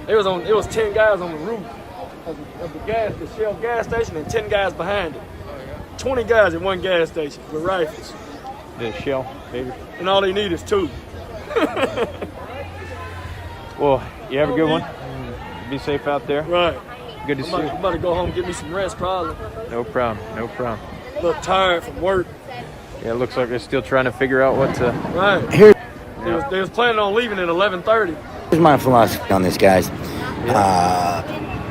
It was 10 guys on the roof of the Shell gas station, and 10 guys behind it. 20 guys at one gas station with rifles. The Shell, baby. And all they need is 2. Well, you have a good one. Be safe out there. Right. Good to see you. I'm about to go home and get me some rest, probably. No problem. Look tired from work. Yeah, it looks like they're still trying to figure out what to. Right. Here. They was planning on leaving at 11:30. Here's my philosophy on this, guys.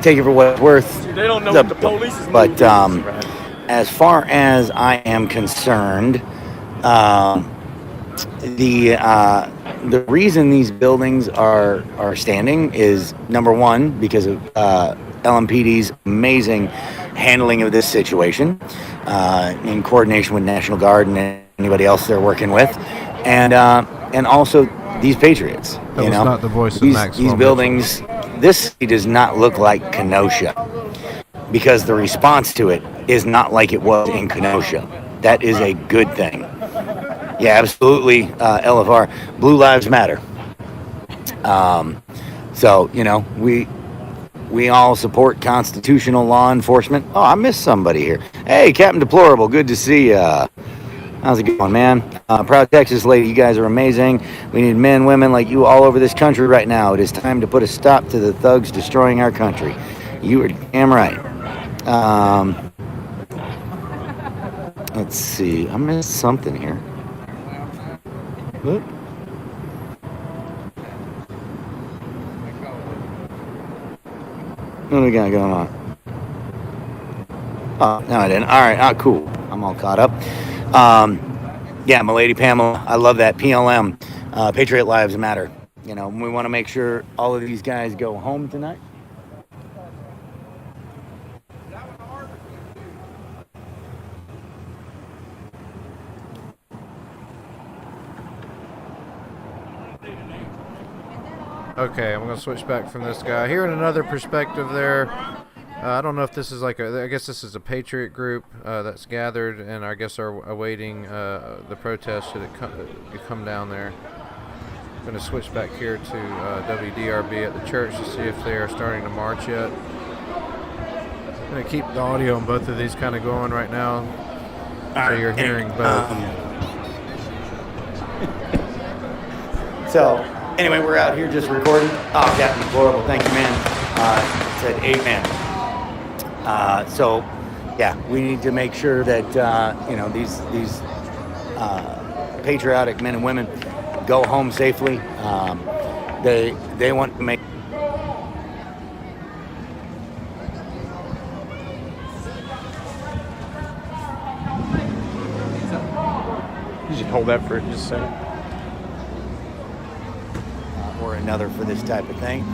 Take it for what it's worth. See, they don't know what the police is But as far as I am concerned, the the reason these buildings are standing is, number one, because of LMPD's amazing handling of this situation, in coordination with National Guard and anybody else they're working with, and also these patriots. That was not the voice of Maxwell These buildings. This city does not look like Kenosha, because the response to it is not like it was in Kenosha. That is a good thing. Yeah, absolutely. LFR, Blue Lives Matter. So, you know, we all support constitutional law enforcement. Oh, I missed somebody here. Hey, Captain Deplorable, good to see ya. How's it going, man? Proud Texas lady, you guys are amazing. We need men, women like you all over this country right now. It is time to put a stop to the thugs destroying our country. You are damn right. Let's see. I missed something here. What? What do we got going on? Oh, no, I didn't. All right. Oh, cool. I'm all caught up. Yeah, my lady Pamela, I love that. PLM, Patriot Lives Matter. You know, we want to make sure all of these guys go home tonight. Okay, I'm going to switch back from this guy. Hearing another perspective there. I don't know if this is like I guess this is a patriot group that's gathered and I guess are awaiting the protest should it come down there. I'm going to switch back here to WDRB at the church to see if they are starting to march yet. I'm going to keep the audio on both of these kind of going right now, so you're hearing both. So, anyway, we're out here just recording. Oh, Captain Deplorable, thank you, man. Said amen. So, yeah, we need to make sure that you know these patriotic men and women go home safely. They want to make. You should hold that for just a second. Or another for this type of thing.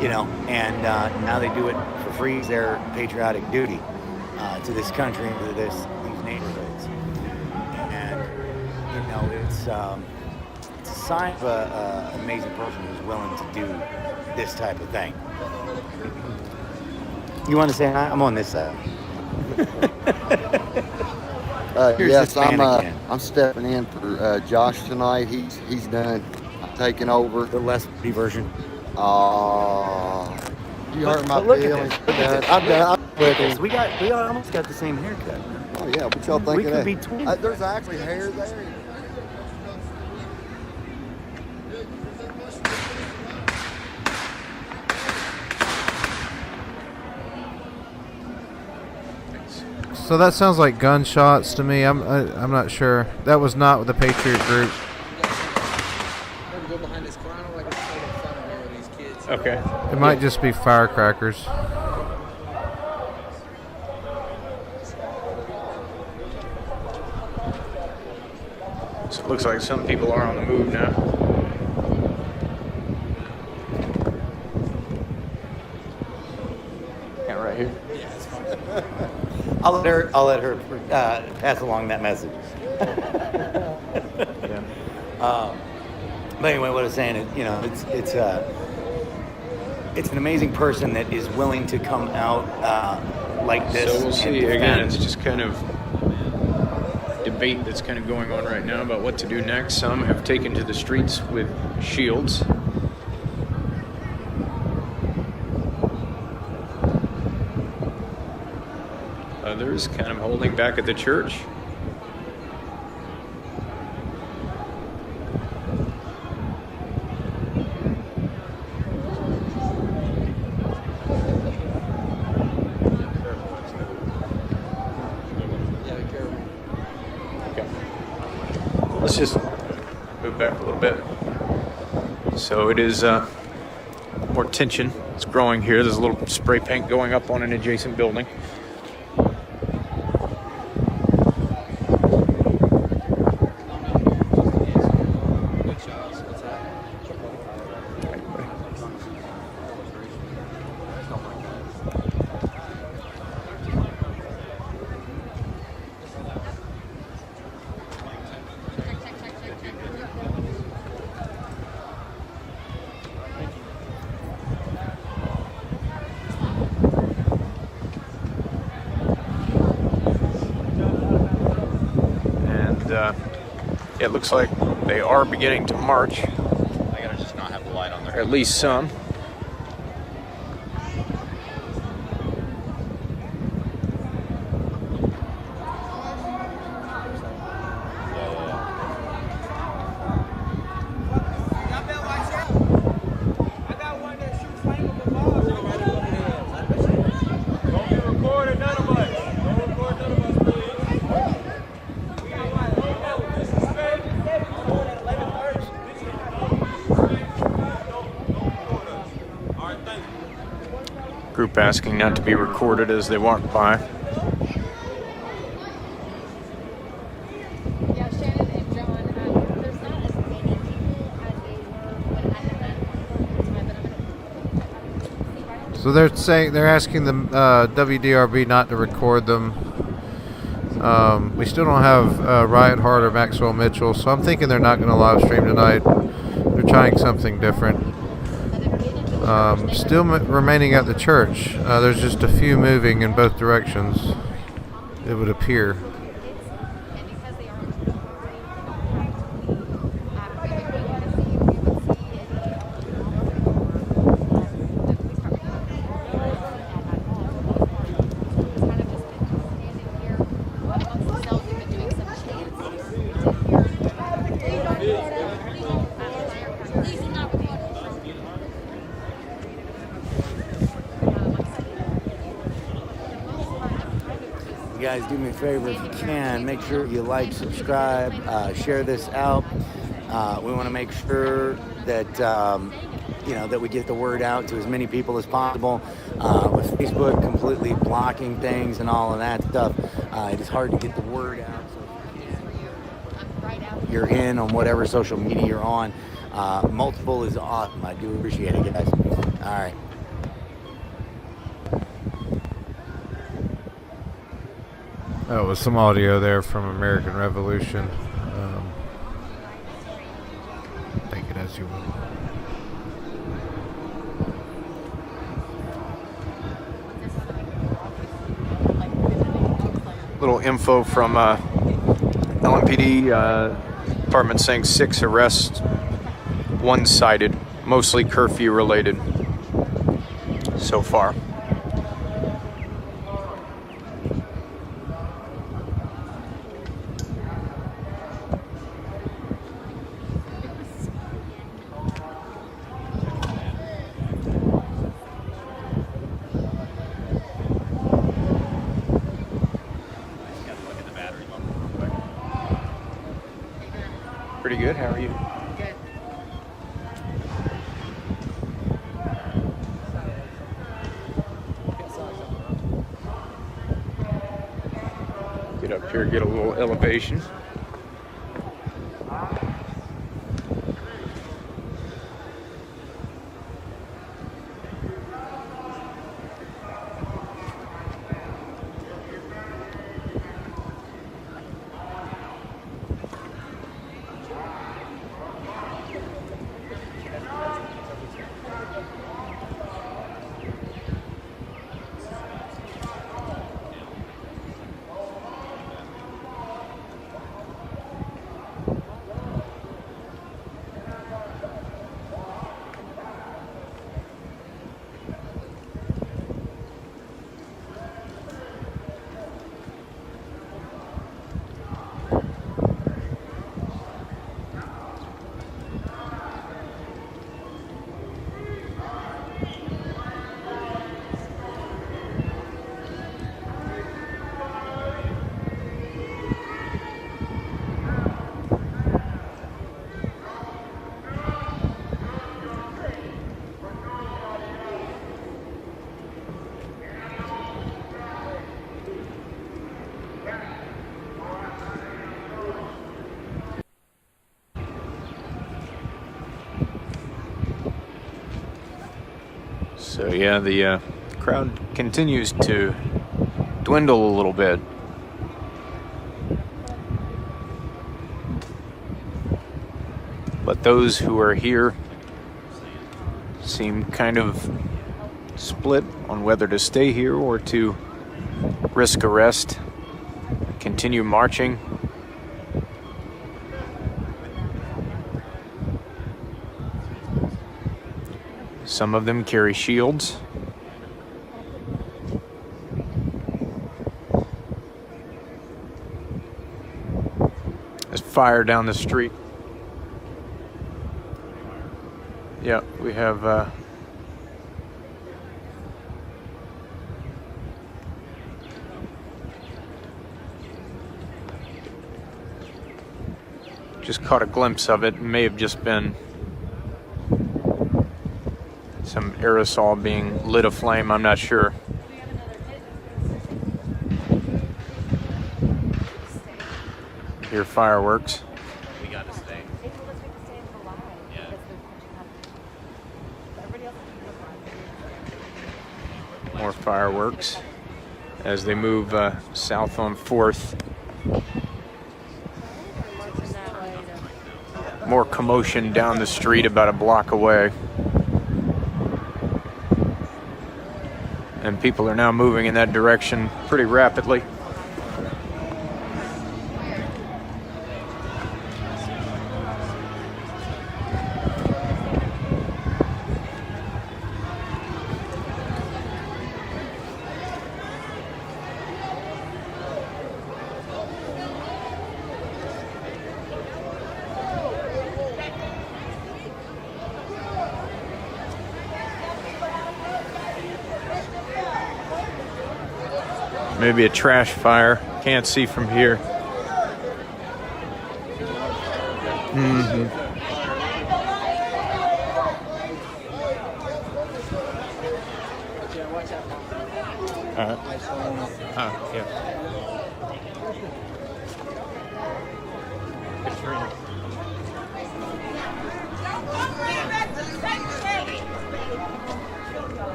You know, and now they do it for free. It's their patriotic duty to this country and to these neighborhoods. And you know, it's a sign of an amazing person who's willing to do this type of thing. You want to say hi? I'm on this side. Yes, I'm stepping in for Josh tonight. He's done taking over. The less version. You hurt my feelings. We almost got the same haircut. Oh yeah, what y'all think we of could that? be twins. There's actually hair there. So that sounds like gunshots to me. I'm not sure. That was not the Patriot group. Okay. It might just be firecrackers. So it looks like some people are on the move now. Yeah, right here. I'll let her pass along that message. Yeah. But anyway, what I was saying is, you know, it's an amazing person that is willing to come out like this. So we'll see. Again, it's just kind of debate that's kind of going on right now about what to do next. Some have taken to the streets with shields. Others kind of holding back at the church. Let's just move back a little bit. So it is more tension. It's growing here. There's a little spray paint going up on an adjacent building. it looks like they are beginning to march. I gotta just not have the light on there. At least some. Group asking not to be recorded as they walk by. Yeah, Shannon and John, there's not as many people as they were when I had that. So they're asking the WDRB not to record them. We still don't have Riot Hart or Maxwell Mitchell, so I'm thinking they're not going to live stream tonight. They're trying something different. Still remaining at the church. There's just a few moving in both directions, it would appear. Guys, do me a favor if you can, make sure you like, subscribe, share this out. We want to make sure that that we get the word out to as many people as possible. With Facebook completely blocking things and all of that stuff, it is hard to get the word out. So you're in on whatever social media you're on. Multiple is awesome. I do appreciate it, guys. All right. That was some audio there from American Revolution. Take it as you will. Little info from LMPD department saying 6 arrests, one-sided, mostly curfew related so far. Pretty good. How are you? Get up here, get a little elevation. So yeah, the crowd continues to dwindle a little bit. But those who are here seem kind of split on whether to stay here or to risk arrest, continue marching. Some of them carry shields. There's fire down the street. Yeah, we have just caught a glimpse of it. It may have just been some aerosol being lit aflame. I'm not sure. Hear fireworks. We gotta stay. More fireworks as they move south on 4th. More commotion down the street about a block away. And people are now moving in that direction pretty rapidly. Maybe a trash fire. Can't see from here. Yeah.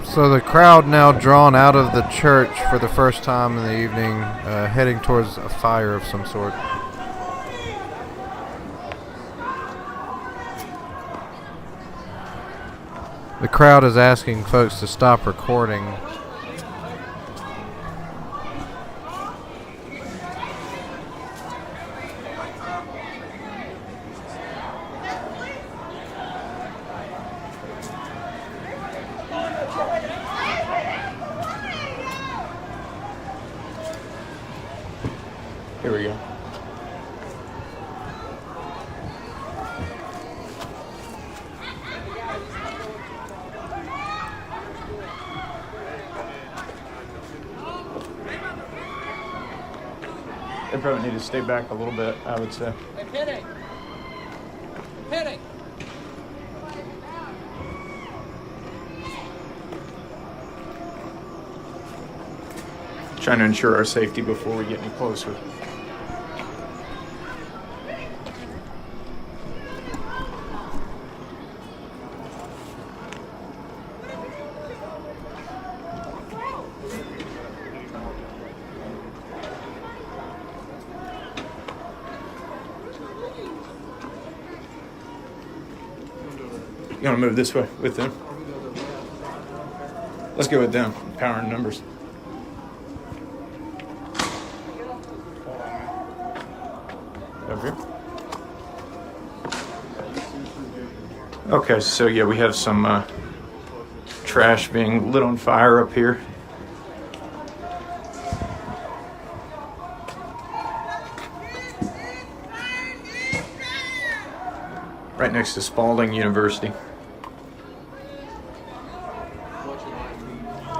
So the crowd now drawn out of the church for the first time in the evening, heading towards a fire of some sort. The crowd is asking folks to stop recording. Here we go. They probably need to stay back a little bit, I would say. Hitting. Hitting. Trying to ensure our safety before we get any closer. You want to move this way with them? Let's go with them. Power and numbers. Over here. Okay, so yeah, we have some trash being lit on fire up here. Right next to Spalding University.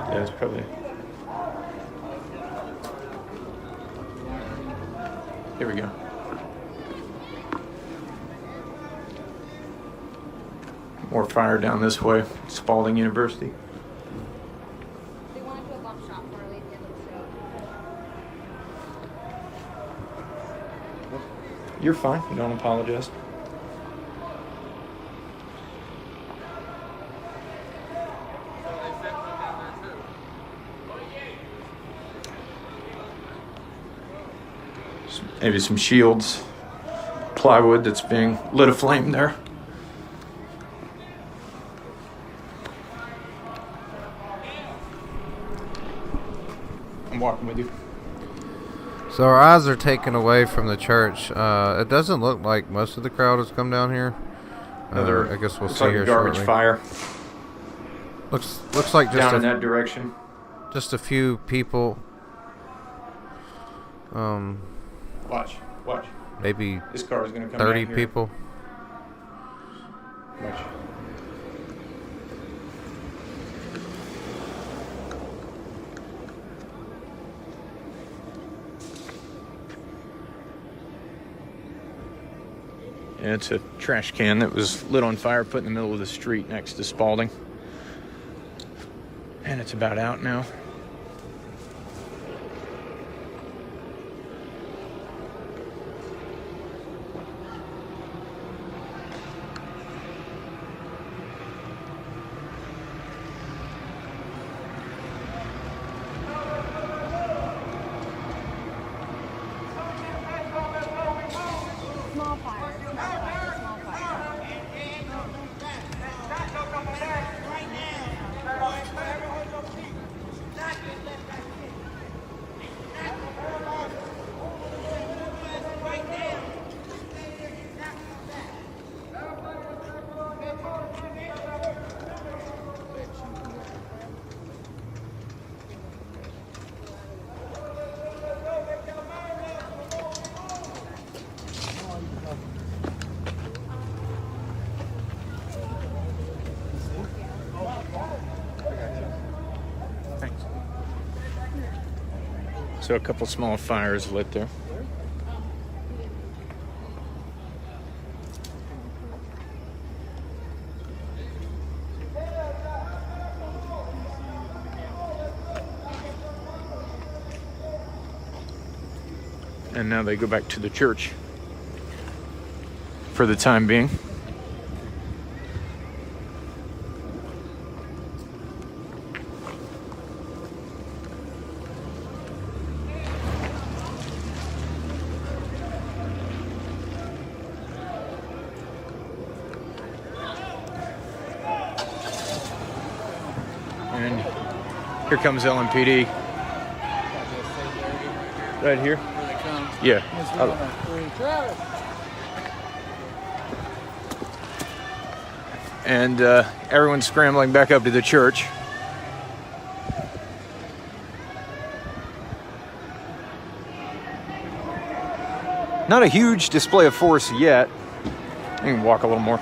Yeah, it's probably... Here we go. More fire down this way, Spalding University. They want to do a bump shot for at least the end of the show. You're fine, you don't apologize. Maybe some shields, plywood that's being lit aflame there. I'm walking with you. So our eyes are taken away from the church. It doesn't look like most of the crowd has come down here. Another, I guess we'll looks see like here a garbage shortly. fire. Looks like just down in that direction. Just a few people. Watch. Maybe This car is going to come 30 down here. people. Watch. And it's a trash can that was lit on fire, put in the middle of the street next to Spalding. And it's about out now. Small fire. So a couple small fires lit there. And now they go back to the church for the time being. And here comes LMPD. Right here? Here they come. Yeah. And everyone's scrambling back up to the church. Not a huge display of force yet. I can walk a little more.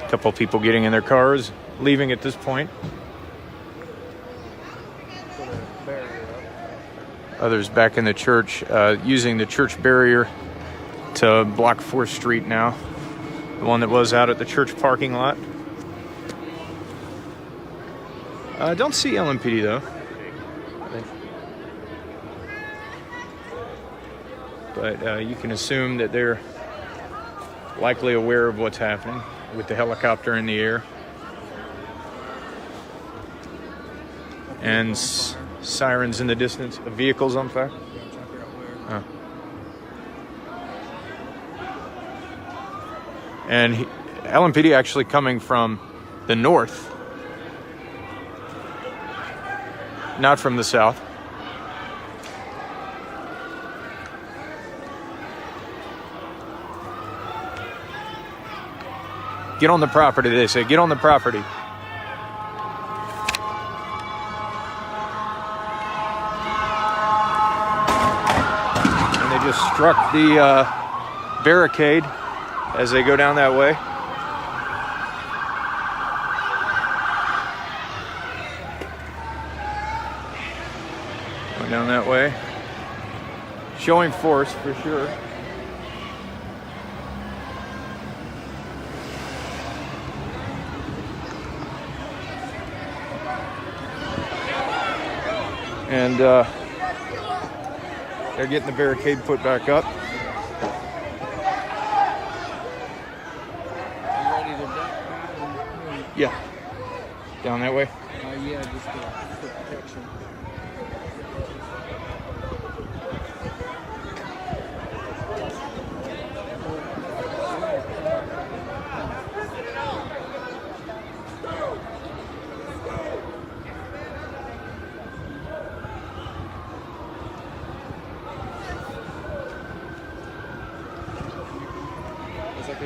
Couple people getting in their cars, leaving at this point. Others back in the church, using the church barrier to block 4th Street now. The one that was out at the church parking lot. I don't see LMPD though. But you can assume that they're likely aware of what's happening with the helicopter in the air. And sirens in the distance. A vehicle's on fire? Oh. And LMPD actually coming from the north, not from the south. Get on the property, they say. Get on the property. And they just struck the barricade as they go down that way. Going down that way. Showing force for sure. And they're getting the barricade put back up. Yeah. Down that way? Yeah, just for protection. I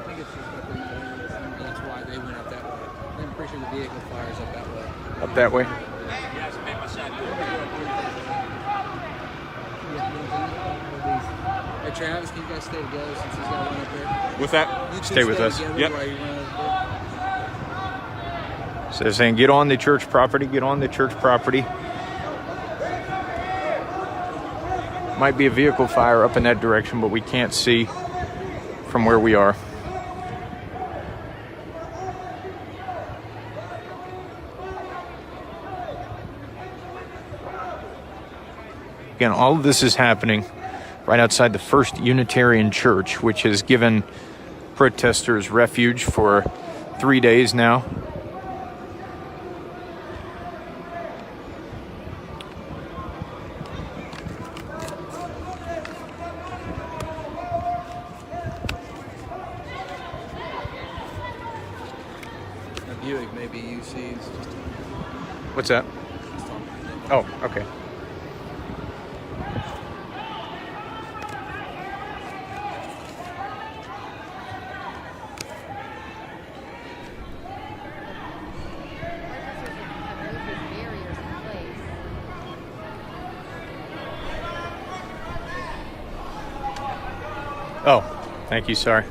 think it's just up in the area. That's why they went up that way. I'm pretty sure the vehicle fires up that way. Up that way? Hey Travis, can you guys stay together since he's got one up there? What's that? You two Stay with us. Yep. While you run over. So they're saying get on the church property, get on the church property. Might be a vehicle fire up in that direction, but we can't see from where we are. Again, all of this is happening right outside the First Unitarian Church, which has given protesters refuge for 3 days now. Buick, maybe UC's. What's that? Oh, okay. Oh, thank you, sorry.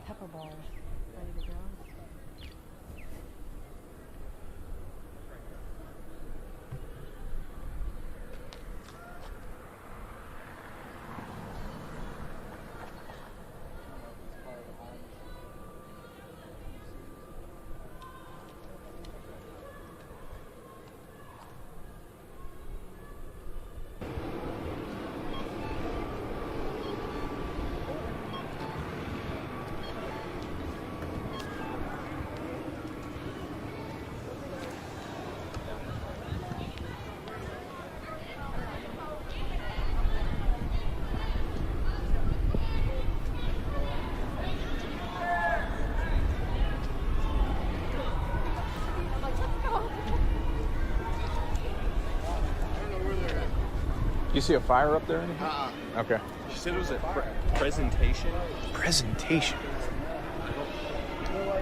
Pepper ball ready to go. You see a fire up there? Okay. She said it was a presentation. Presentation?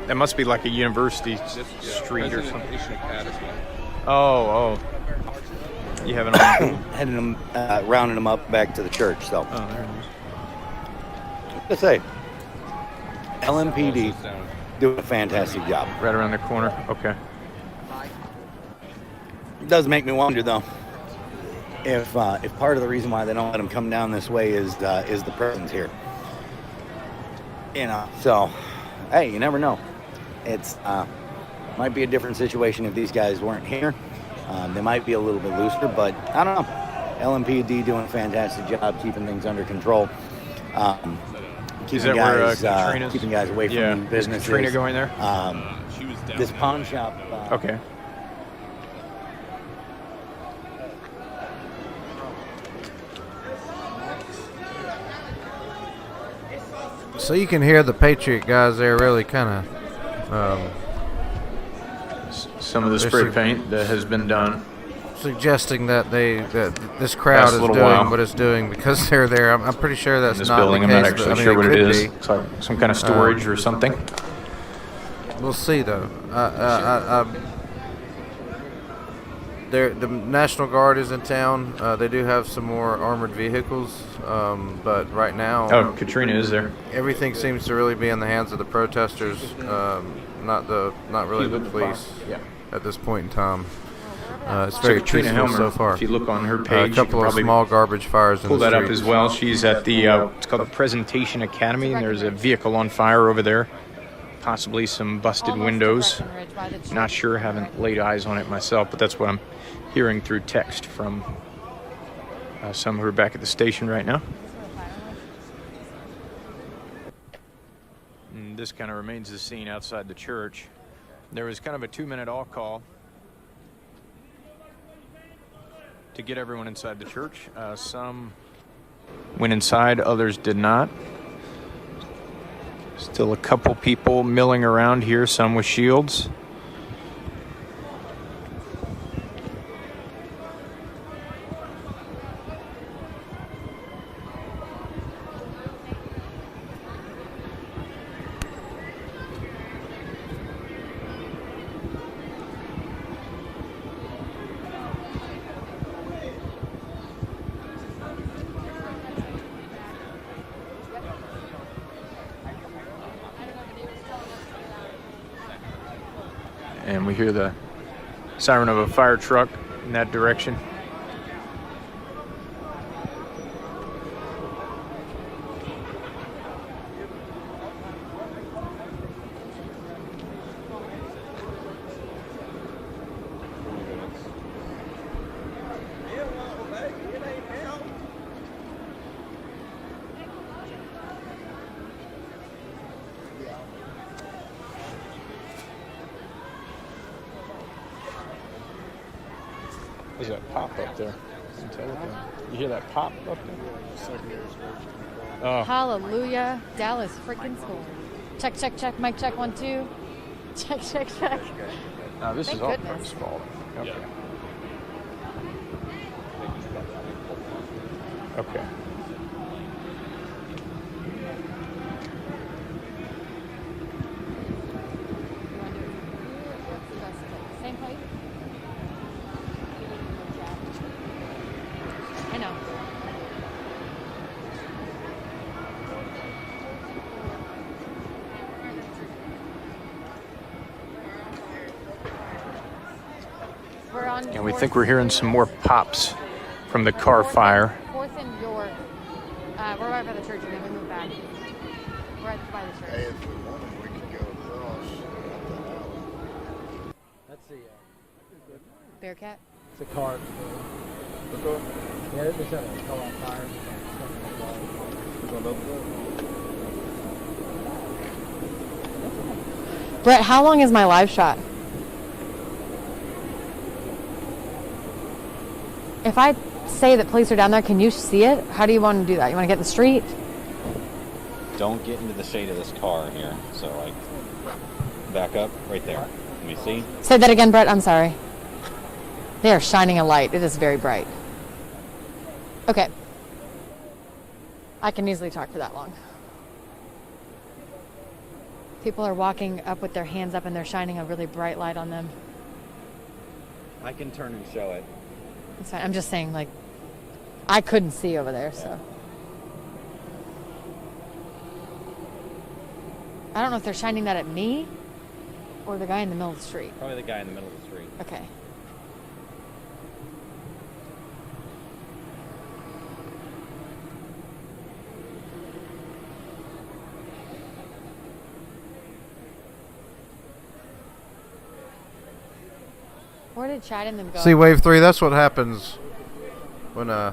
That must be like a university street or something. Oh. You have it on? Heading them, rounding them up back to the church. So. Oh, there it is. Let's say, LMPD doing a fantastic job. Right around the corner. Okay. It does make me wonder, though, if part of the reason why they don't let them come down this way is the presence here. You know, so hey, you never know. It's might be a different situation if these guys weren't here. They might be a little bit looser, but I don't know. LMPD doing a fantastic job keeping things under control. Keeping guys away from businesses. Is Katrina going there? This pawn shop. Okay. So you can hear the Patriot guys there really kind of some of the spray paint that has been done, suggesting that this crowd is doing what it's doing because they're there. I'm pretty sure that's this not building. the case, I'm not actually sure what it is. Be. It's like some kind of storage or something. the National Guard is in town. They do have some more armored vehicles, but right now, Katrina is there. Everything seems to really be in the hands of the protesters, not really the police. At this point in time, it's very Katrina peaceful Helmer, so far. if you look on her page, a couple of small garbage fires. Pull in the that up streets. as well. She's at the it's called the Presentation Academy, and there's a vehicle on fire over there. Possibly some busted windows. Not sure, haven't laid eyes on it myself, but that's what I'm hearing through text from some who are back at the station right now. And this kind of remains the scene outside the church. There was kind of a 2-minute all-call to get everyone inside the church. Some went inside, others did not. Still a couple people milling around here, some with shields. And we hear the siren of a fire truck in that direction. There's that pop up there. You hear that pop up there? Oh. Hallelujah. Dallas freaking scored. Check, check, check. Mic check, 1, 2. Check, check, check. Now this Thank is all goodness. Prince's fault. Okay. Okay. Same place? I know. We're on. And we think we're hearing some more pops from the car fire. 4th and York. We're right by the church, and then we move back. We're right by the church. Hey, if we wanted, we could go across. That's the Bearcat? it's a car. Yeah, there's a car on fire. Brett, how long is my live shot? If I say that police are down there, can you see it? How do you want to do that? You want to get in the street? Don't get into the shade of this car here. So, like, back up right there. Let me see. Say that again, Brett. I'm sorry. They are shining a light. It is very bright. Okay. I can easily talk for that long. People are walking up with their hands up and they're shining a really bright light on them. I can turn and show it. It's fine. I'm just saying, like, I couldn't see over there, so. I don't know if they're shining that at me or the guy in the middle of the street. Probably the guy in the middle of the street. Okay. Where did Chad and them go? See, wave 3, that's what happens when They're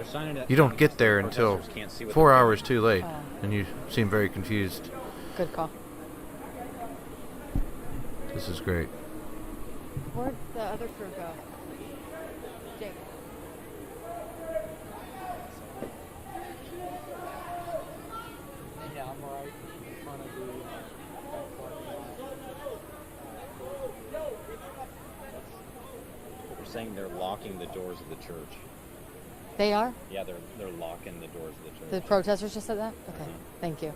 signing it. you don't get there until Protesters can't see what 4 they're hours too late, and you seem very confused. Good call. This is great. Where'd the other crew go? Jake. Yeah, I'm right in front of the They're saying they're locking the doors of the church. They are? Yeah, they're locking the doors of the church. The protesters just said that? Okay. Thank you.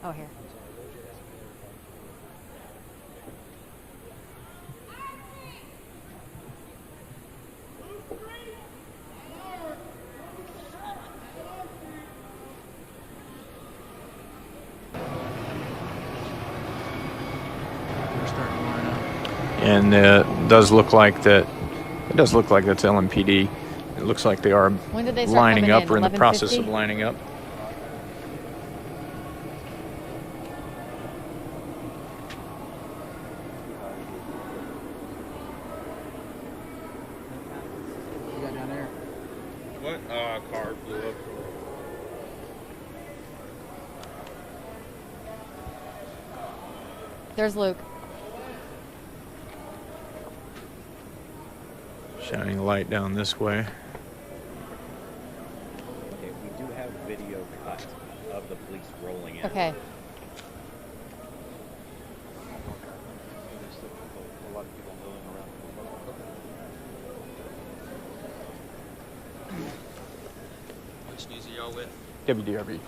Oh, here. And it does look like that. It does look like that's LMPD. It looks like they are When did they start lining coming up, in? or in the process 11:50? of lining up. You got down there? What? Car blew up. There's Luke. Shining a light down this way. Okay, we do have video cut of the police rolling in. Okay. A lot of people milling around. Which news are y'all with? WDRB.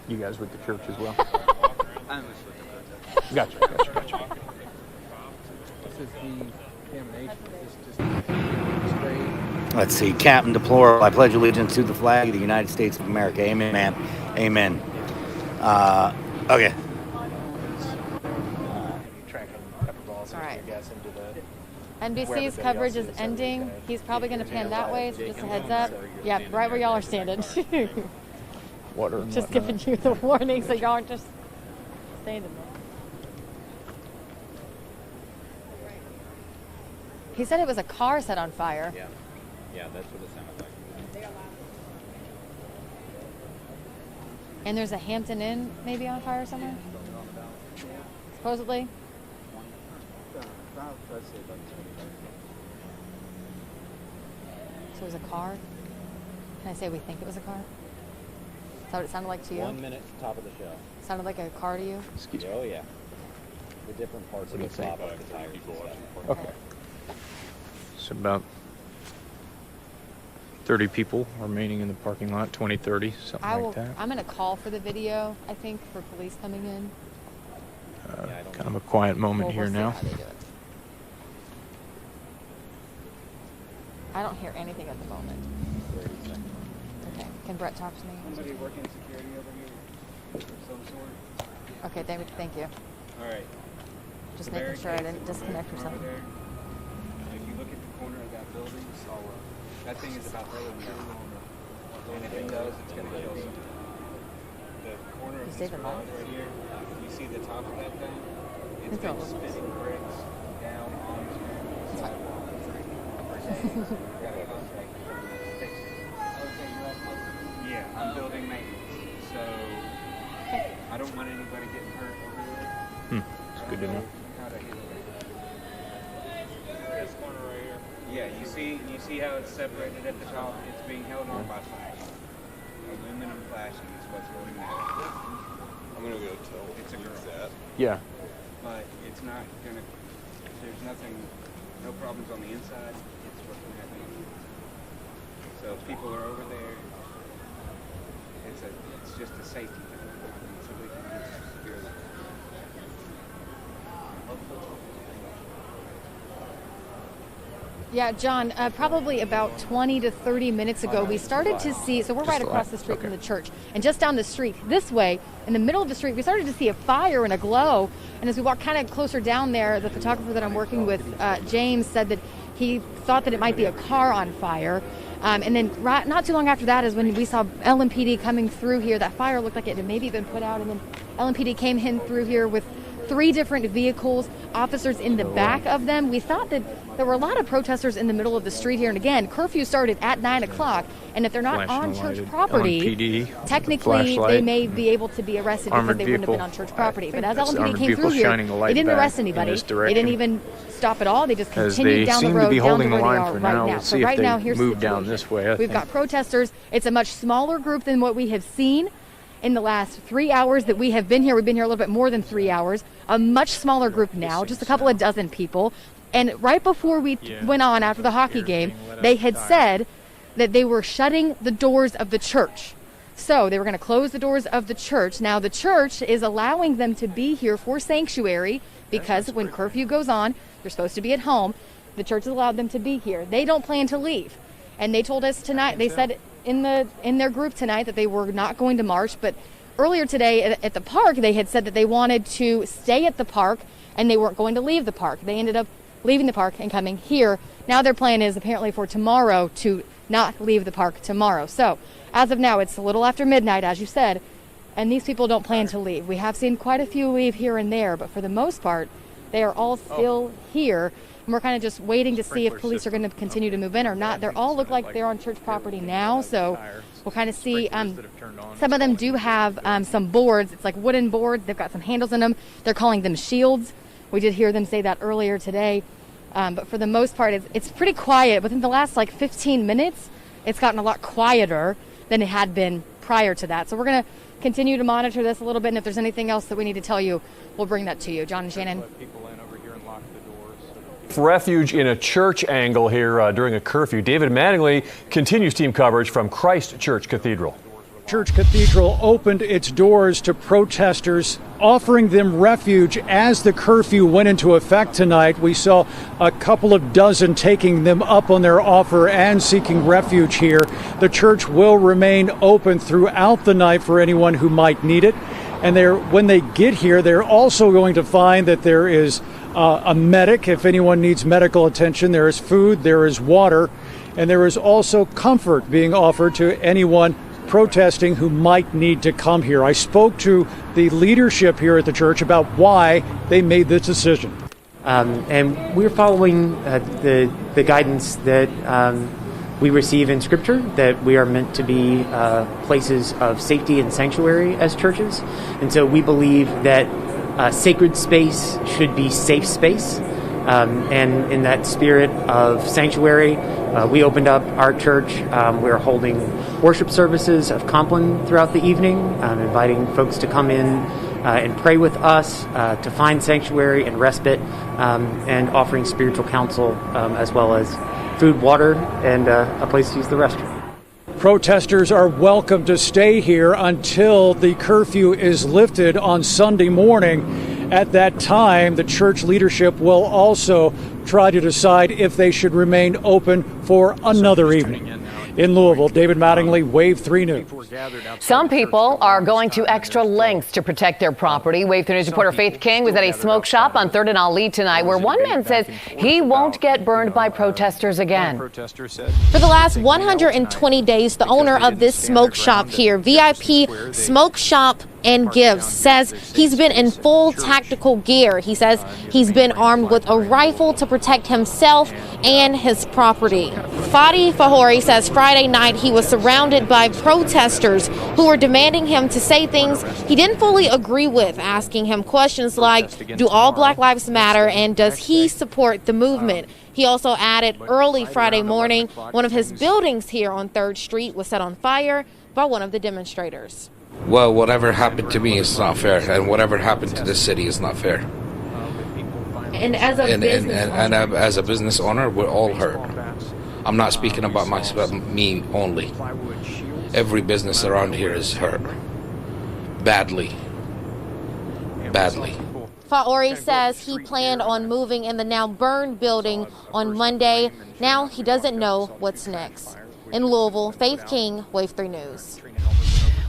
You guys with the church as well? I'm with the protest. Gotcha. This is the examination. This just straight. Let's see. Captain deplorable. I pledge allegiance to the flag of the United States of America. Amen, man. Amen. Okay. All right. NBC's coverage is ending. He's probably going to pan that way, so just a heads up. Yeah, right where y'all are standing. Water and just whatnot. giving you the warning so y'all aren't just standing there. He said it was a car set on fire. Yeah, that's what it sounded like. And there's a Hampton Inn maybe on fire somewhere? Supposedly. So it was a car? Can I say we think it was a car? Is that what it sounded like to you? 1 minute, top of the show. Sounded like a car to you? Oh yeah. The different parts of the flop of the tires and stuff. Okay. So about 30 people remaining in the parking lot, 20, 30, something like that. I'm going to call for the video, I think, for police coming in. Kind of a quiet moment We'll here see now. how they do it. I don't hear anything at the moment. Okay. Can Brett talk to me? Somebody working security over here of some sort. Okay, thank you. All right. Just The making sure I barricades didn't disconnect or over something. there. If you look at the corner of that building, that thing is about to open up. And if it does, it's going to kill someone. The corner of this garage right here, you see the top of that thing? It's been spitting bricks down onto the sidewalk. Yeah, I'm building maintenance, so I don't want anybody getting hurt over there. It's good to know. How to handle it. This corner right here. Yeah, you see how it's separated at the top? It's being held on by flashing. Aluminum flashing is what's holding that. I'm gonna go tell. It's a girl. That. Yeah. But it's not gonna. There's nothing. No problems on the inside. It's what's gonna happen. So if people are over there, it's just a safety thing. So we can get securely. Yeah, John, probably about 20 to 30 minutes ago, we started to see, so we're right across the street from the church, and just down the street this way, in the middle of the street, we started to see a fire and a glow, and as we walked kind of closer down there, the photographer that I'm working with, James, said that he thought that it might be a car on fire. And then not too long after that is when we saw LMPD coming through here. That fire looked like it had maybe been put out, and then LMPD came in through here with 3 different vehicles, officers in the back of them. We thought that there were a lot of protesters in the middle of the street here. And again, curfew started at 9 o'clock. And if they're not on church property, LMPD, technically flashlight, they may be able to be arrested because armored they wouldn't have been vehicle. on church property. But as That's LMPD armored came through vehicle here, shining a light they didn't back arrest in anybody. this They direction. didn't even stop at all. They just As continued they down the seem to road be down holding to the where they line are for right now. now. We'll So see if right they now, here's the move down situation. this way, I We've think. got protesters. It's a much smaller group than what we have seen in the last 3 hours that we have been here. We've been here a little bit more than 3 hours. A much smaller group now, just a couple of dozen people. And right before we went on after the hockey game, they had said that they were shutting the doors of the church. So they were going to close the doors of the church. Now the church is allowing them to be here for sanctuary because when curfew goes on, they're supposed to be at home. The church has allowed them to be here. They don't plan to leave. And they told us tonight, they said in their group tonight that they were not going to march. But earlier today at the park, they had said that they wanted to stay at the park and they weren't going to leave the park. They ended up leaving the park and coming here. Now their plan is apparently for tomorrow to not leave the park tomorrow. So as of now, it's a little after midnight, as you said, and these people don't plan to leave. We have seen quite a few leave here and there, but for the most part, they are all still here. And we're kind of just waiting to see if police are going to continue to move in or not. They all look like they're on church property now, so we'll kind of see. Some of them do have some boards. It's like wooden boards. They've got some handles in them. They're calling them shields. We did hear them say that earlier today. But for the most part, it's pretty quiet. Within the last 15 minutes, it's gotten a lot quieter than it had been prior to that. So we're going to continue to monitor this a little bit, and if there's anything else that we need to tell you, we'll bring that to you. John and Shannon. Refuge in a church angle here during a curfew. David Mattingly continues team coverage from Christ Church Cathedral. Church Cathedral opened its doors to protesters, offering them refuge as the curfew went into effect tonight. We saw a couple of dozen taking them up on their offer and seeking refuge here. The church will remain open throughout the night for anyone who might need it. And when they get here, they're also going to find that there is a medic if anyone needs medical attention. There is food, there is water, and there is also comfort being offered to anyone protesting who might need to come here. I spoke to the leadership here at the church about why they made this decision. And we're following the guidance that we receive in Scripture, that we are meant to be places of safety and sanctuary as churches. And so we believe that sacred space should be safe space. And in that spirit of sanctuary, we opened up our church. We're holding worship services of Compline throughout the evening, inviting folks to come in and pray with us, to find sanctuary and respite, and offering spiritual counsel, as well as food, water, and a place to use the restroom. Protesters are welcome to stay here until the curfew is lifted on Sunday morning. At that time, the church leadership will also try to decide if they should remain open for another evening. In Louisville, David Mattingly, Wave 3 News. Some people are going to extra lengths to protect their property. Wave 3 News reporter Faith King was at a smoke shop on 3rd and Ali tonight, where one man says he won't get burned by protesters again. For the last 120 days, the owner of this smoke shop here, VIP Smoke Shop and Gifts, says he's been in full tactical gear. He says he's been armed with a rifle to protect himself and his property. Fadi Fahori says Friday night he was surrounded by protesters who were demanding him to say things he didn't fully agree with, asking him questions like, do all Black Lives matter, and does he support the movement? He also added early Friday morning, one of his buildings here on 3rd Street was set on fire by one of the demonstrators. Well, whatever happened to me is not fair, and whatever happened to this city is not fair. And as a business owner, we're all hurt. I'm not speaking about me only. Every business around here is hurt. Badly. Faori says he planned on moving in the now burned building on Monday. Now he doesn't know what's next. In Louisville, Faith King, Wave 3 News.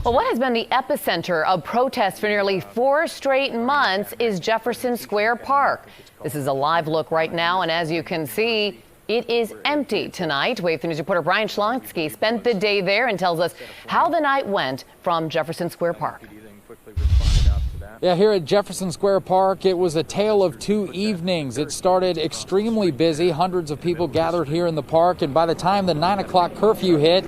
Well, what has been the epicenter of protests for nearly 4 straight months is Jefferson Square Park. This is a live look right now, and as you can see, it is empty tonight. Wave 3 News reporter Brian Schlonsky spent the day there and tells us how the night went from Jefferson Square Park. Yeah, here at Jefferson Square Park, it was a tale of 2 evenings. It started extremely busy. Hundreds of people gathered here in the park, and by the time the 9 o'clock curfew hit,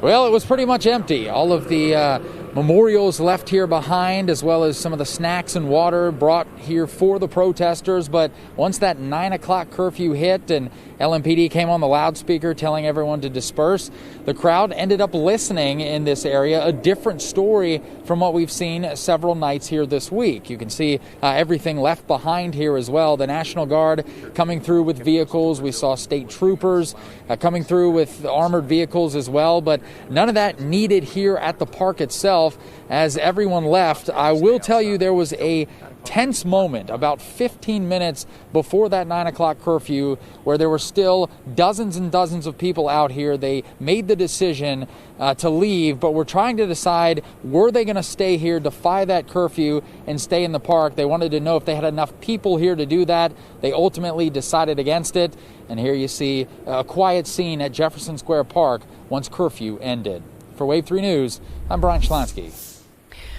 well, it was pretty much empty. All of the memorials left here behind, as well as some of the snacks and water brought here for the protesters. But once that 9 o'clock curfew hit and LMPD came on the loudspeaker telling everyone to disperse, the crowd ended up listening in this area. A different story from what we've seen several nights here this week. You can see everything left behind here as well. The National Guard coming through with vehicles. We saw state troopers coming through with armored vehicles as well. But none of that needed here at the park itself. As everyone left, I will tell you there was a tense moment about 15 minutes before that 9 o'clock curfew where there were still dozens and dozens of people out here. They made the decision to leave, but were trying to decide, were they going to stay here, defy that curfew, and stay in the park? They wanted to know if they had enough people here to do that. They ultimately decided against it. And here you see a quiet scene at Jefferson Square Park once curfew ended. For Wave 3 News, I'm Brian Schlansky.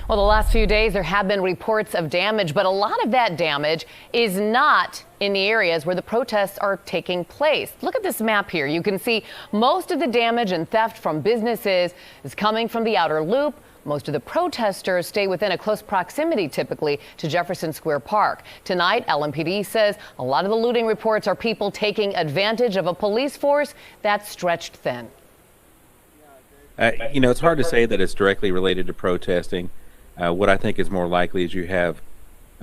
Well, the last few days there have been reports of damage, but a lot of that damage is not in the areas where the protests are taking place. Look at this map here. You can see most of the damage and theft from businesses is coming from the outer loop. Most of the protesters stay within a close proximity, typically, to Jefferson Square Park. Tonight, LMPD says a lot of the looting reports are people taking advantage of a police force that's stretched thin. You know, it's hard to say that it's directly related to protesting. What I think is more likely is you have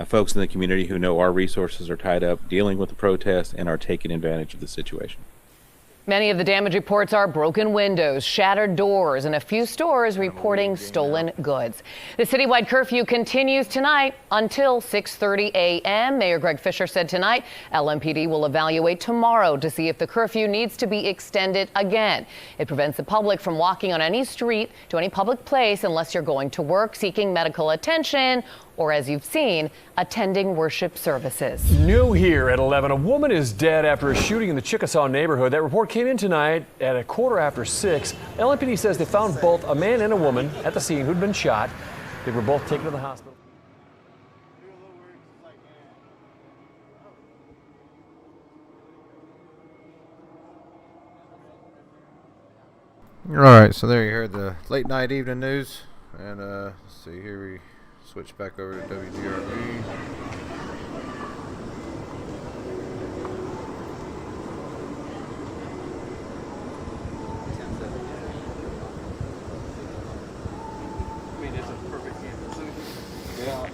folks in the community who know our resources are tied up dealing with the protest and are taking advantage of the situation. Many of the damage reports are broken windows, shattered doors, and a few stores reporting stolen goods. The citywide curfew continues tonight until 6:30 a.m. Mayor Greg Fisher said tonight LMPD will evaluate tomorrow to see if the curfew needs to be extended again. It prevents the public from walking on any street to any public place unless you're going to work, seeking medical attention, or, as you've seen, attending worship services. New here at 11, a woman is dead after a shooting in the Chickasaw neighborhood. That report came in tonight at 6:15. LMPD says they found both a man and a woman at the scene who'd been shot. They were both taken to the hospital. All right, so there you heard the late night evening news, and let's see here, we switch back over to WDRB. I mean, it's a perfect campus. Yeah.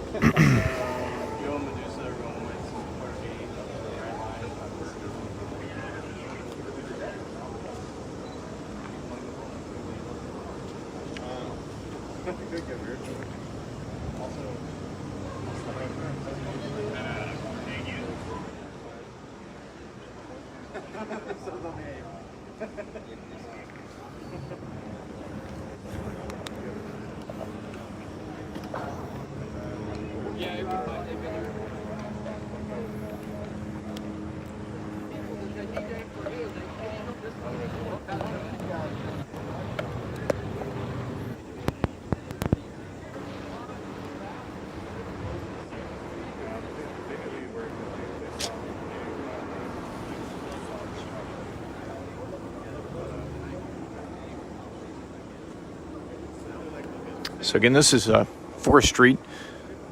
So again, this is 4th Street.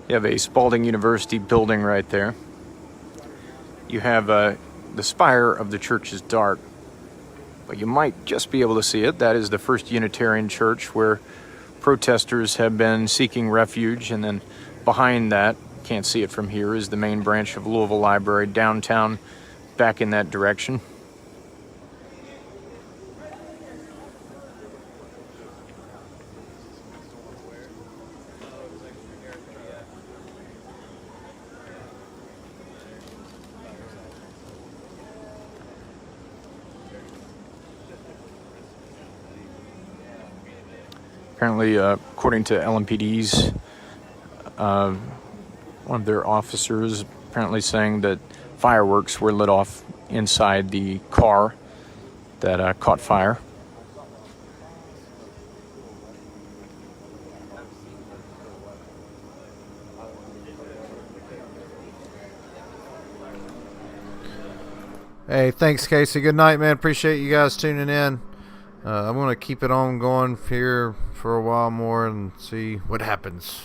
You have a Spalding University building right there. You have the spire of the church is dark, but you might just be able to see it. That is the First Unitarian Church, where protesters have been seeking refuge. And then behind that, can't see it from here, is the main branch of Louisville Library downtown, back in that direction. Apparently, according to LMPD's, one of their officers apparently saying that fireworks were lit off inside the car that caught fire. Hey, thanks, Casey. Good night, man. Appreciate you guys tuning in. I'm going to keep it on going here for a while more and see what happens.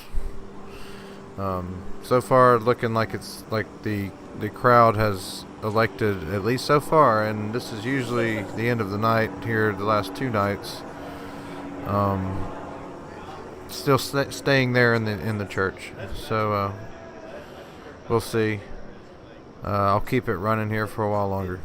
So far, looking like it's like the crowd has elected, at least so far, and this is usually the end of the night here the last 2 nights. Still staying there in the church. So we'll see. I'll keep it running here for a while longer.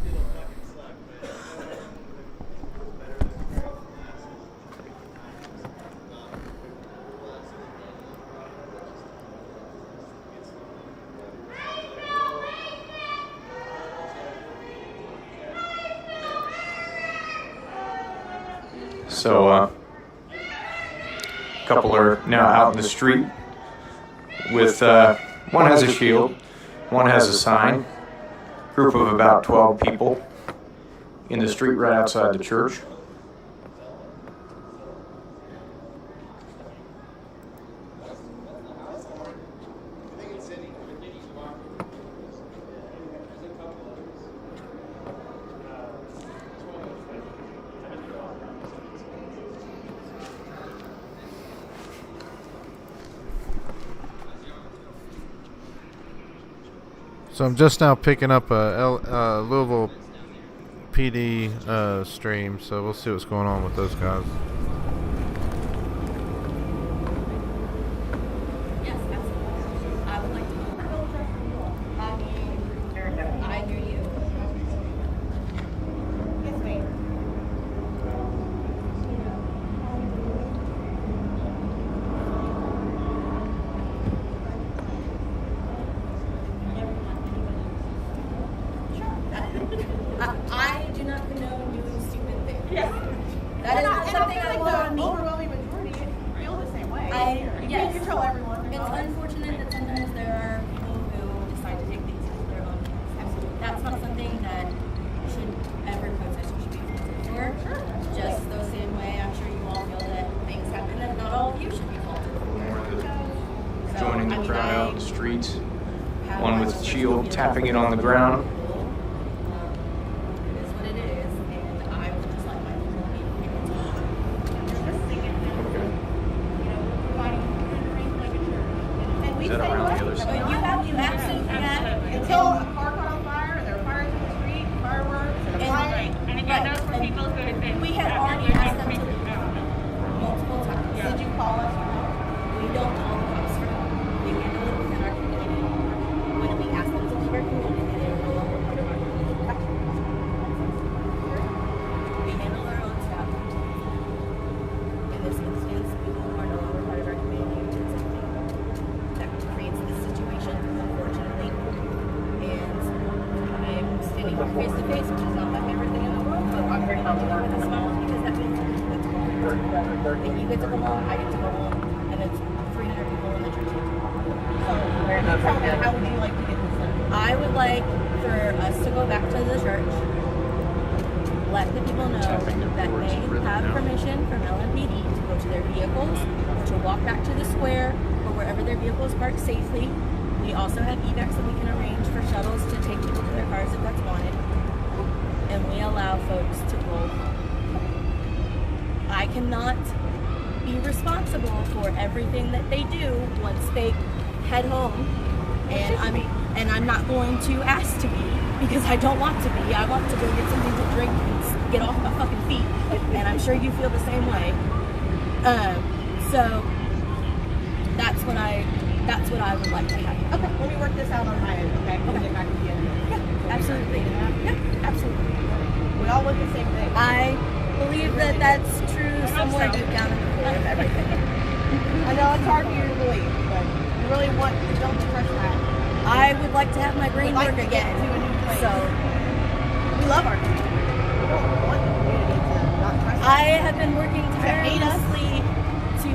So a couple are now out in the street with, one has a shield, one has a sign. Group of about 12 people in the street right outside the church. So I'm just now picking up a Louisville PD stream, so we'll see what's going on with those guys. Yes, absolutely. I would like to know. I hear you. Yes, ma'am. I do not condone doing stupid things. Yeah. That is something I want on me. The overwhelming majority feel the same way. You can't control everyone. It's unfortunate that sometimes there are people who decide to take things into their own hands. Absolutely. That's not something that should every protester should be faulted for. Sure. Just the same way, I'm sure you all feel that things happen that not all of you should be faulted for. Joining the crowd out in the streets. One with shield tapping it on the ground. I would like for us to go back to the church, let the people know that they have permission from LMPD to go to their vehicles, to walk back to the square, or wherever their vehicles parked safely. We also have evacs that we can arrange for shuttles to take people to their cars if that's wanted. And we allow folks to go home. I cannot be responsible for everything that they do once they head home. And I'm not going to ask to be, because I don't want to be. I want to go get something to drink and get off my fucking feet. And I'm sure you feel the same way. So that's what I would like to have. Okay, let me work this out on my end, okay? We'll get back to you. Yeah, absolutely. Yeah, absolutely. We all want the same thing. I believe that that's true somewhere deep down in the core of everything. I know it's hard for you to believe, but you really want to don't crush that. I would like to have my brain work again. So we love our community. We don't want the community to not trust us. I have been working tirelessly to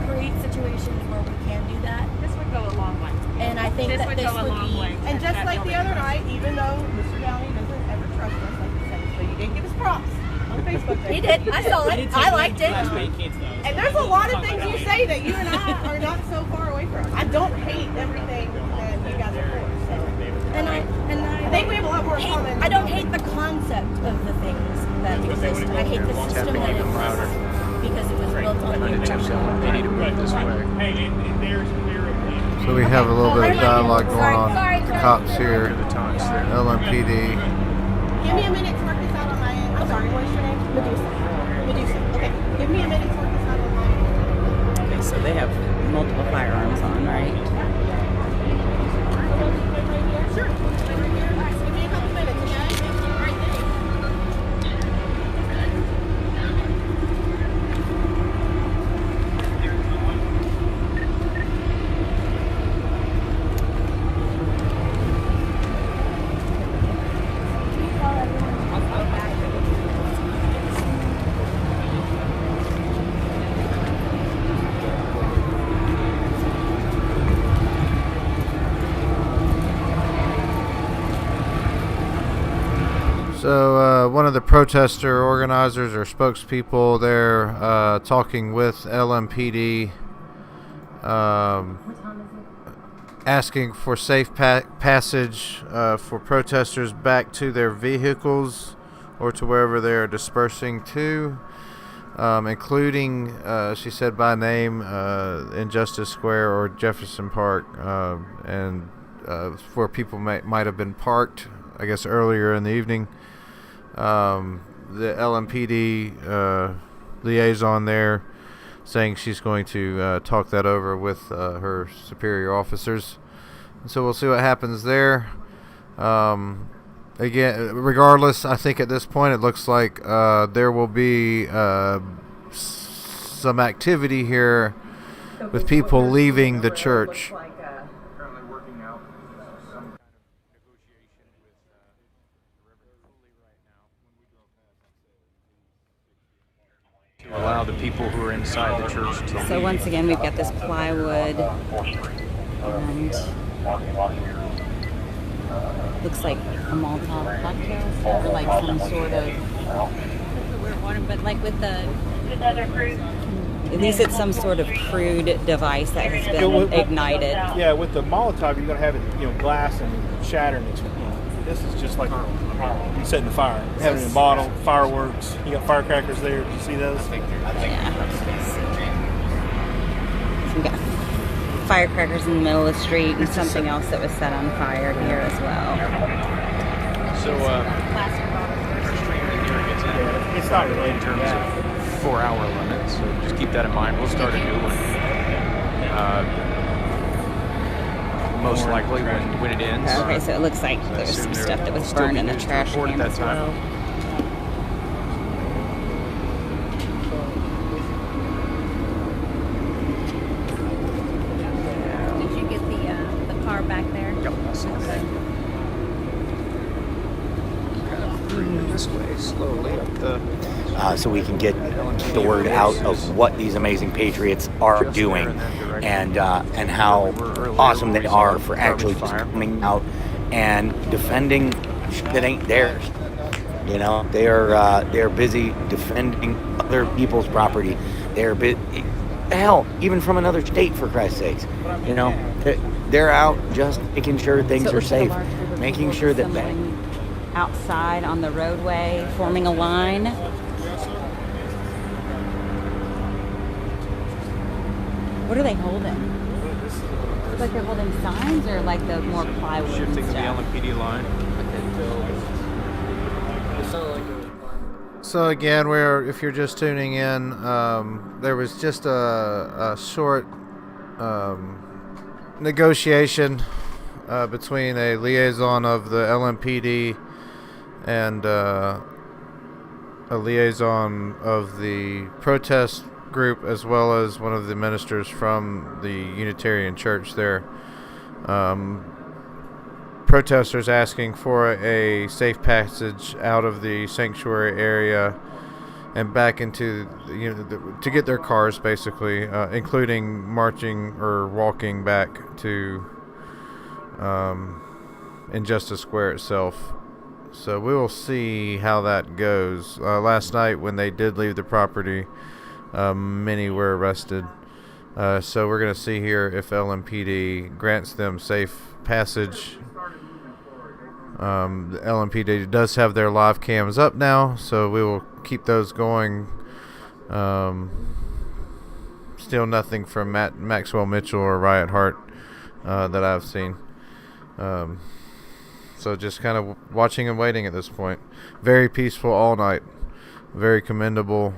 create situations where we can do that. This would go a long way. And I think that this would be. And just like the other night, even though Mr. Downey doesn't ever trust us, like you said, so you did give us props on Facebook. He did. I saw it. I liked it. And there's a lot of things you say that you and I are not so far away from. I don't hate everything that you guys are for. So. And I think we have a lot more in common. I don't hate the concept of the things that exist. I hate the system that exists because it was built on So we have a little bit of dialogue going on with the cops here, LMPD. Give me a minute to work this out on my end. I'm sorry, what is your name? Medusa. Okay, give me a minute to work this out on my end. Okay, so they have multiple firearms on, right? Sure. Give me a couple minutes, okay? Right there. So one of the protester organizers or spokespeople there talking with LMPD, asking for safe passage for protesters back to their vehicles or to wherever they're dispersing to, including, she said by name, Injustice Square or Jefferson Park, and where people might have been parked, I guess, earlier in the evening. The LMPD liaison there saying she's going to talk that over with her superior officers. And so we'll see what happens there. Again, regardless, I think at this point it looks like there will be some activity here with people leaving the church. To allow the people who are inside the church to leave. So once again, we've got this plywood, and looks like a Molotov cocktail, or like some sort of, but like with the, at least it's some sort of crude device that has been ignited. Yeah, with the Molotov, you're gonna have it, glass and shatter and explode. This is just like you setting the fire, having it in a bottle, fireworks. You got firecrackers there. Did you see those? Yeah. So we got firecrackers in the middle of the street and something else that was set on fire here as well. So, it's not related in terms of 4-hour limit. So just keep that in mind. We'll start a new one. Most likely when it ends. Okay, so it looks like there's some stuff that was burned in the trash can as well. Did you get the car back there? Yep. This way, slowly up the. So we can get the word out of what these amazing patriots are doing, and how awesome they are for actually just coming out and defending shit that ain't theirs. They are busy defending other people's property. Hell, even from another state, for Christ's sakes. They're out just making sure things are safe, making sure that outside on the roadway, forming a line. What are they holding? It's like they're holding signs, or like the more plywood. Shifting the stuff? LMPD line. So again, if you're just tuning in, there was just a short negotiation between a liaison of the LMPD and a liaison of the protest group, as well as one of the ministers from the Unitarian Church there. Protesters asking for a safe passage out of the sanctuary area and back into, to get their cars, basically, including marching or walking back to Injustice Square itself. So we will see how that goes. Last night, when they did leave the property, many were arrested. So we're going to see here if LMPD grants them safe passage. The LMPD does have their live cams up now, so we will keep those going. Still nothing from Maxwell Mitchell or Riot Hart that I've seen. So just kind of watching and waiting at this point. Very peaceful all night. Very commendable.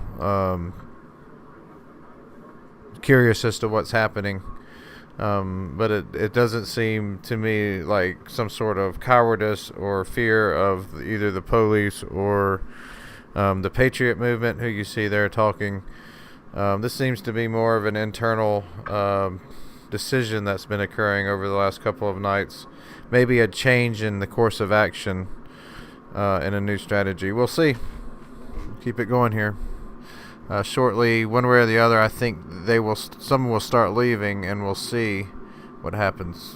Curious as to what's happening. But it doesn't seem to me like some sort of cowardice or fear of either the police or the Patriot movement, who you see there talking. This seems to be more of an internal decision that's been occurring over the last couple of nights. Maybe a change in the course of action and a new strategy. We'll see. Keep it going here. Shortly, one way or the other, I think some will start leaving, and we'll see what happens.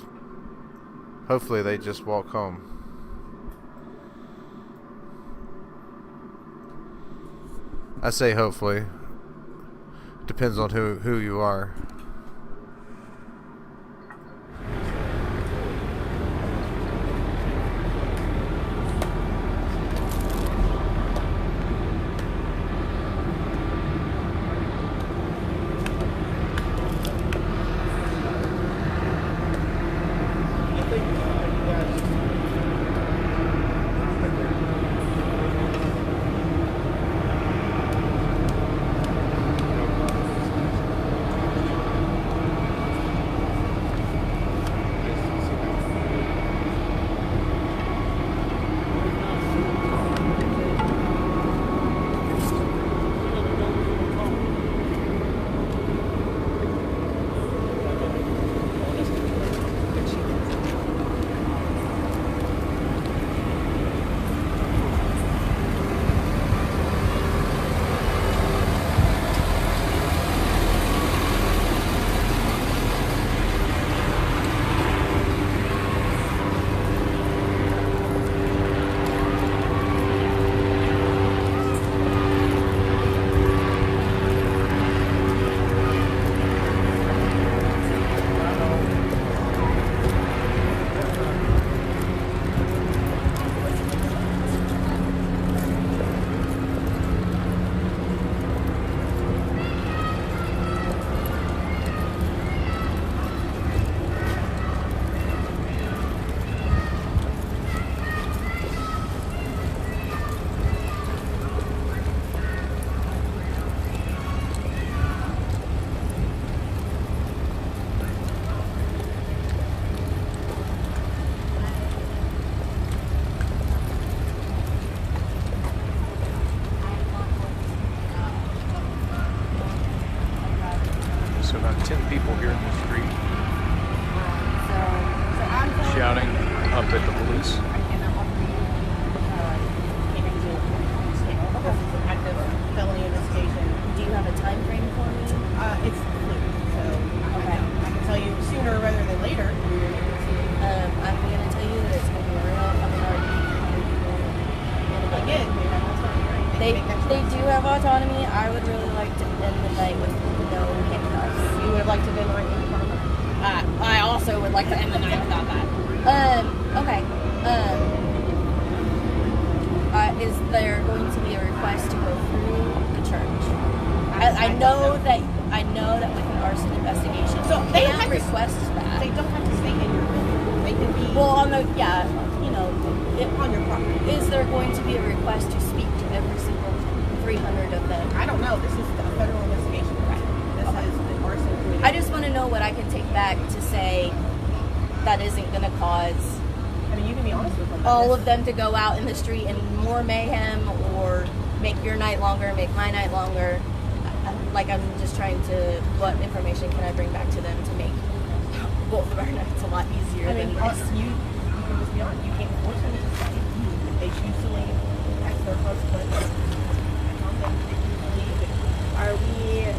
Hopefully they just walk home. I say hopefully. Depends on who you are. So about 10 people here in the street shouting up at the police. Active felony investigation. Do you have a time frame for me? It's fluid, so okay. I can tell you sooner rather than later. I'm gonna tell you that it's gonna be real fucking hard. Again, they have autonomy, right? They do have autonomy. I would really like to end the night with no handcuffs. You would like to end the night with no handcuffs? I also would like to end the night without that. Okay. Is there going to be a request to go through the church? I know that with an arson investigation, so you they can't have request that. They don't have to stay in your building. They can be on your property. Is there going to be a request to speak to every single 300 of them? I don't know. This is a federal investigation, right? This is the arson. I just want to know what I can take back to say that isn't going to cause. I mean, you can be honest with them. All of them to go out in the street and more mayhem, or make your night longer, make my night longer. Like, I'm just trying to, what information can I bring back to them to make both of our nights a lot easier than this? You can just be honest. You can't force them to stay. If they choose to leave, that's their consequences. Are we?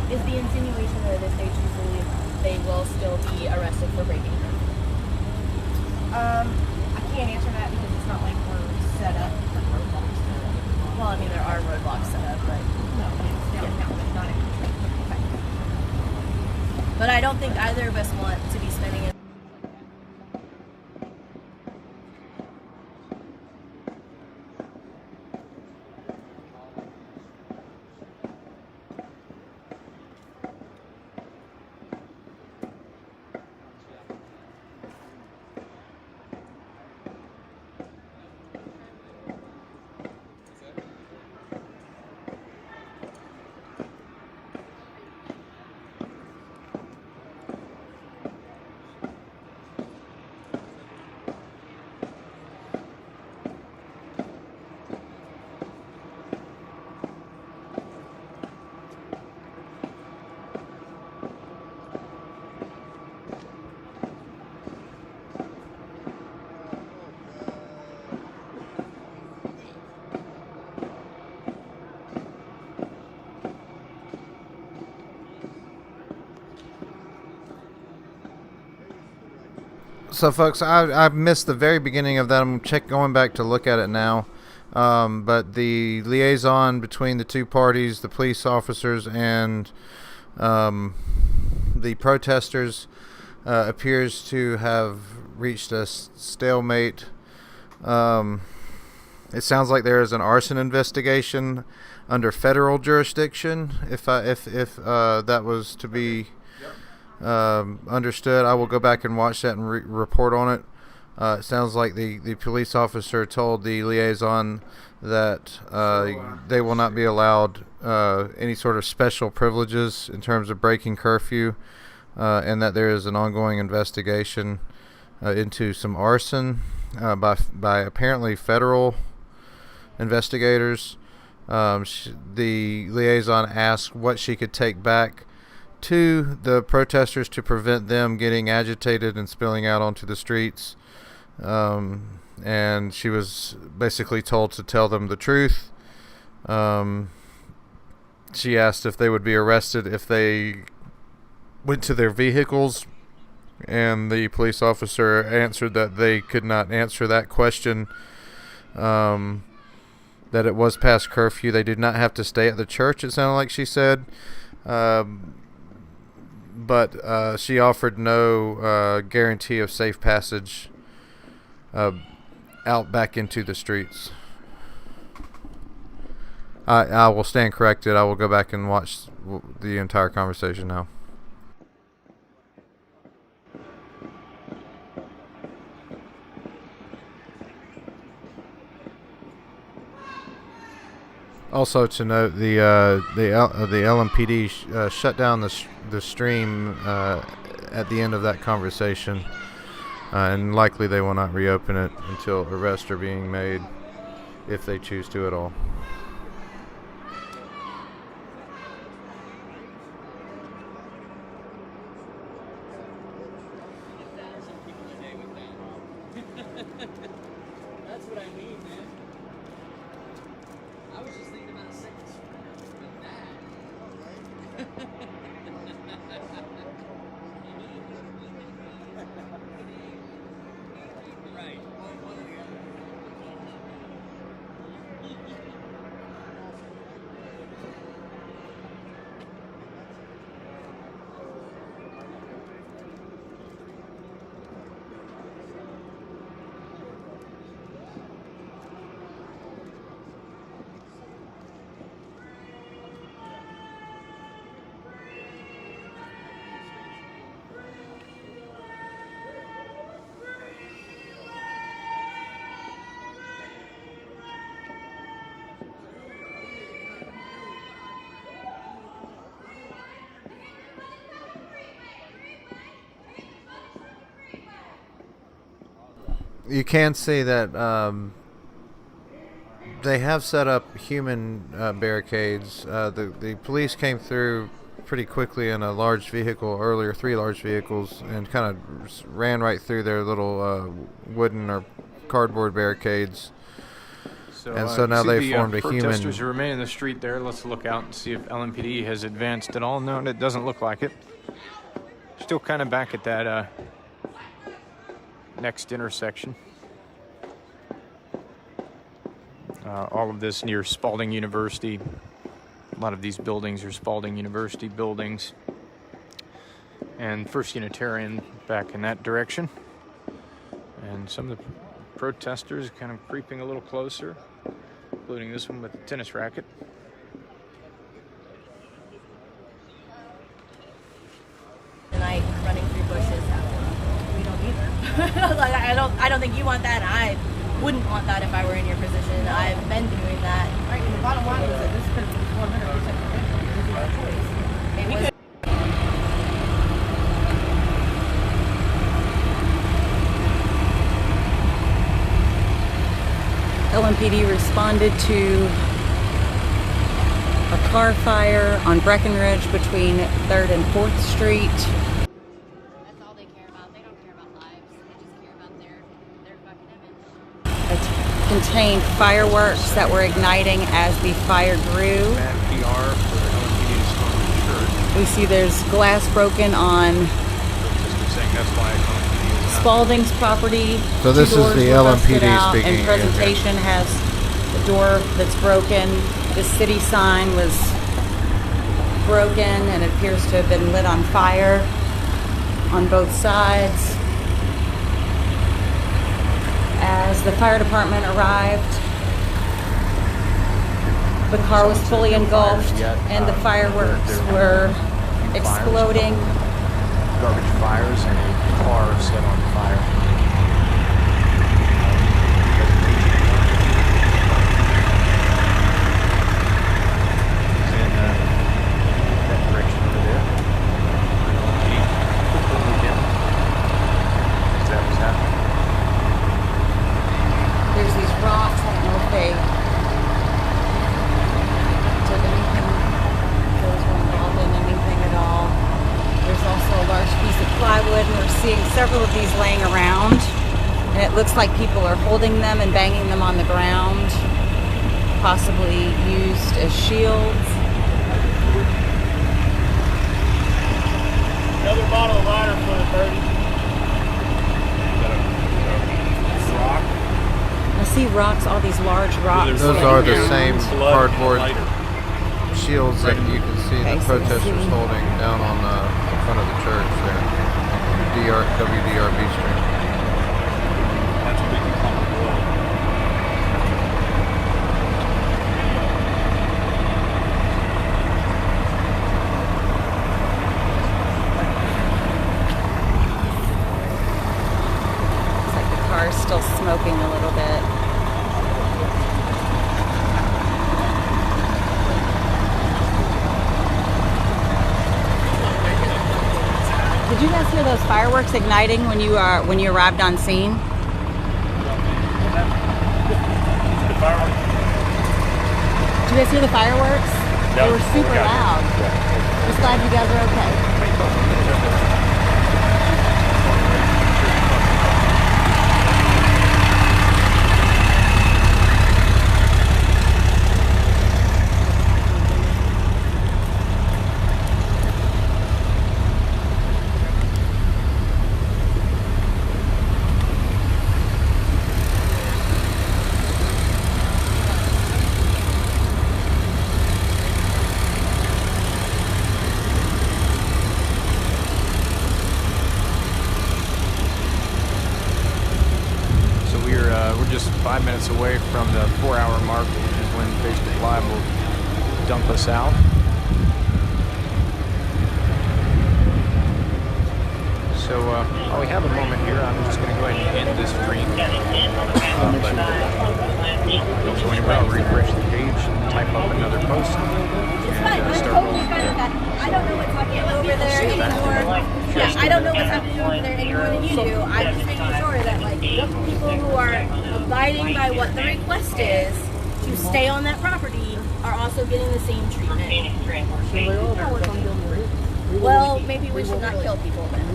Is the insinuation that if they choose to leave, they will still be arrested for breaking them? I can't answer that because it's not like we're set up for roadblocks. Well, I mean, there are roadblocks set up, but no, it's downtown, but not in the street. Okay. But I don't think either of us want to be spending it. So, folks, I missed the very beginning of that. I'm going back to look at it now. But the liaison between the two parties, the police officers and the protesters, appears to have reached a stalemate. It sounds like there is an arson investigation under federal jurisdiction. If that was to be understood, I will go back and watch that and report on it. It sounds like the police officer told the liaison that they will not be allowed any sort of special privileges in terms of breaking curfew, and that there is an ongoing investigation into some arson by apparently federal investigators. The liaison asked what she could take back to the protesters to prevent them getting agitated and spilling out onto the streets. And she was basically told to tell them the truth. She asked if they would be arrested if they went to their vehicles, and the police officer answered that they could not answer that question, that it was past curfew. They did not have to stay at the church, it sounded like she said. But she offered no guarantee of safe passage out back into the streets. I will stand corrected. I will go back and watch the entire conversation now. Also to note, the LMPD shut down the stream at the end of that conversation, and likely they will not reopen it until arrests are being made, if they choose to at all. That's what I mean, man. I was just thinking about a second with that. Right. One or the other. You can see that they have set up human barricades. The police came through pretty quickly in a large vehicle earlier, 3 large vehicles, and kind of ran right through their little wooden or cardboard barricades. And so now they formed a human. Protesters who remain in the street there. Let's look out and see if LMPD has advanced at all. No, it doesn't look like it. Still kind of back at that next intersection. All of this near Spalding University. A lot of these buildings are Spalding University buildings. And First Unitarian back in that direction. And some of the protesters kind of creeping a little closer, including this one with the tennis racket. Tonight, running through bushes, we don't either. Like, I don't think you want that. I wouldn't want that if I were in your position. I've been doing that. Right, and the bottom line is that this could be 100% It was. LMPD responded to a car fire on Breckenridge between 3rd and 4th Street. That's all they care about. They don't care about lives. They just care about their fucking image. It contained fireworks that were igniting as the fire grew. Bad PR for LMPD to storm the church. We see there's glass broken on Protesters saying that's why Spalding's property. So this is the LMPD speaking and presentation has The door that's broken. The city sign was broken and it appears to have been lit on fire on both sides. As the fire department arrived, the car was fully engulfed and the fireworks were exploding. Garbage fires and a car set on fire. There's these rocks. I don't know if they did anything, those were involved in anything at all. There's also a large piece of plywood, and we're seeing several of these laying around. And it looks like people are holding them and banging them on the ground, possibly used as shields. Another bottle of water for the 30. Rock. I see rocks, all these large rocks. Those are the same cardboard shields that you can see the protesters holding down on the front of the church there. WDRB stream. That's what we can come below. Car's still smoking a little bit. Did you guys hear those fireworks igniting when you arrived on scene? Did you guys hear the fireworks? They were super loud. Just glad you guys are okay. We're just 5 minutes away from the 4-hour mark, which is when Facebook Live will dump us out. So while we have a moment here, I'm just going to go ahead and end this stream. But don't go anywhere. I'll refresh the page, type up another post, and start rolling. I don't know what's happening over there anymore. Yeah, I don't know what's happening over there any more than you do. I'm just making sure that like people who are abiding by what the request is to stay on that property are also getting the same treatment. Well, maybe we should not kill people then.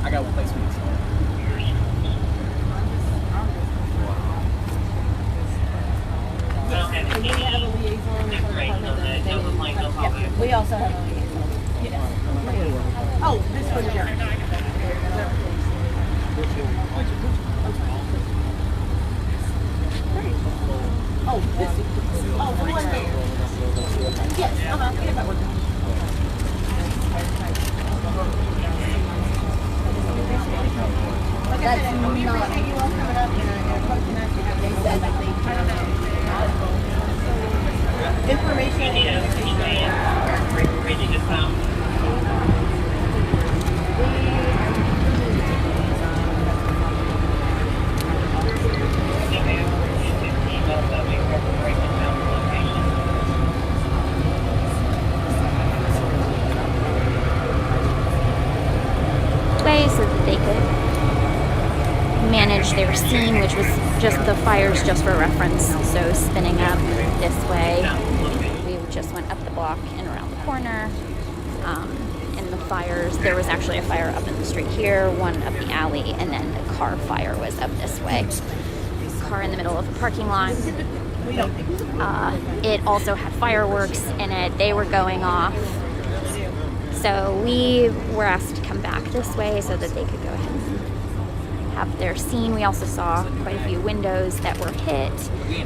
I got replacements. So we have a liaison with our department. Yeah, we also have a liaison. Yes. Oh, this was Jerry. Oh, this. Oh, the one that. Yes. Yes, that works. Like I said, we appreciate you all coming up and approaching us because they said that they, I don't know, information and way so that they could manage their scene, which was just the fires just for reference. So spinning up this way, we just went up the block and around the corner. And the fires, there was actually a fire up in the street here, one up the alley, and then the car fire was up this way. Car in the middle of a parking lot. It also had fireworks in it. They were going off. So we were asked to come back this way so that they could go ahead and have their scene. We also saw quite a few windows that were hit,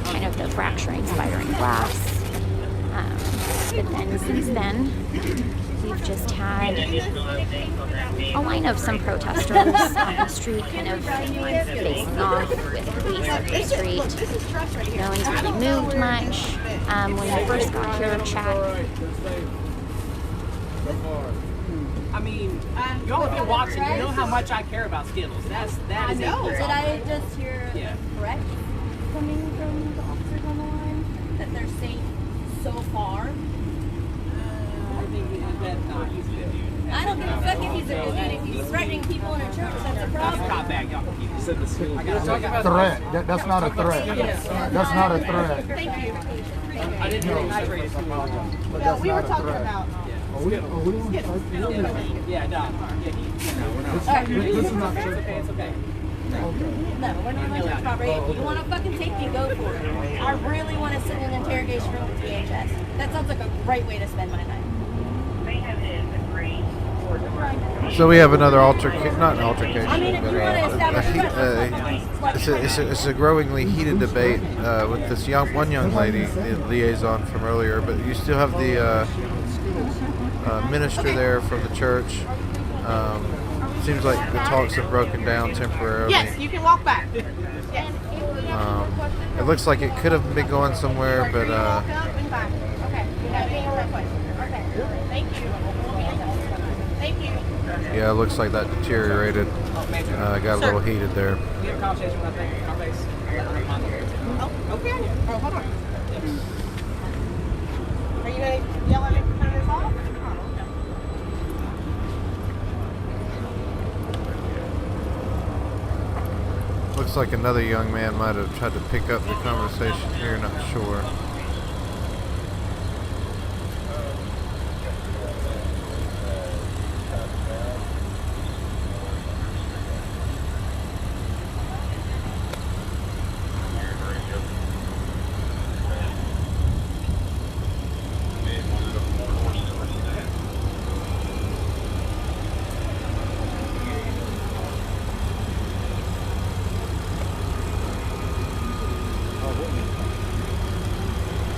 kind of the fracturing, spidering glass. But then since then, we've just had a line of some protesters on the street kind of facing off with police up the street. No one's really moved much. When we first got here, Chad. I mean, y'all have been watching. You know how much I care about Skittles. That I is know. a Did I just hear correct coming from the officers on the line that they're safe so far? I don't give a fuck if he's a dude. If he's threatening people in a church, that's a problem. Threat. That's not a threat. That's not a threat. Thank you. I didn't know that. No, we were talking about. Yeah, no. Yeah, this is not church. It's okay. No, we're not on church property. If you want to fucking take me, go for it. I really want to sit in an interrogation room with DHS. That sounds like a great way to spend my night. So we have another not an altercation, I mean, if you want to establish it's a growingly heated debate with this one young lady, the liaison from earlier, but you still have the minister there from the church. Seems like the talks have broken down temporarily. Yes, you can walk back. Yes. It looks like it could have been going somewhere, but Okay, thank you. Thank you. yeah, it looks like that deteriorated. Got a little heated there. We have a conversation with our face. Oh, okay. Oh, hold on. Are you going to yell at me for turning this off? Looks like another young man might have tried to pick up the conversation here, not sure.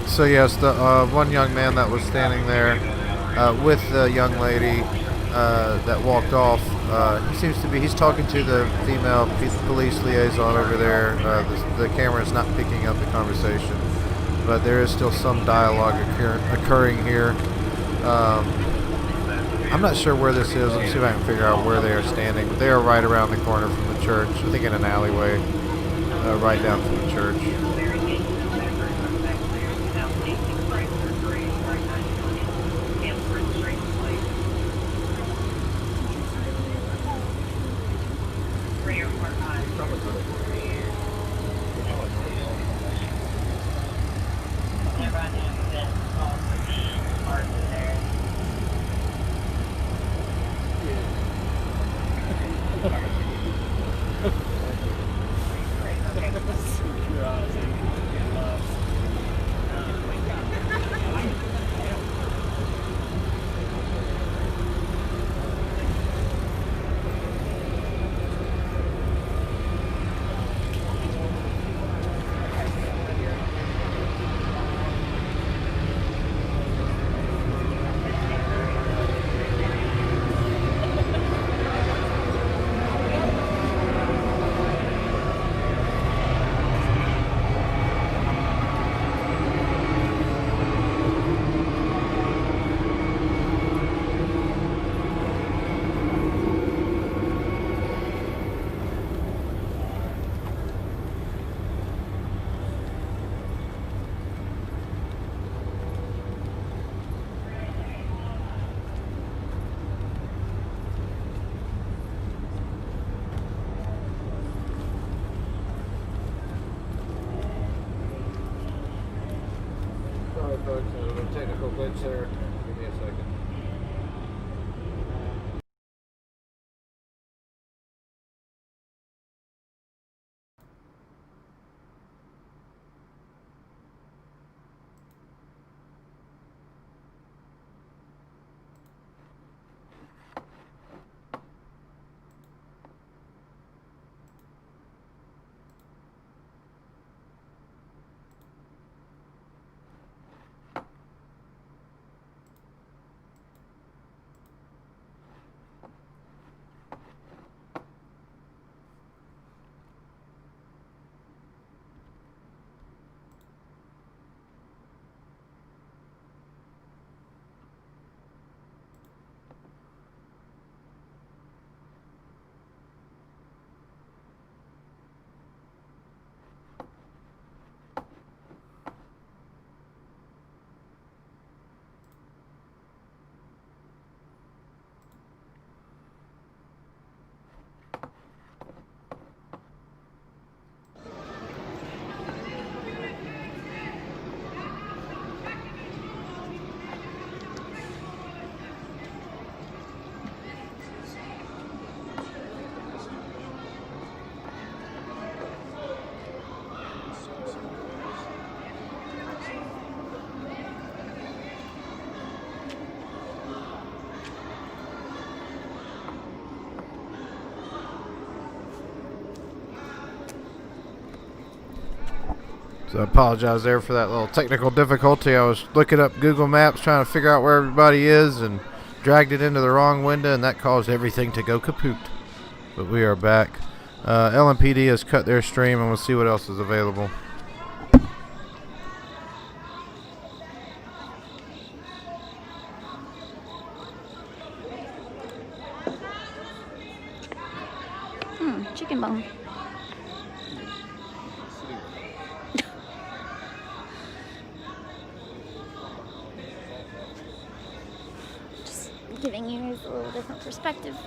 So yes, the one young man that was standing there with the young lady that walked off, he seems to be, he's talking to the female police liaison over there. The camera is not picking up the conversation, but there is still some dialogue occurring here. I'm not sure where this is. Let's see if I can figure out where they are standing. But they are right around the corner from the church, I think in an alleyway, right down from the church. Folks, a little technical glitch there. Give me a second. So I apologize there for that little technical difficulty. I was looking up Google Maps trying to figure out where everybody is and dragged it into the wrong window, and that caused everything to go kaput. But we are back. LMPD has cut their stream, and we'll see what else is available. Chicken bone. Just giving you guys a little different perspective.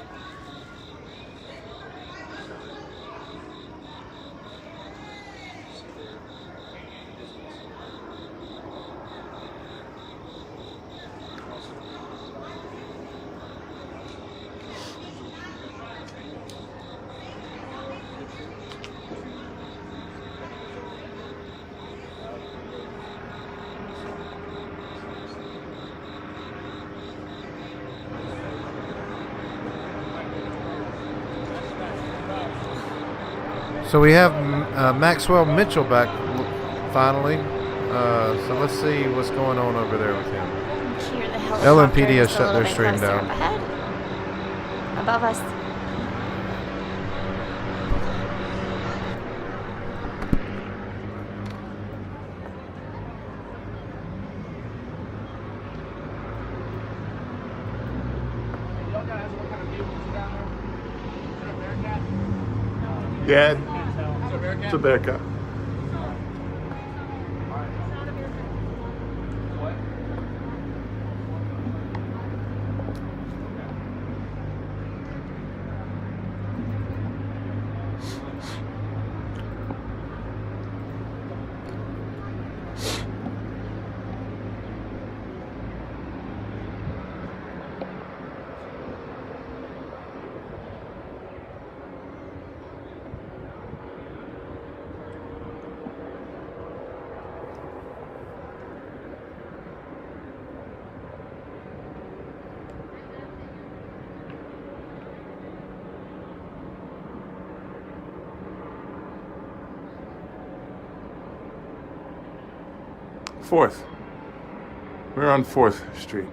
So we have Maxwell Mitchell back finally. So let's see what's going on over there with him. Here, the LMPD has helicopter is a shut their little bit stream closer down. up ahead, above us. Yeah, it's a Bearcat. Fourth. We're on 4th Street.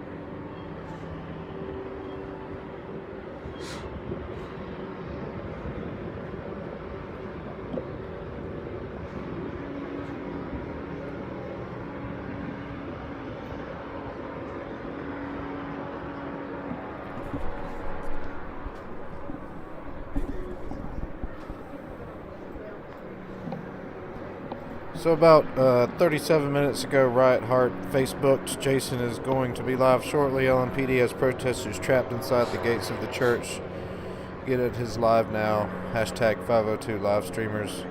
So about 37 minutes ago, Riot Heart Facebooked Jason is going to be live shortly. LMPD has protesters trapped inside the gates of the church. Get at his live now. Hashtag 502 live streamers.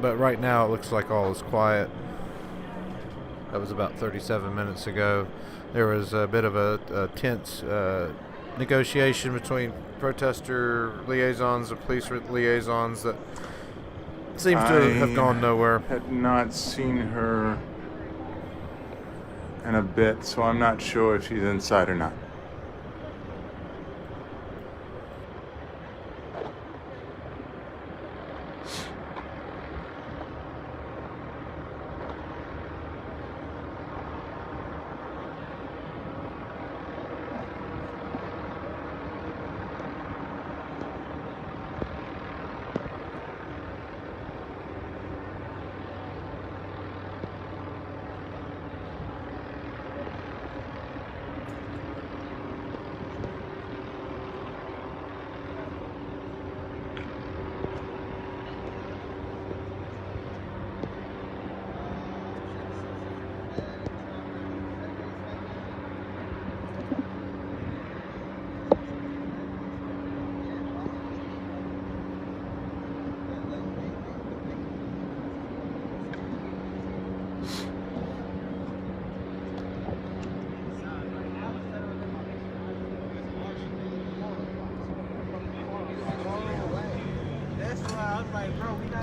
But right now it looks like all is quiet. That was about 37 minutes ago. There was a bit of a tense negotiation between protester liaisons and police liaisons that seems to have gone nowhere. I had not seen her in a bit, so I'm not sure if she's inside or not.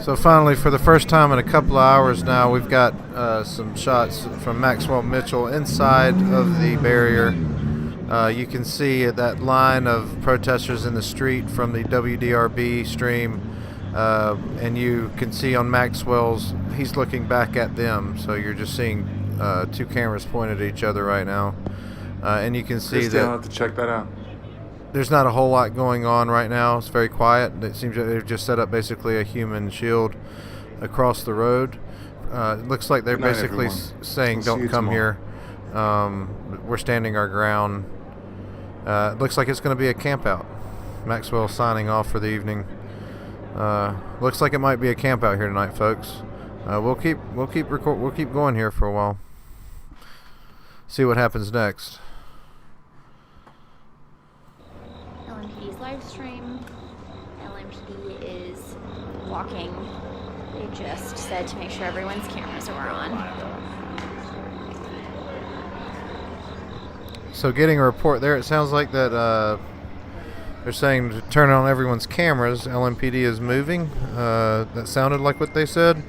So finally, for the first time in a couple of hours now, we've got some shots from Maxwell Mitchell inside of the barrier. You can see that line of protesters in the street from the WDRB stream and you can see on Maxwell's, he's looking back at them, so you're just seeing two cameras pointed at each other right now, and you can see Christy, I'll that have to check that out. there's not a whole lot going on right now. It's very quiet. It seems that they've just set up basically a human shield across the road. It looks like they're Good night, basically everyone. saying, We'll see don't you come tomorrow." here. We're standing our ground. It looks like it's going to be a camp out. Maxwell signing off for the evening. Looks like it might be a camp out here tonight, folks. We'll keep going here for a while. See what happens next. LMPD's live stream. LMPD is walking. They just said to make sure everyone's cameras were on. So getting a report there, it sounds like that they're saying to turn on everyone's cameras. LMPD is moving. That sounded like what they said.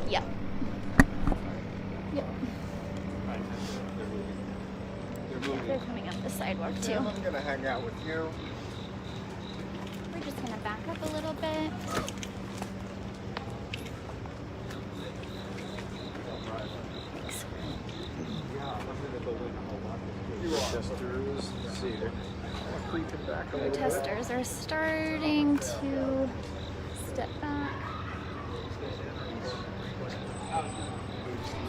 Yep. Yep. They're coming up the sidewalk too. I'm gonna hang out with you. We're just gonna back up a little bit. Protesters are starting to step back.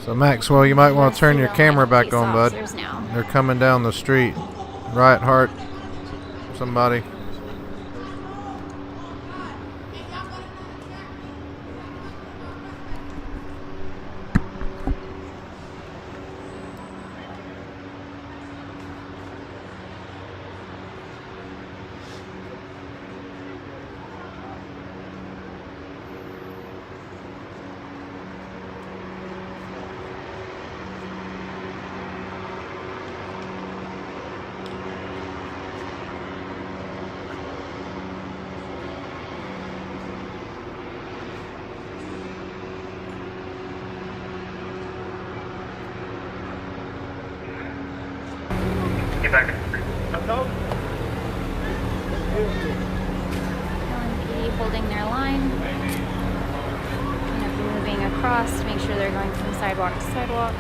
So Maxwell, you might want to turn your camera back on, bud. Officers now. They're coming down the street. Right, Hart? Somebody. Get back. LMPD holding their line. Kind of moving across to make sure they're going from sidewalk to sidewalk.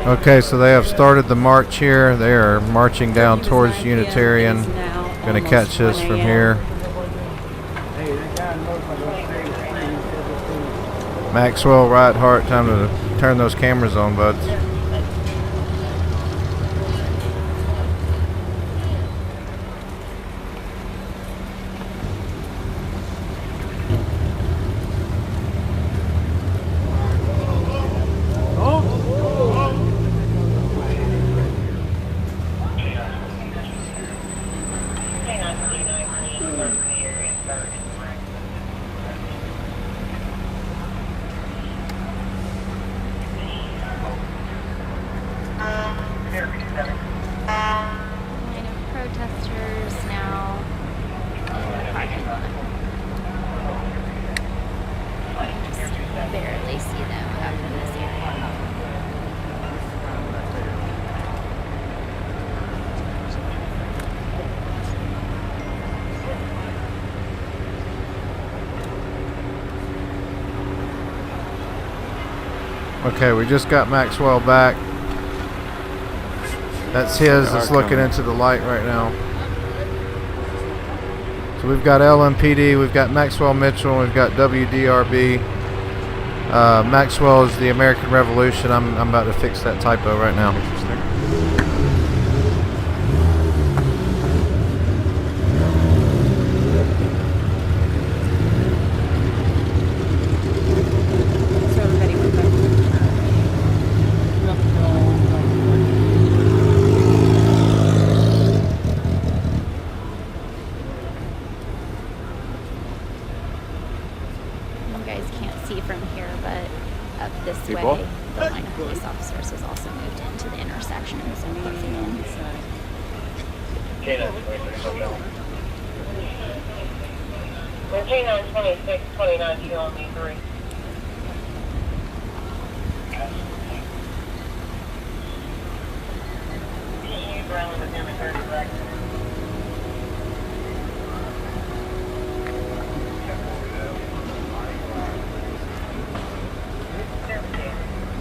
Okay, so they have started the march here. They are marching down towards Unitarian. Going to catch us from here. Maxwell, right, Hart, time to turn those cameras on, buds. Line of protesters now in the parking lot. You can just barely see them up in this area. Okay, we just got Maxwell back. That's his. It's looking into the light right now. So we've got LMPD, we've got Maxwell Mitchell, we've got WDRB. Maxwell is the American Revolution. I'm about to fix that typo right now. K9 26 29 QLD 3. Brown within the 30 seconds.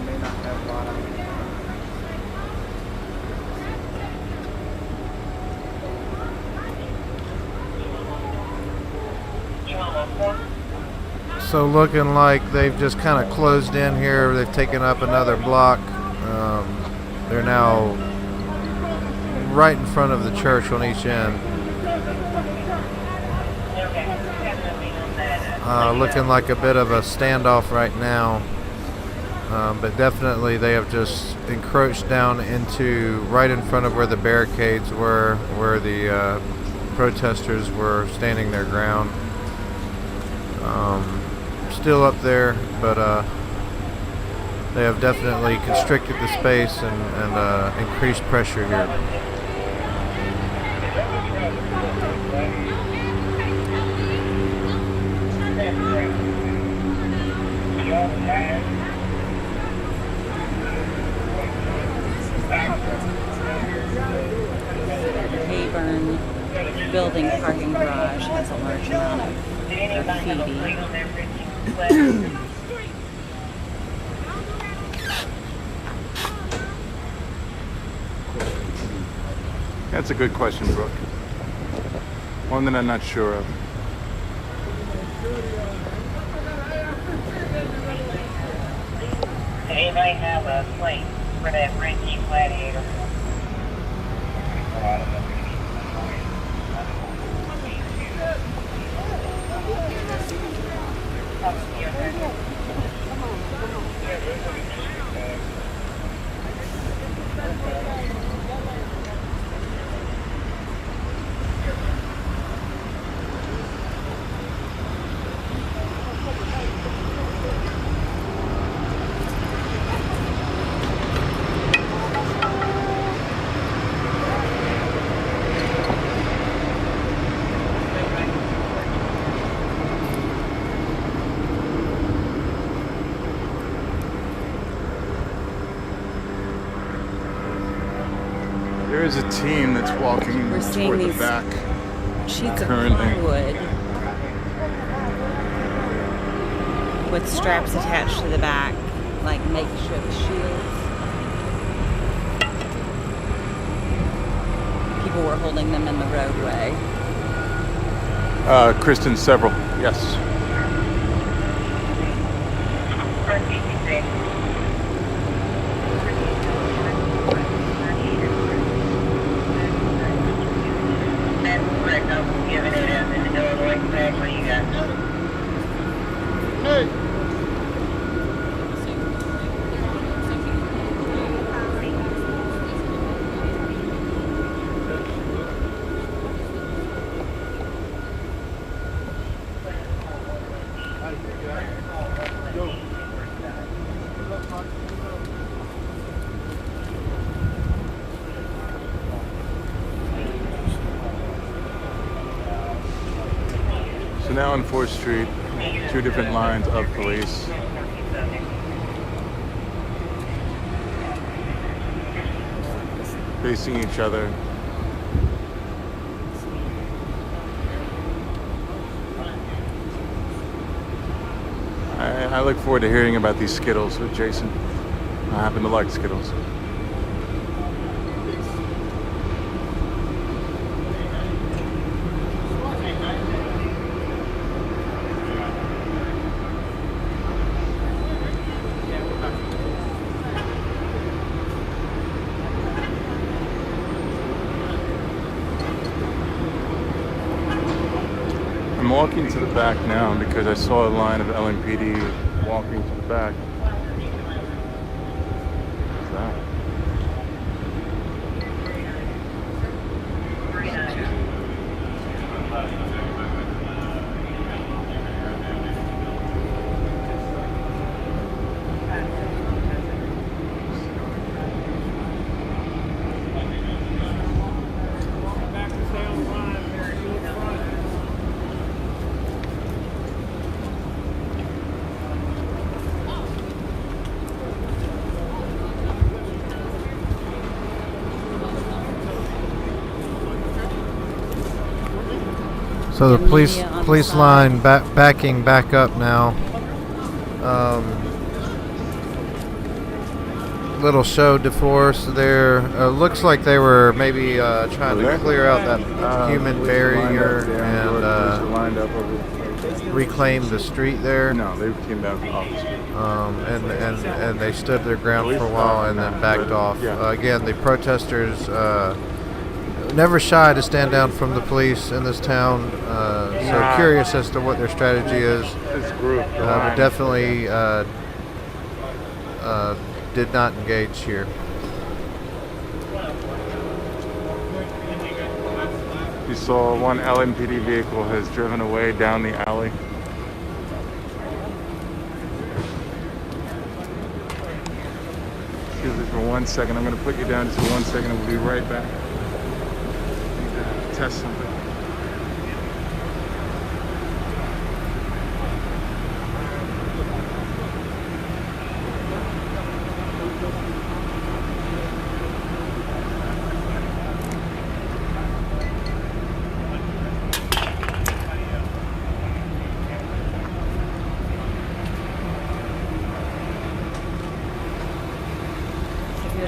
May not have a lot of So looking like they've just kind of closed in here. They've taken up another block. They're now right in front of the church on each end. Looking like a bit of a standoff right now. But definitely they have just encroached down into right in front of where the barricades were, where the protesters were standing their ground. Still up there, but they have definitely constricted the space and increased pressure here. Hayburn building parking garage has a large amount of graffiti. That's a good question, Brooke. One that I'm not sure of. Anybody have a plate for that Red Jeep Gladiator? There is a team that's walking We're seeing toward the these back sheets of currently. plywood with straps attached to the back, like makeshift shields. People were holding them in the roadway. Kristen, several. Yes. So now on 4th Street, two different lines of police. Facing each other. I look forward to hearing about these Skittles with Jason. I happen to like Skittles. I'm walking to the back now because I saw a line of LMPD walking to the back. What's that? So the police line backing back up now. Little show de force there. Looks like they were maybe trying to clear out that human barrier and reclaim the street there. No, they came back off the street. And they stood their ground for a while and then backed off. Again, the protesters never shy to stand down from the police in this town. So curious as to what their strategy is. This group, but definitely did not engage here. You saw one LMPD vehicle has driven away down the alley. Excuse me for 1 second. I'm going to put you down just for 1 second and we'll be right back. I need to test something.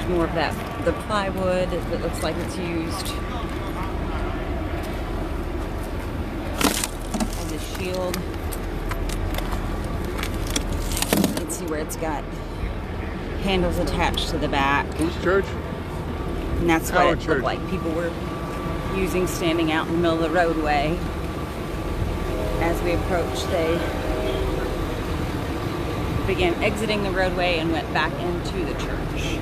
More of that, the plywood that looks like it's used. And the shield. You can see where it's got handles attached to the back. Whose church? And that's what it looked like people were using standing out in the middle of the roadway. As we approached, they began exiting the roadway and went back into the church.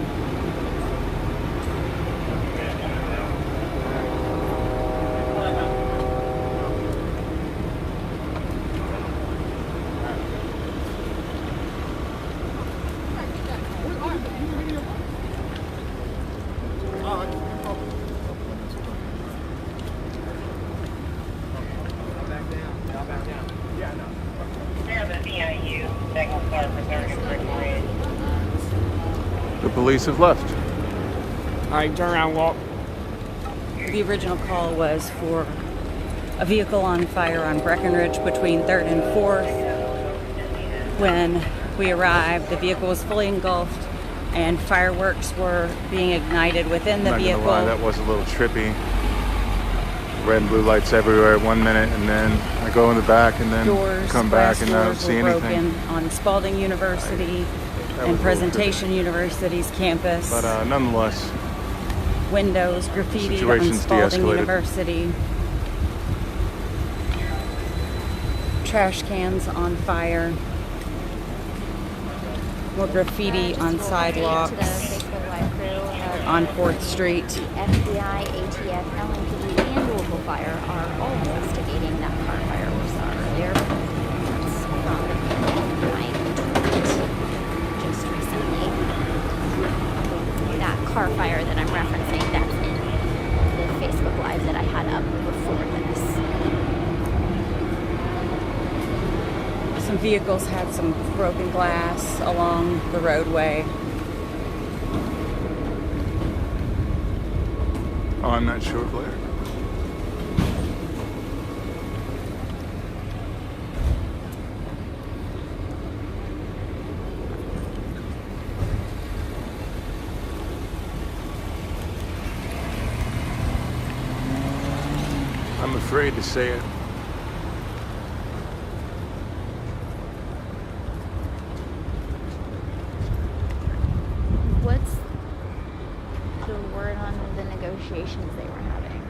The police have left. All right, turn around, walk. The original call was for a vehicle on fire on Breckenridge between 3rd and 4th. When we arrived, the vehicle was fully engulfed and fireworks were being ignited within the vehicle. I'm not gonna lie, that was a little trippy. Red and blue lights everywhere at 1 minute, and then I go in the back and then come back and I don't see anything. Broken on Spalding University and Presentation University's campus. But nonetheless, windows graffiti on Spalding University. Trash cans on fire. More graffiti on sidewalks on 4th Street. The FBI, ATF, LMPD, and Louisville Fire are all investigating that car fire we saw earlier. That's from my tweet just recently. That car fire that I'm referencing, that's in the Facebook Live that I had up before this. Some vehicles had some broken glass along the roadway. oh, I'm not sure, Blair. I'm afraid to say it. What's the word on the negotiations they were having?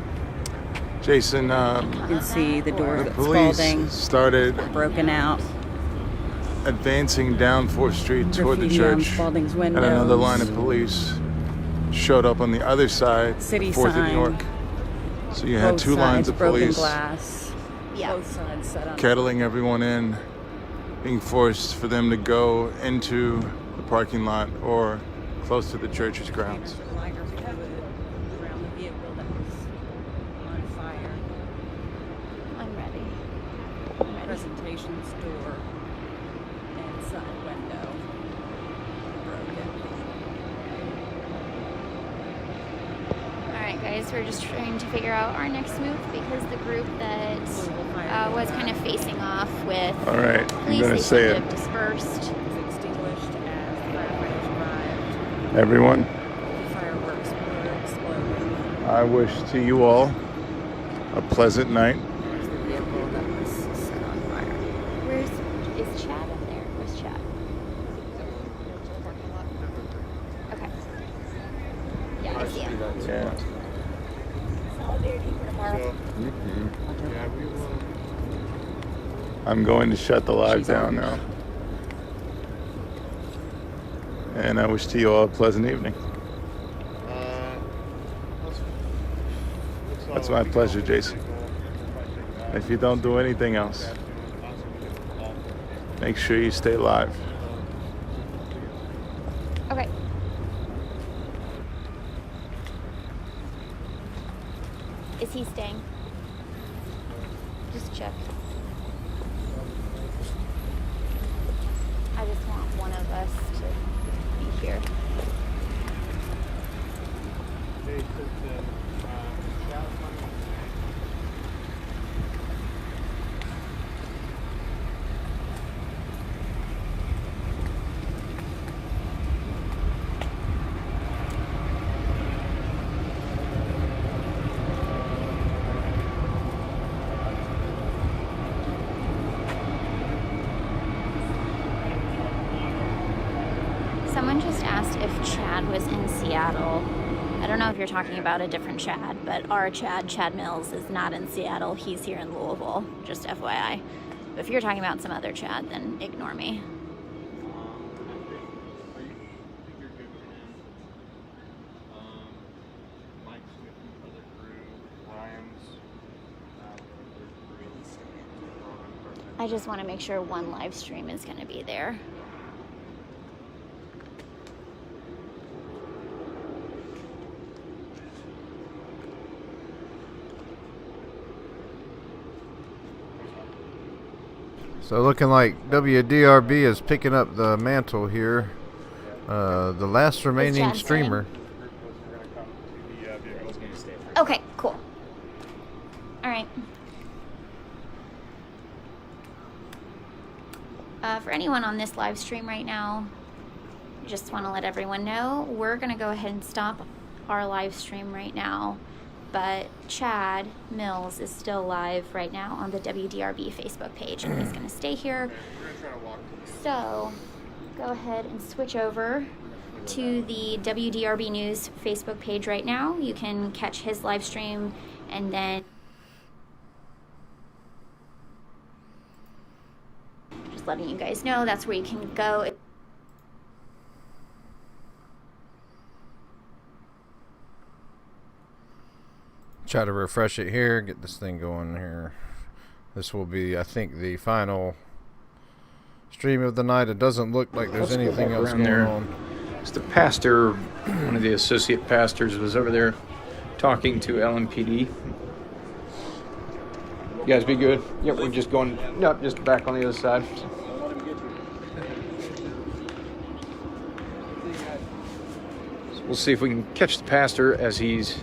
Jason, You can see the doors the at police Spalding started broken out. advancing down 4th Street toward the Graffiti on church, Spalding's and another windows. line of police showed up on the other side, City 4th sign. and York. So you had Both two lines sides, of broken police glass. Both sides set on kettling everyone in, being forced for them to go into the parking lot or close to the church's grounds. lighter fluid around the vehicle that was on fire. I'm ready. Presentations door and side window broken. All right, guys, guess we're just trying to figure out our next move because the group that was kind of facing off with All right, I'm police, gonna they say seem to it. have dispersed. Extinguished as firefighters arrived. Everyone, Fireworks were exploding. I wish to you all a pleasant night. There's the vehicle that was set on fire. Is Chad up there? Where's Chad? Okay. Yeah, I see him. Yeah. Solidarity for tomorrow. I'm going to shut the live down now. And I wish to you all a pleasant evening. That's my pleasure, Jason. If you don't do anything else, make sure you stay live. Okay. Is he staying? Just check. I just want one of us to be here. Someone just asked if Chad was in Seattle. I don't know if you're talking about a different Chad, but our Chad Mills, is not in Seattle. He's here in Louisville, just FYI. But if you're talking about some other Chad, then ignore me. I just want to make sure one live stream is going to be there. So looking like WDRB is picking up the mantle here. The last remaining Chad streamer. Okay, cool. All right. For anyone on this live stream right now, just want to let everyone know we're going to go ahead and stop our live stream right now. But Chad Mills is still live right now on the WDRB Facebook page, and he's going to stay here. So go ahead and switch over to the WDRB News Facebook page right now. You can catch his live stream, and then just letting you guys know that's where you can go. Try to refresh it here, get this thing going here. This will be, I think, the final stream of the night. It doesn't look like there's anything else going on. It's the pastor, one of the associate pastors, was over there talking to LMPD. You guys be good? Yep, we're just going, nope, just back on the other side. So we'll see if we can catch the pastor as he's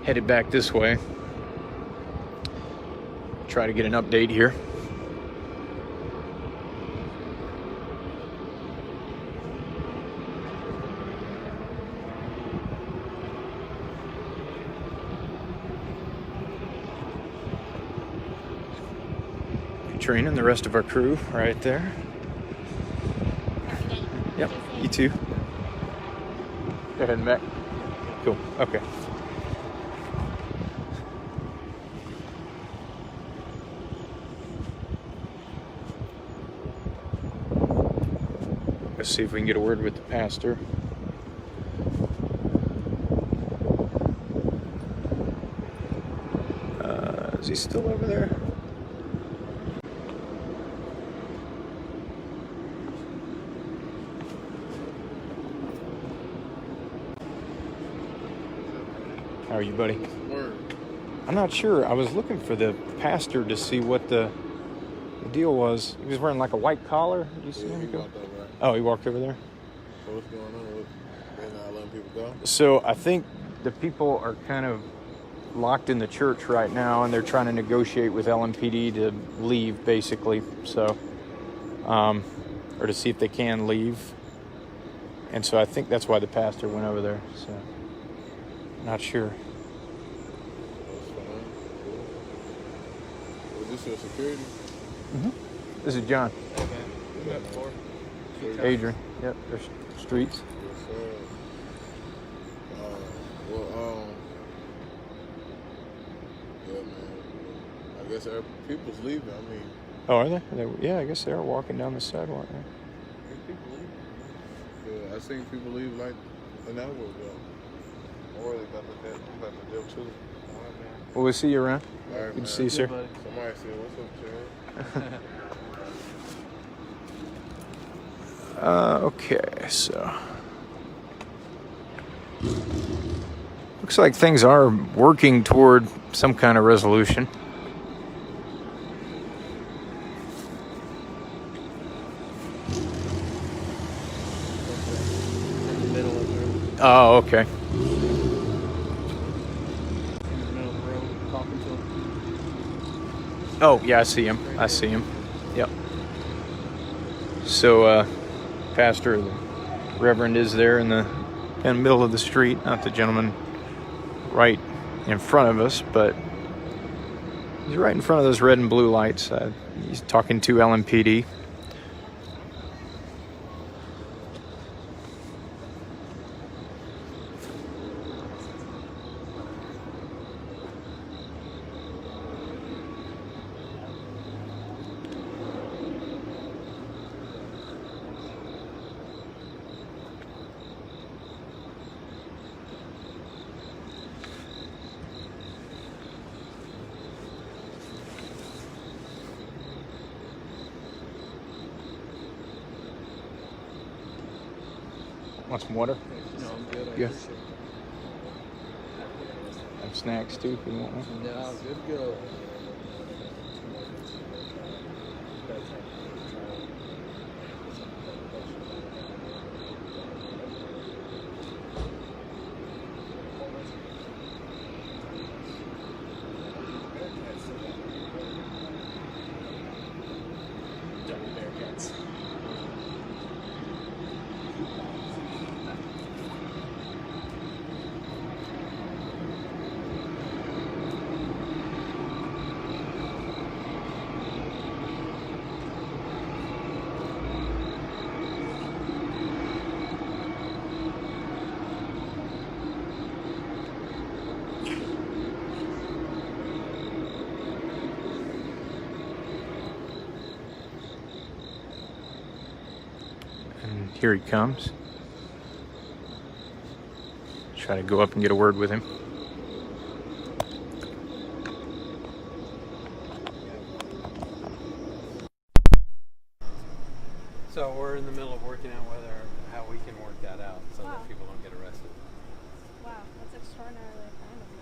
headed back this way. Try to get an update here. Katrina and the rest of our crew right there. Yep, you too. Go ahead, Mac. Cool, okay. Let's see if we can get a word with the pastor. Is he still over there? How are you, buddy? I'm not sure. I was looking for the pastor to see what the deal was. He was wearing like a white collar. Did you see him go? Oh, he walked over there? So what's going on? They're not letting people go? So I think the people are kind of locked in the church right now, and they're trying to negotiate with LMPD to leave, basically. So, or to see if they can leave. And so I think that's why the pastor went over there. So, not sure. Is this your security? Mm-hmm. This is John. Adrian. Yep. There's streets. Yes, sir. Yeah, man. I guess people's leaving. I mean. Oh, are they? Yeah, I guess they are walking down the sidewalk. Yeah. People leave. Yeah, I seen people leave like an hour ago. I'm worried about the deal too. All right, man. Well, we'll see you around. All right, Good man. to see you, sir. Somebody said, "What's up, Chad?" Okay, so looks like things are working toward some kind of resolution. Oh, okay. Oh, yeah, I see him. Yep. So, pastor, the reverend is there in the middle of the street, not the gentleman right in front of us, but he's right in front of those red and blue lights. He's talking to LMPD. Want some water? No, I'm good. Yeah. Have snacks too if you want one. No, good to go. And here he comes. Try to go up and get a word with him. So we're in the middle of working out how we can work that out so that people don't get arrested. Wow, that's extraordinarily kind of you.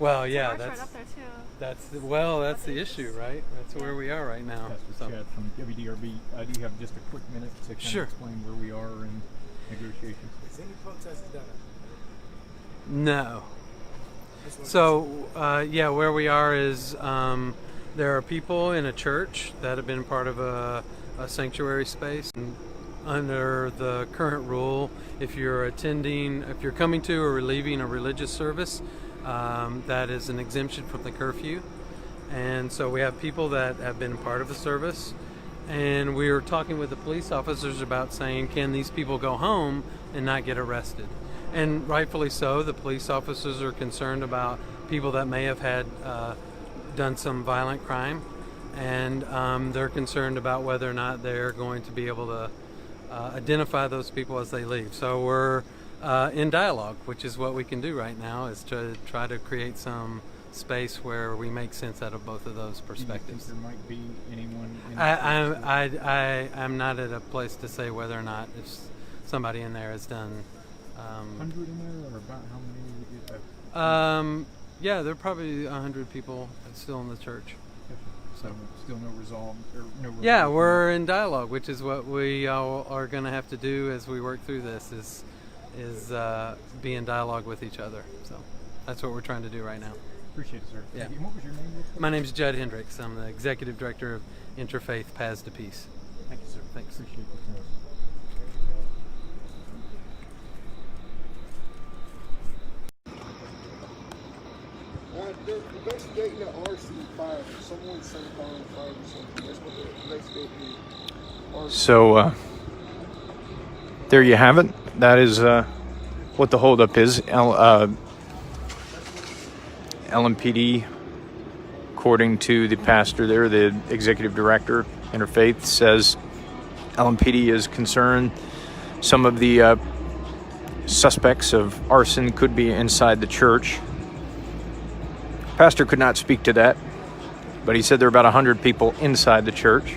Well, yeah, Mark's that's right up there too. That's the issue, right? That's where we are right now. Pastor Chad from WDRB. Do you have just a quick minute to kind Sure. of explain where we are in negotiations? Has any protest done it? No. So, where we are is there are people in a church that have been part of a sanctuary space. And under the current rule, if you're coming to or leaving a religious service, that is an exemption from the curfew. And so we have people that have been part of the service. And we were talking with the police officers about saying, can these people go home and not get arrested? And rightfully so, the police officers are concerned about people that may have had done some violent crime, and they're concerned about whether or not they're going to be able to identify those people as they leave. So we're in dialogue, which is what we can do right now, is to try to create some space where we make sense out of both of those perspectives. Do you think there might be anyone in I'm not at a place to say whether or not if somebody in there has done 100 in there, or about how many would you have? Yeah, there are probably 100 people still in the church. So still no resolve or no. Yeah, we're in dialogue, which is what we all are going to have to do as we work through this. is be in dialogue with each other. So that's what we're trying to do right now. Appreciate it, sir. Yeah. And what was your name? My name is Judd Hendricks. I'm the Executive Director of Interfaith Paths to Peace. Thank you, sir. Thanks. Appreciate it. They're investigating the arson fire. Someone set a fire or something. That's what they're investigating. So there you have it. That is what the holdup is. LMPD, according to the pastor there, the executive director, Interfaith, says LMPD is concerned some of the suspects of arson could be inside the church. Pastor could not speak to that, but he said there are about 100 people inside the church.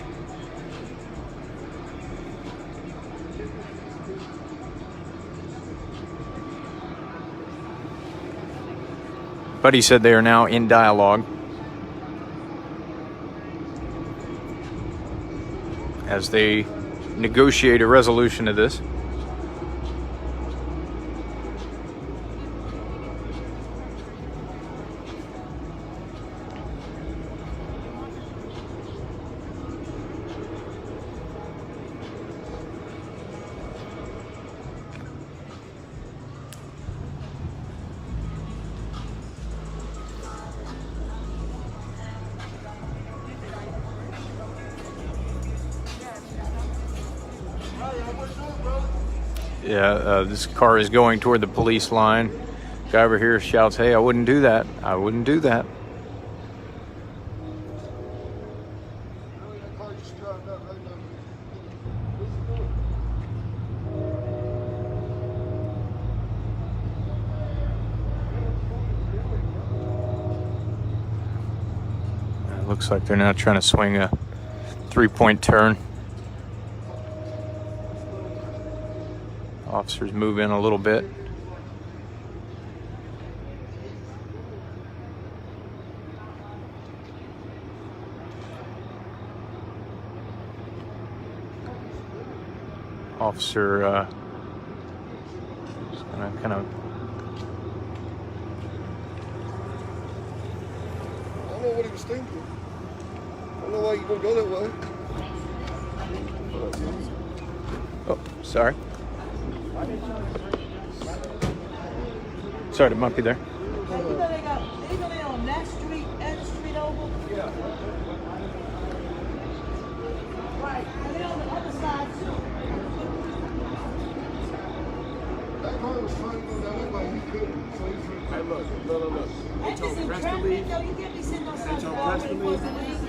But he said they are now in dialogue as they negotiate a resolution to this. Yeah, this car is going toward the police line. Guy over here shouts, "Hey, I wouldn't do that. I wouldn't do that." It looks like they're now trying to swing a three-point turn. Officers move in a little bit. Officer just gonna kind of. I don't know what he was thinking. I don't know why you gonna go that way. Oh, sorry. Sorry to bump you there. Hey, you know they on that street and the street over? Yeah. Right, and they on the other side too. That car was trying to go that way, he couldn't. So he's trying to... Hey, look. They told Press to leave. Yo, you can't be sitting on something already supposed to leave.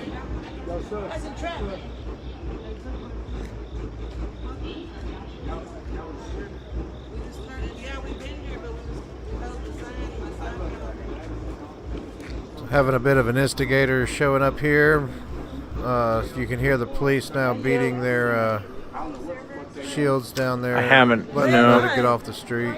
Yo, sir. That's a trap. Having a bit of an instigator showing up here. You can hear the police now beating their shields down there. I haven't, letting them know to get off the street.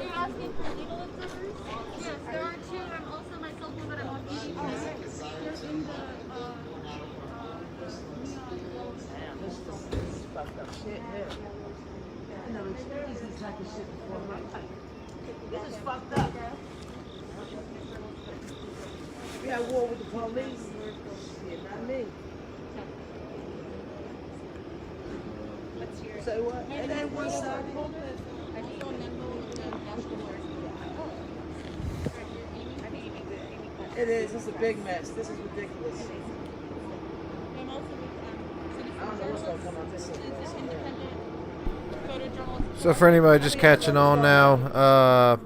This is fucked up. We had war with the police. Yeah, not me. Say what? It ain't one side. It is. It's a big mess. This is ridiculous. I don't know what's going to come out this way. So for anybody just catching on now,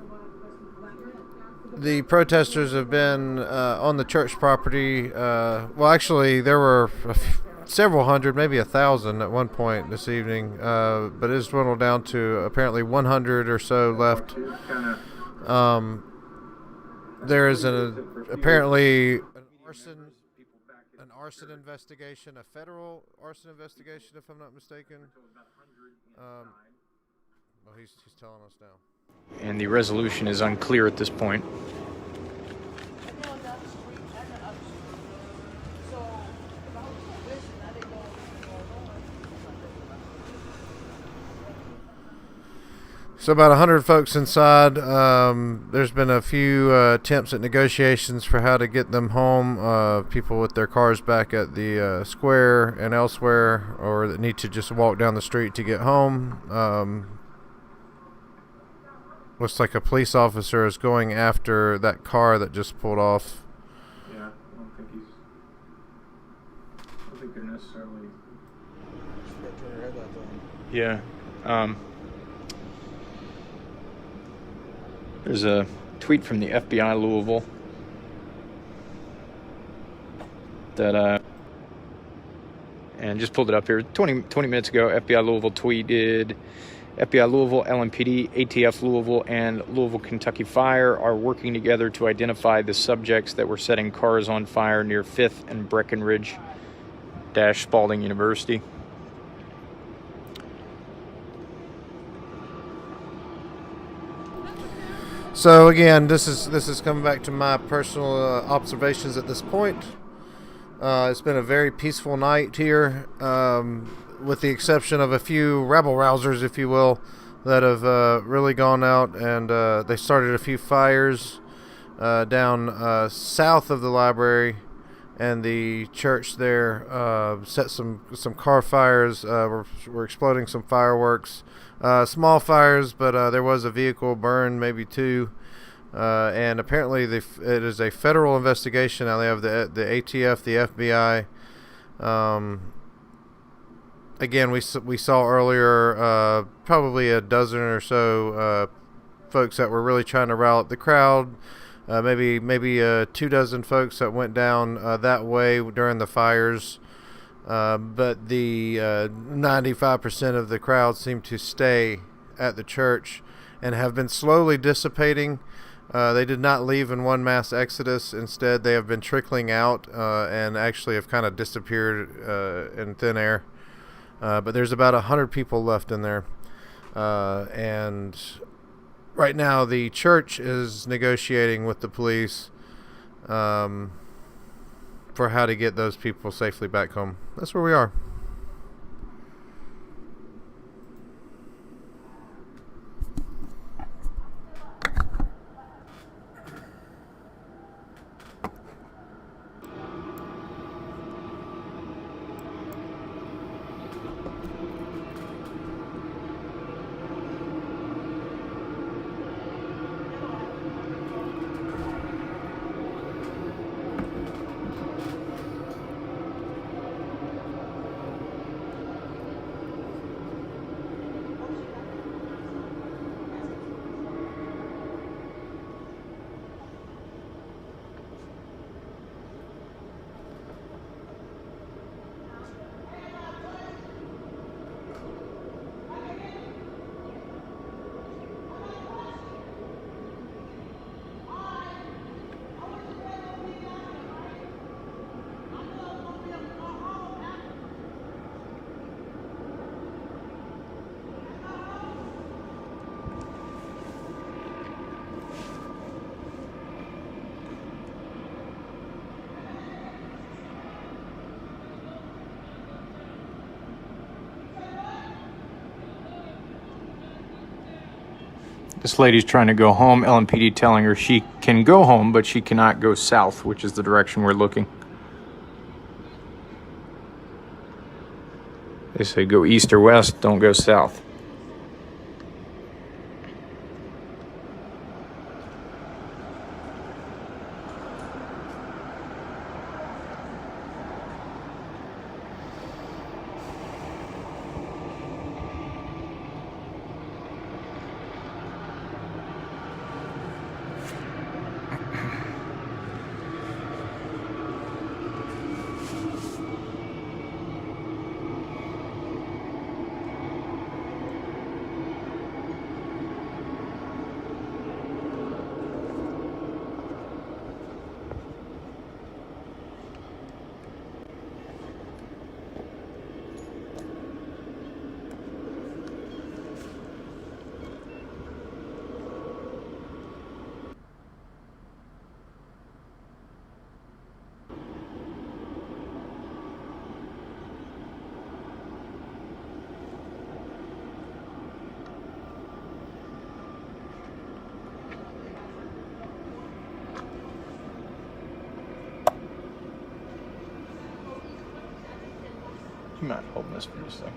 the protesters have been on the church property. Well, actually, there were several hundred, maybe 1,000 at one point this evening, but it's dwindled down to apparently 100 or so left. There is apparently an arson investigation, a federal arson investigation, if I'm not mistaken. Well, he's telling us now. And the resolution is unclear at this point. So about 100 folks inside. There's been a few attempts at negotiations for how to get them home. People with their cars back at the square and elsewhere, or that need to just walk down the street to get home. Looks like a police officer is going after that car that just pulled off. Yeah, I don't think they're necessarily. Yeah. There's a tweet from the FBI Louisville that and just pulled it up here 20 minutes ago. FBI Louisville tweeted, FBI Louisville, LMPD, ATF Louisville, and Louisville, Kentucky Fire are working together to identify the subjects that were setting cars on fire near 5th and Breckenridge - Spalding University. So again, this is coming back to my personal observations at this point. It's been a very peaceful night here, with the exception of a few rabble rousers, if you will, that have really gone out, and they started a few fires down south of the library and the church there. Set some car fires. We're exploding some fireworks. Small fires, but there was a vehicle burned, maybe two, and apparently it is a federal investigation. Now they have the ATF, the FBI. Again, we saw earlier probably a dozen or so folks that were really trying to rile up the crowd. Maybe 24 folks that went down that way during the fires. But the 95% of the crowd seemed to stay at the church and have been slowly dissipating. They did not leave in one mass exodus. Instead, they have been trickling out and actually have kind of disappeared in thin air. But there's about 100 people left in there. And right now, the church is negotiating with the police for how to get those people safely back home. That's where we are. This lady's trying to go home. LMPD telling her she can go home, but she cannot go south, which is the direction we're looking. They say go east or west, don't go south. You mind holding this for just a second?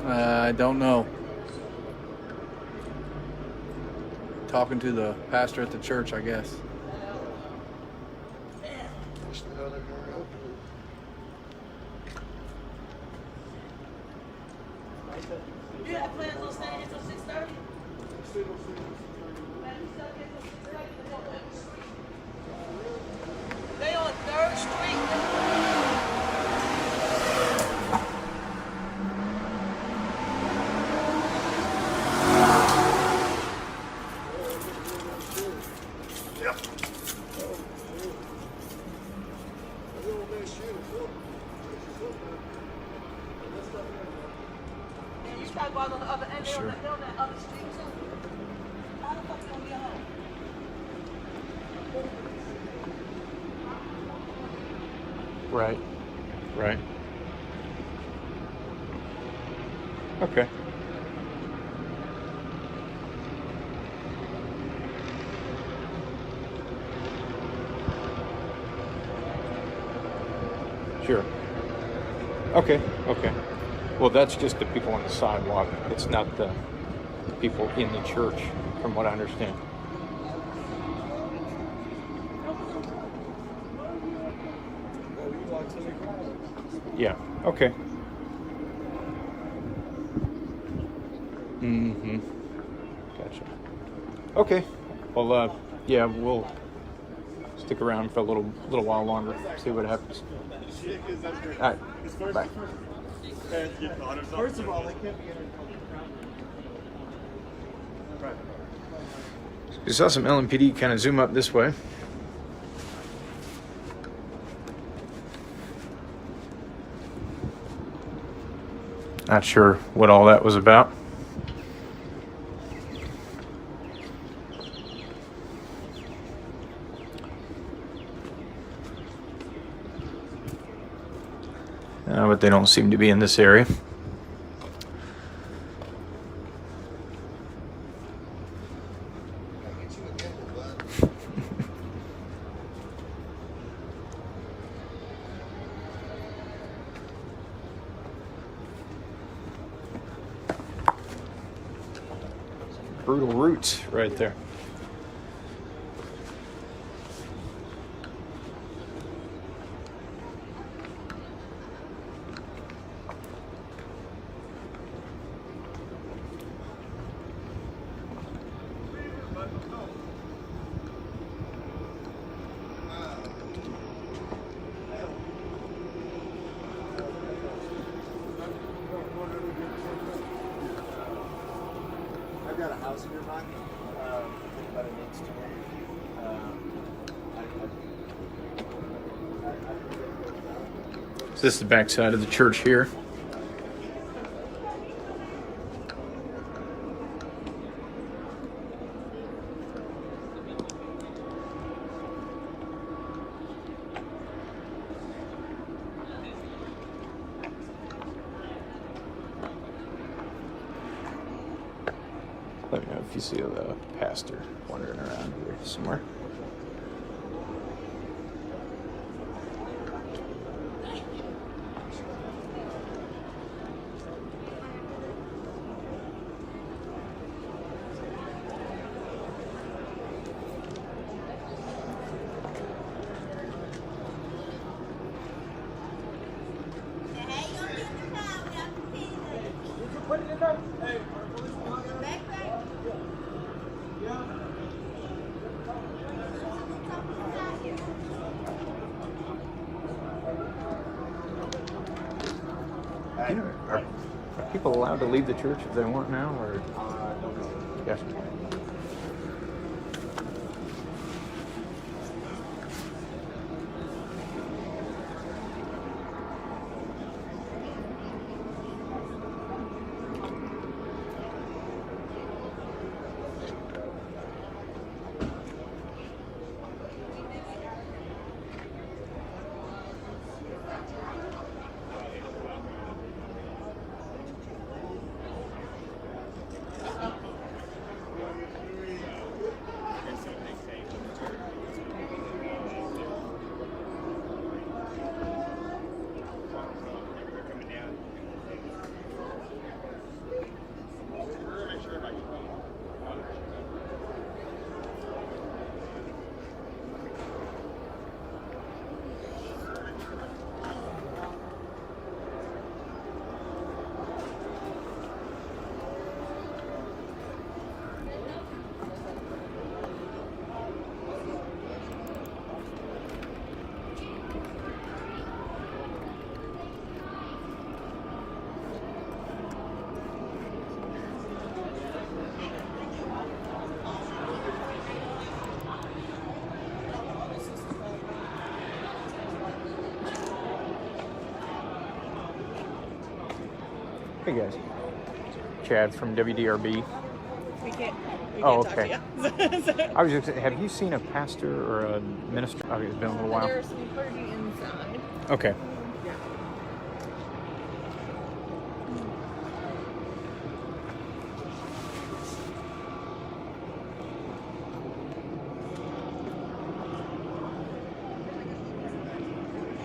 I don't know. Talking to the pastor at the church, I guess. You have plans on staying until 6:30? They on 3rd Street. And you try to go out on the other end, Sure. they're on that other street too. How the fuck you gonna get home? Right. Right. Okay. Sure. Okay, okay. Well, that's just the people on the sidewalk. It's not the people in the church, from what I understand. Yeah, okay. Mm-hmm. Gotcha. Okay. Well, yeah, we'll stick around for a little while longer, see what happens. All right. Bye. First of all, they can't be right. We saw some LMPD kind of zoom up this way. Not sure what all that was about. But they don't seem to be in this area. Brutal roots right there. I've got a house nearby, but it needs to So this is the back side of the church here. Let me know if you see the pastor wandering around here somewhere. Put it in there. Hey, You know, are people allowed to leave the church if they want now, or? Yes. Hey guys, Chad from WDRB. We can't Oh, talk okay. to you. I was just, have you seen a pastor or a minister? I mean, it's been a little while. There's some clergy inside. Okay.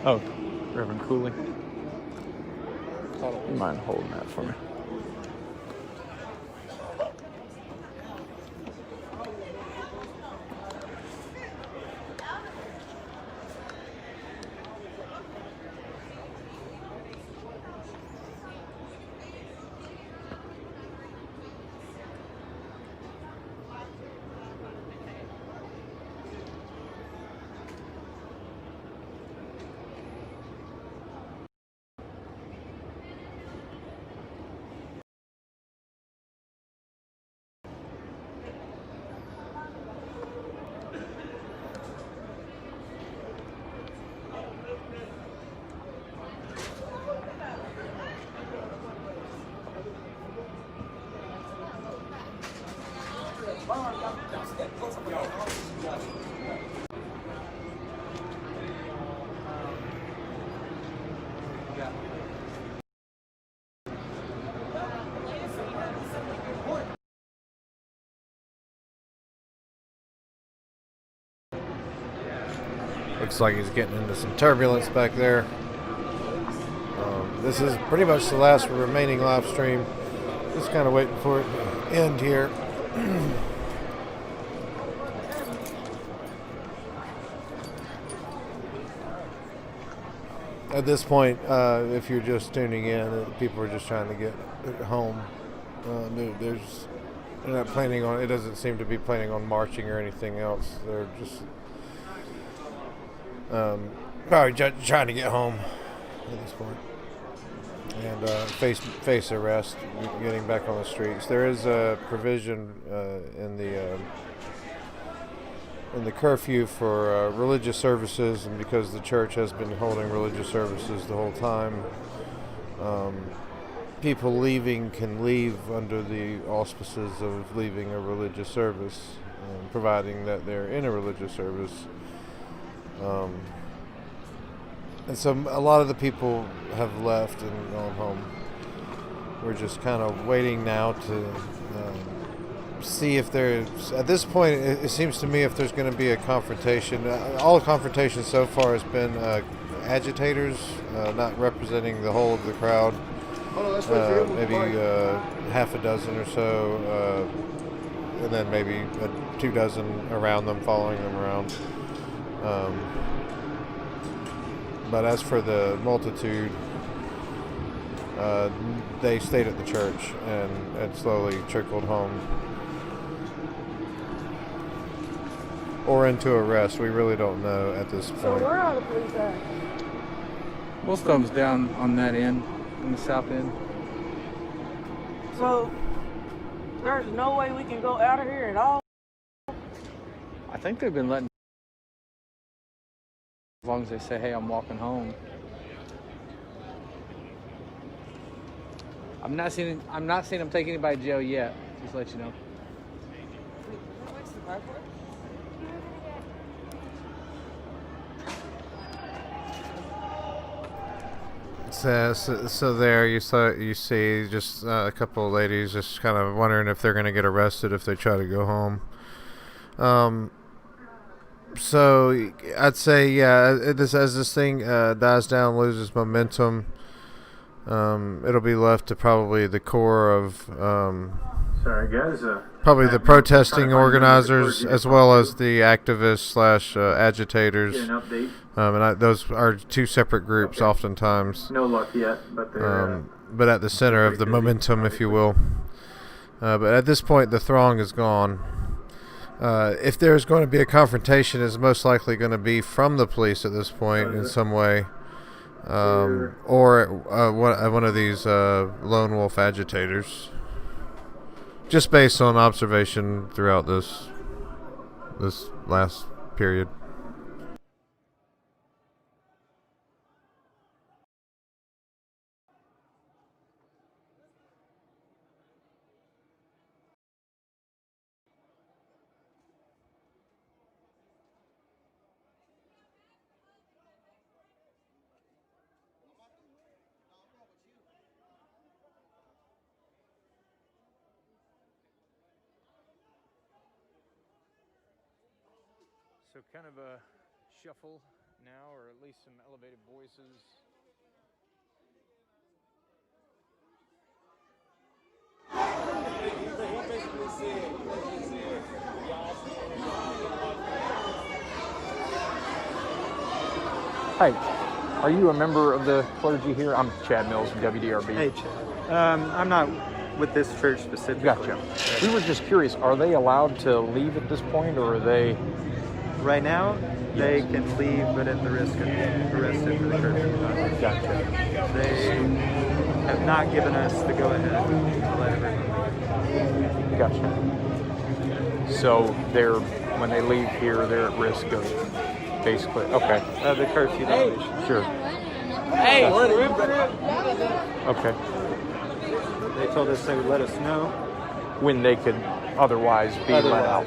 Oh, Reverend Cooley. You mind holding that for me? Looks like he's getting into some turbulence back there. This is pretty much the last remaining live stream. Just kind of waiting for it to end here. At this point, if you're just tuning in, people are just trying to get home. They're not planning on. It doesn't seem to be planning on marching or anything else. They're just probably trying to get home at this point and face arrest, getting back on the streets. There is a provision in the curfew for religious services, and because the church has been holding religious services the whole time, people leaving can leave under the auspices of leaving a religious service, providing that they're in a religious service. And so a lot of the people have left and gone home. We're just kind of waiting now to see if there's, at this point, it seems to me if there's going to be a confrontation. All the confrontation so far has been agitators, not representing the whole of the crowd. Maybe half a dozen or so, and then maybe 2 dozen around them, following them around. But as for the multitude, they stayed at the church and slowly trickled home. Or into arrest. We really don't know at this point. So where are the police at? Most of them's down on that end. in the south end. So there's no way we can go out of here at all. I think they've been letting, as long as they say, hey, I'm walking home. I'm not saying I'm taking anybody to jail yet. Just to let you know. So there you see just a couple of ladies just kind of wondering if they're going to get arrested if they try to go home. So I'd say, yeah, as this thing dies down, loses momentum, it'll be left to probably the core of Sorry, guys. probably the protesting organizers as well as the activists / agitators. Get an update. And those are two separate groups oftentimes. No luck yet, but they're but at the center of the momentum, if you will. But at this point, the throng is gone. If there's going to be a confrontation, it's most likely going to be from the police at this point in some way, or one of these lone wolf agitators. Just based on observation throughout this last period. So kind of a shuffle now, or at least some elevated voices. Hi, are you a member of the clergy here? I'm Chad Mills from WDRB. Hey, Chad. I'm not with this church specifically. Gotcha. We were just curious, are they allowed to leave at this point, or are they... Right now, they can leave, but at the risk of being arrested for the curfew. Gotcha. They have not given us the go-ahead to let everyone leave. Gotcha. So when they leave here, they're at risk of basically, okay. The curfew violation. Sure. Hey! Okay. They told us they would let us know when they could otherwise be let out.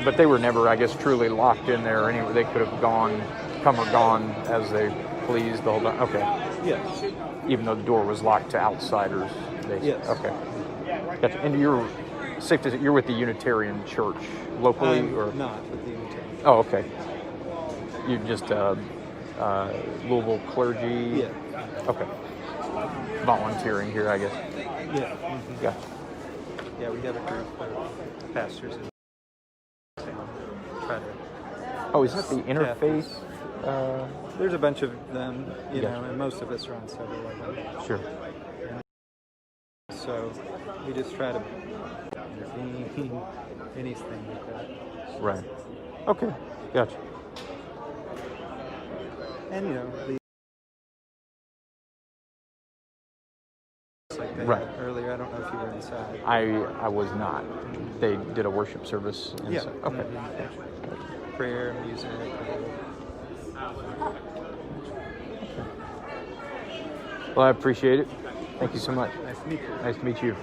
But they were never, I guess, truly locked in there anyway. They could have come or gone as they pleased the whole time. Okay. Yes. Even though the door was locked to outsiders. Yes. Okay. Gotcha. And you're safe to say you're with the Unitarian Church locally, or not with the Unitarian? Oh, okay. You're just Louisville clergy. Yeah. Okay. Volunteering here, I guess. Yeah. Mm-hmm. Gotcha. Yeah, we have a group of pastors in town. Try to. Oh, is that the interfaith? There's a bunch of them, you know, and most of us are on several of them. Sure. So we just try to intervene, anything like that. Right. Okay. Gotcha. And, you know, like that right. Earlier, I don't know if you were inside. I was not. They did a worship service inside. Yeah. Okay. Prayer, music. Well, I appreciate it. Thank you so much. Nice to meet you. Nice to meet you.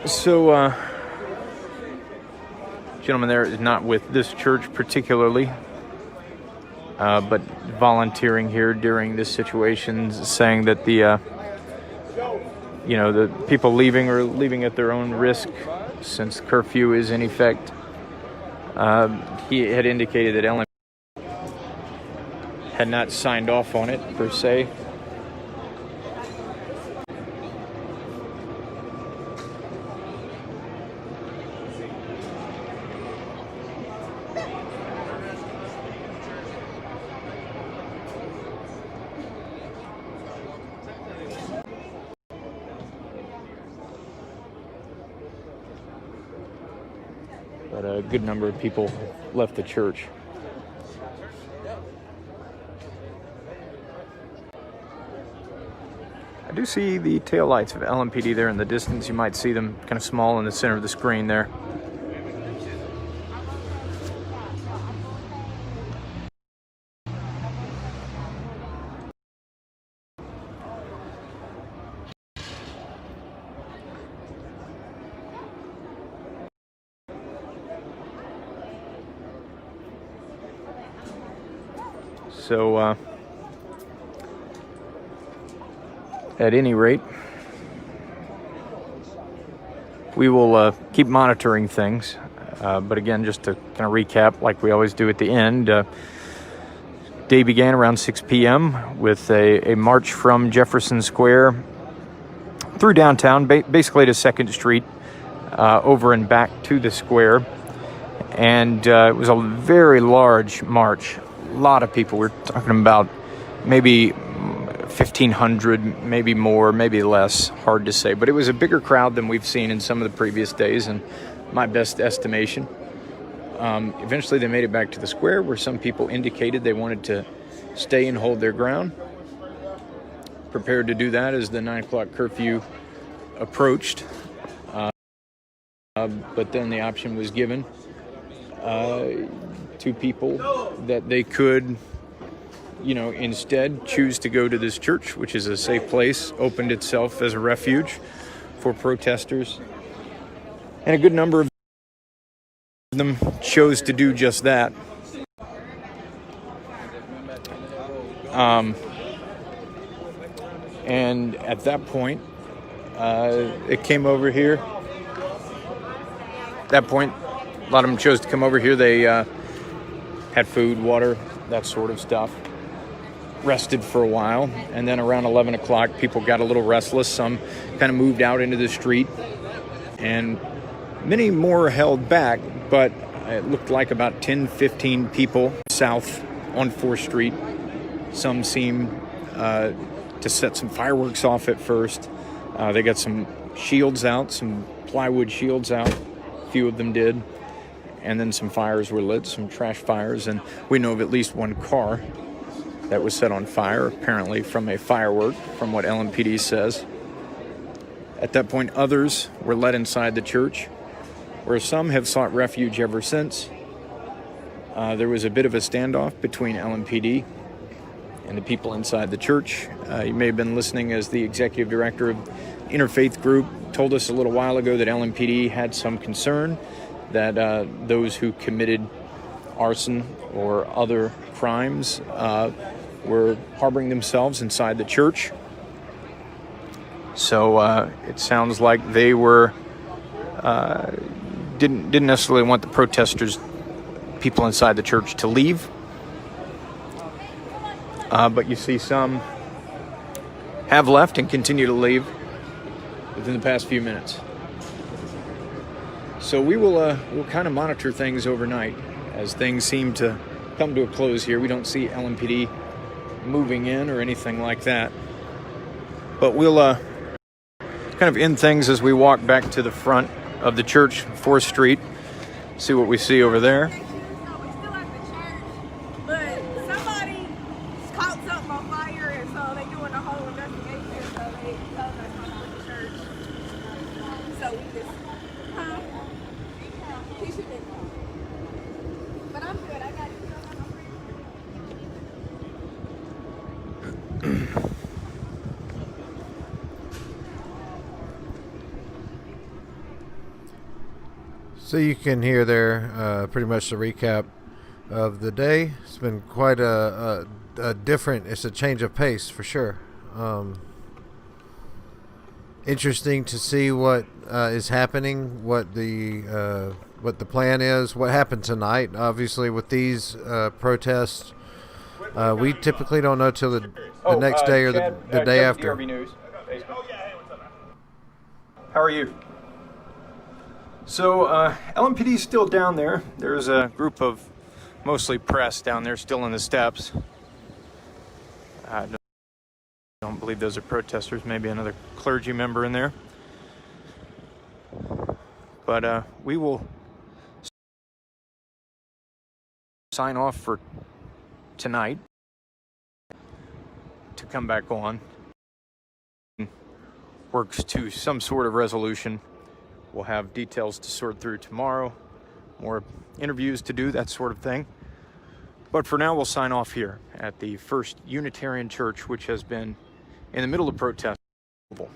So, gentleman there is not with this church particularly, but volunteering here during this situation, saying that the people leaving are leaving at their own risk since curfew is in effect. He had indicated that Ellen had not signed off on it per se. but a good number of people left the church. I do see the taillights of LMPD there in the distance. You might see them kind of small in the center of the screen there. So, at any rate, we will keep monitoring things. But again, just to kind of recap, like we always do at the end, day began around 6 p.m. with a march from Jefferson Square through downtown, basically to 2nd Street, over and back to the square. And it was a very large march. A lot of people. We're talking about maybe 1,500, maybe more, maybe less. Hard to say. But it was a bigger crowd than we've seen in some of the previous days, in my best estimation. Eventually they made it back to the square, where some people indicated they wanted to stay and hold their ground. Prepared to do that as the 9 o'clock curfew approached. But then the option was given to people that they could, instead choose to go to this church, which is a safe place, opened itself as a refuge for protesters. And a good number of them chose to do just that. And at that point, it came over here. At that point, a lot of them chose to come over here. They had food, water, that sort of stuff. Rested for a while. And then around 11 o'clock, people got a little restless. Some kind of moved out into the street. And many more held back, but it looked like about 10, 15 people south on 4th Street. Some seemed to set some fireworks off at first. They got some shields out, some plywood shields out. A few of them did. And then some fires were lit, some trash fires. And we know of at least one car that was set on fire, apparently from a firework, from what LMPD says. At that point, others were let inside the church, where some have sought refuge ever since. There was a bit of a standoff between LMPD and the people inside the church. You may have been listening as the executive director of Interfaith Group told us a little while ago that LMPD had some concern that those who committed arson or other crimes were harboring themselves inside the church. So it sounds like they were didn't necessarily want the protesters, people inside the church, to leave. But you see some have left and continue to leave within the past few minutes. So we'll kind of monitor things overnight as things seem to come to a close here. We don't see LMPD moving in or anything like that. But we'll kind of end things as we walk back to the front of the church, 4th Street, see what we see over there. But somebody caught something on fire, and so they're doing a whole investigation. So they told us to go to the church. So we just, but I'm good. I got So you can hear there pretty much the recap of the day. It's been quite a different, it's a change of pace for sure. Interesting to see what is happening, what the plan is, what happened tonight. Obviously with these protests, we typically don't know till the next day or the day after. News. How are you? So LMPD is still down there. There's a group of mostly press down there still in the steps. I don't believe those are protesters. Maybe another clergy member in there. But we will sign off for tonight to come back on. Works to some sort of resolution. We'll have details to sort through tomorrow, more interviews to do, that sort of thing. But for now, we'll sign off here at the First Unitarian Church, which has been in the middle of protest. All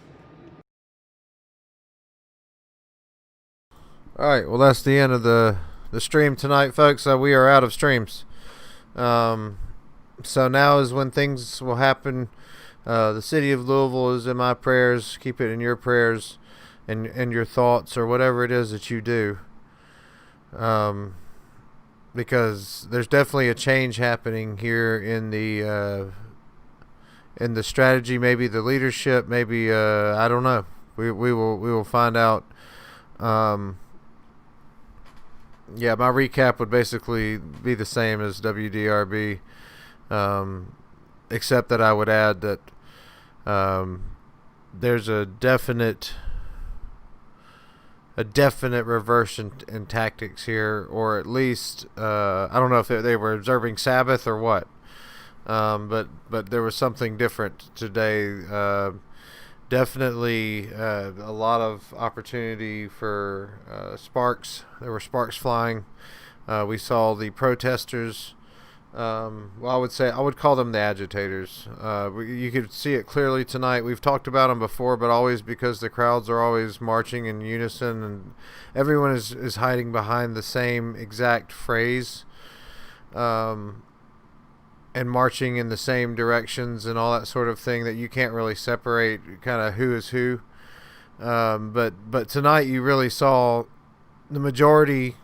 right, well, that's the end of the stream tonight, folks. We are out of streams. So now is when things will happen. The city of Louisville is in my prayers. Keep it in your prayers and your thoughts, or whatever it is that you do. Because there's definitely a change happening here in the strategy, maybe the leadership, maybe I don't know. We will find out. Yeah, my recap would basically be the same as WDRB, except that I would add that there's a definite reverse in tactics here, or at least I don't know if they were observing Sabbath or what, but there was something different today. Definitely a lot of opportunity for sparks. There were sparks flying. We saw the protesters. Well, I would call them the agitators. You could see it clearly tonight. We've talked about them before, but always because the crowds are always marching in unison, and everyone is hiding behind the same exact phrase, and marching in the same directions and all that sort of thing, that you can't really separate kind of who is who. But tonight you really saw the majority,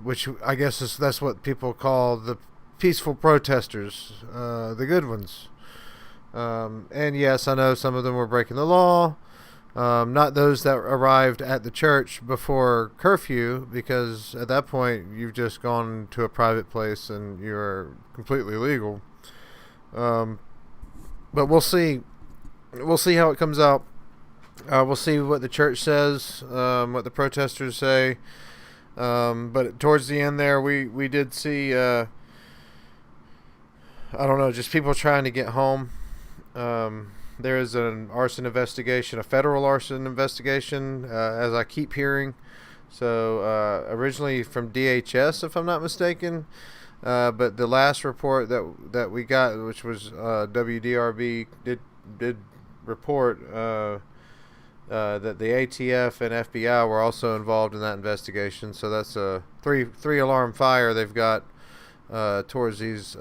which I guess that's what people call the peaceful protesters, the good ones. And yes, I know some of them were breaking the law. Not those that arrived at the church before curfew, because at that point you've just gone to a private place and you're completely legal. But we'll see how it comes out. We'll see what the church says, what the protesters say. But towards the end there, we did see, I don't know, just people trying to get home. There is an arson investigation, a federal arson investigation, as I keep hearing. So originally from DHS, if I'm not mistaken, but the last report that we got, which was WDRB, did report that the ATF and FBI were also involved in that investigation. So that's a three alarm fire they've got towards these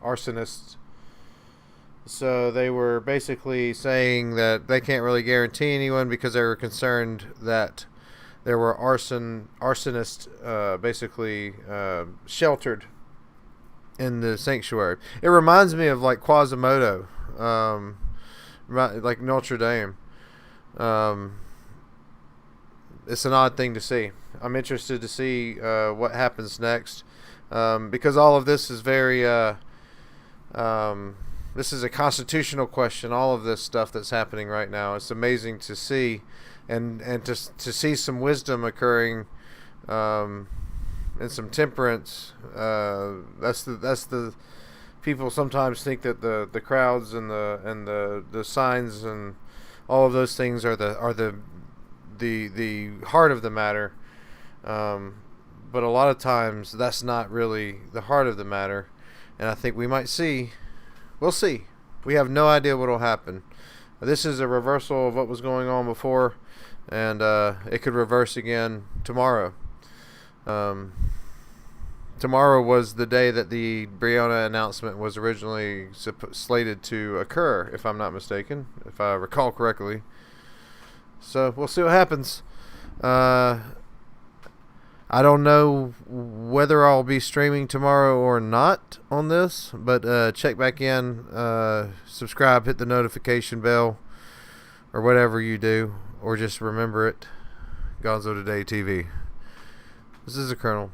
arsonists. So they were basically saying that they can't really guarantee anyone because they were concerned that there were arsonists basically sheltered in the sanctuary. It reminds me of like Quasimodo, like Notre Dame. It's an odd thing to see. I'm interested to see what happens next, because all of this is very this is a constitutional question. All of this stuff that's happening right now, it's amazing to see, and to see some wisdom occurring, and some temperance. That's the people sometimes think that the crowds and the signs and all of those things are the heart of the matter. But a lot of times that's not really the heart of the matter. And I think we'll see. We have no idea what will happen. This is a reversal of what was going on before, and it could reverse again tomorrow. Tomorrow was the day that the Breonna announcement was originally slated to occur, if I'm not mistaken, if I recall correctly. So we'll see what happens. I don't know whether I'll be streaming tomorrow or not on this, but check back in, subscribe, hit the notification bell, or whatever you do, or just remember it. Gonzo Today TV. This is the Colonel.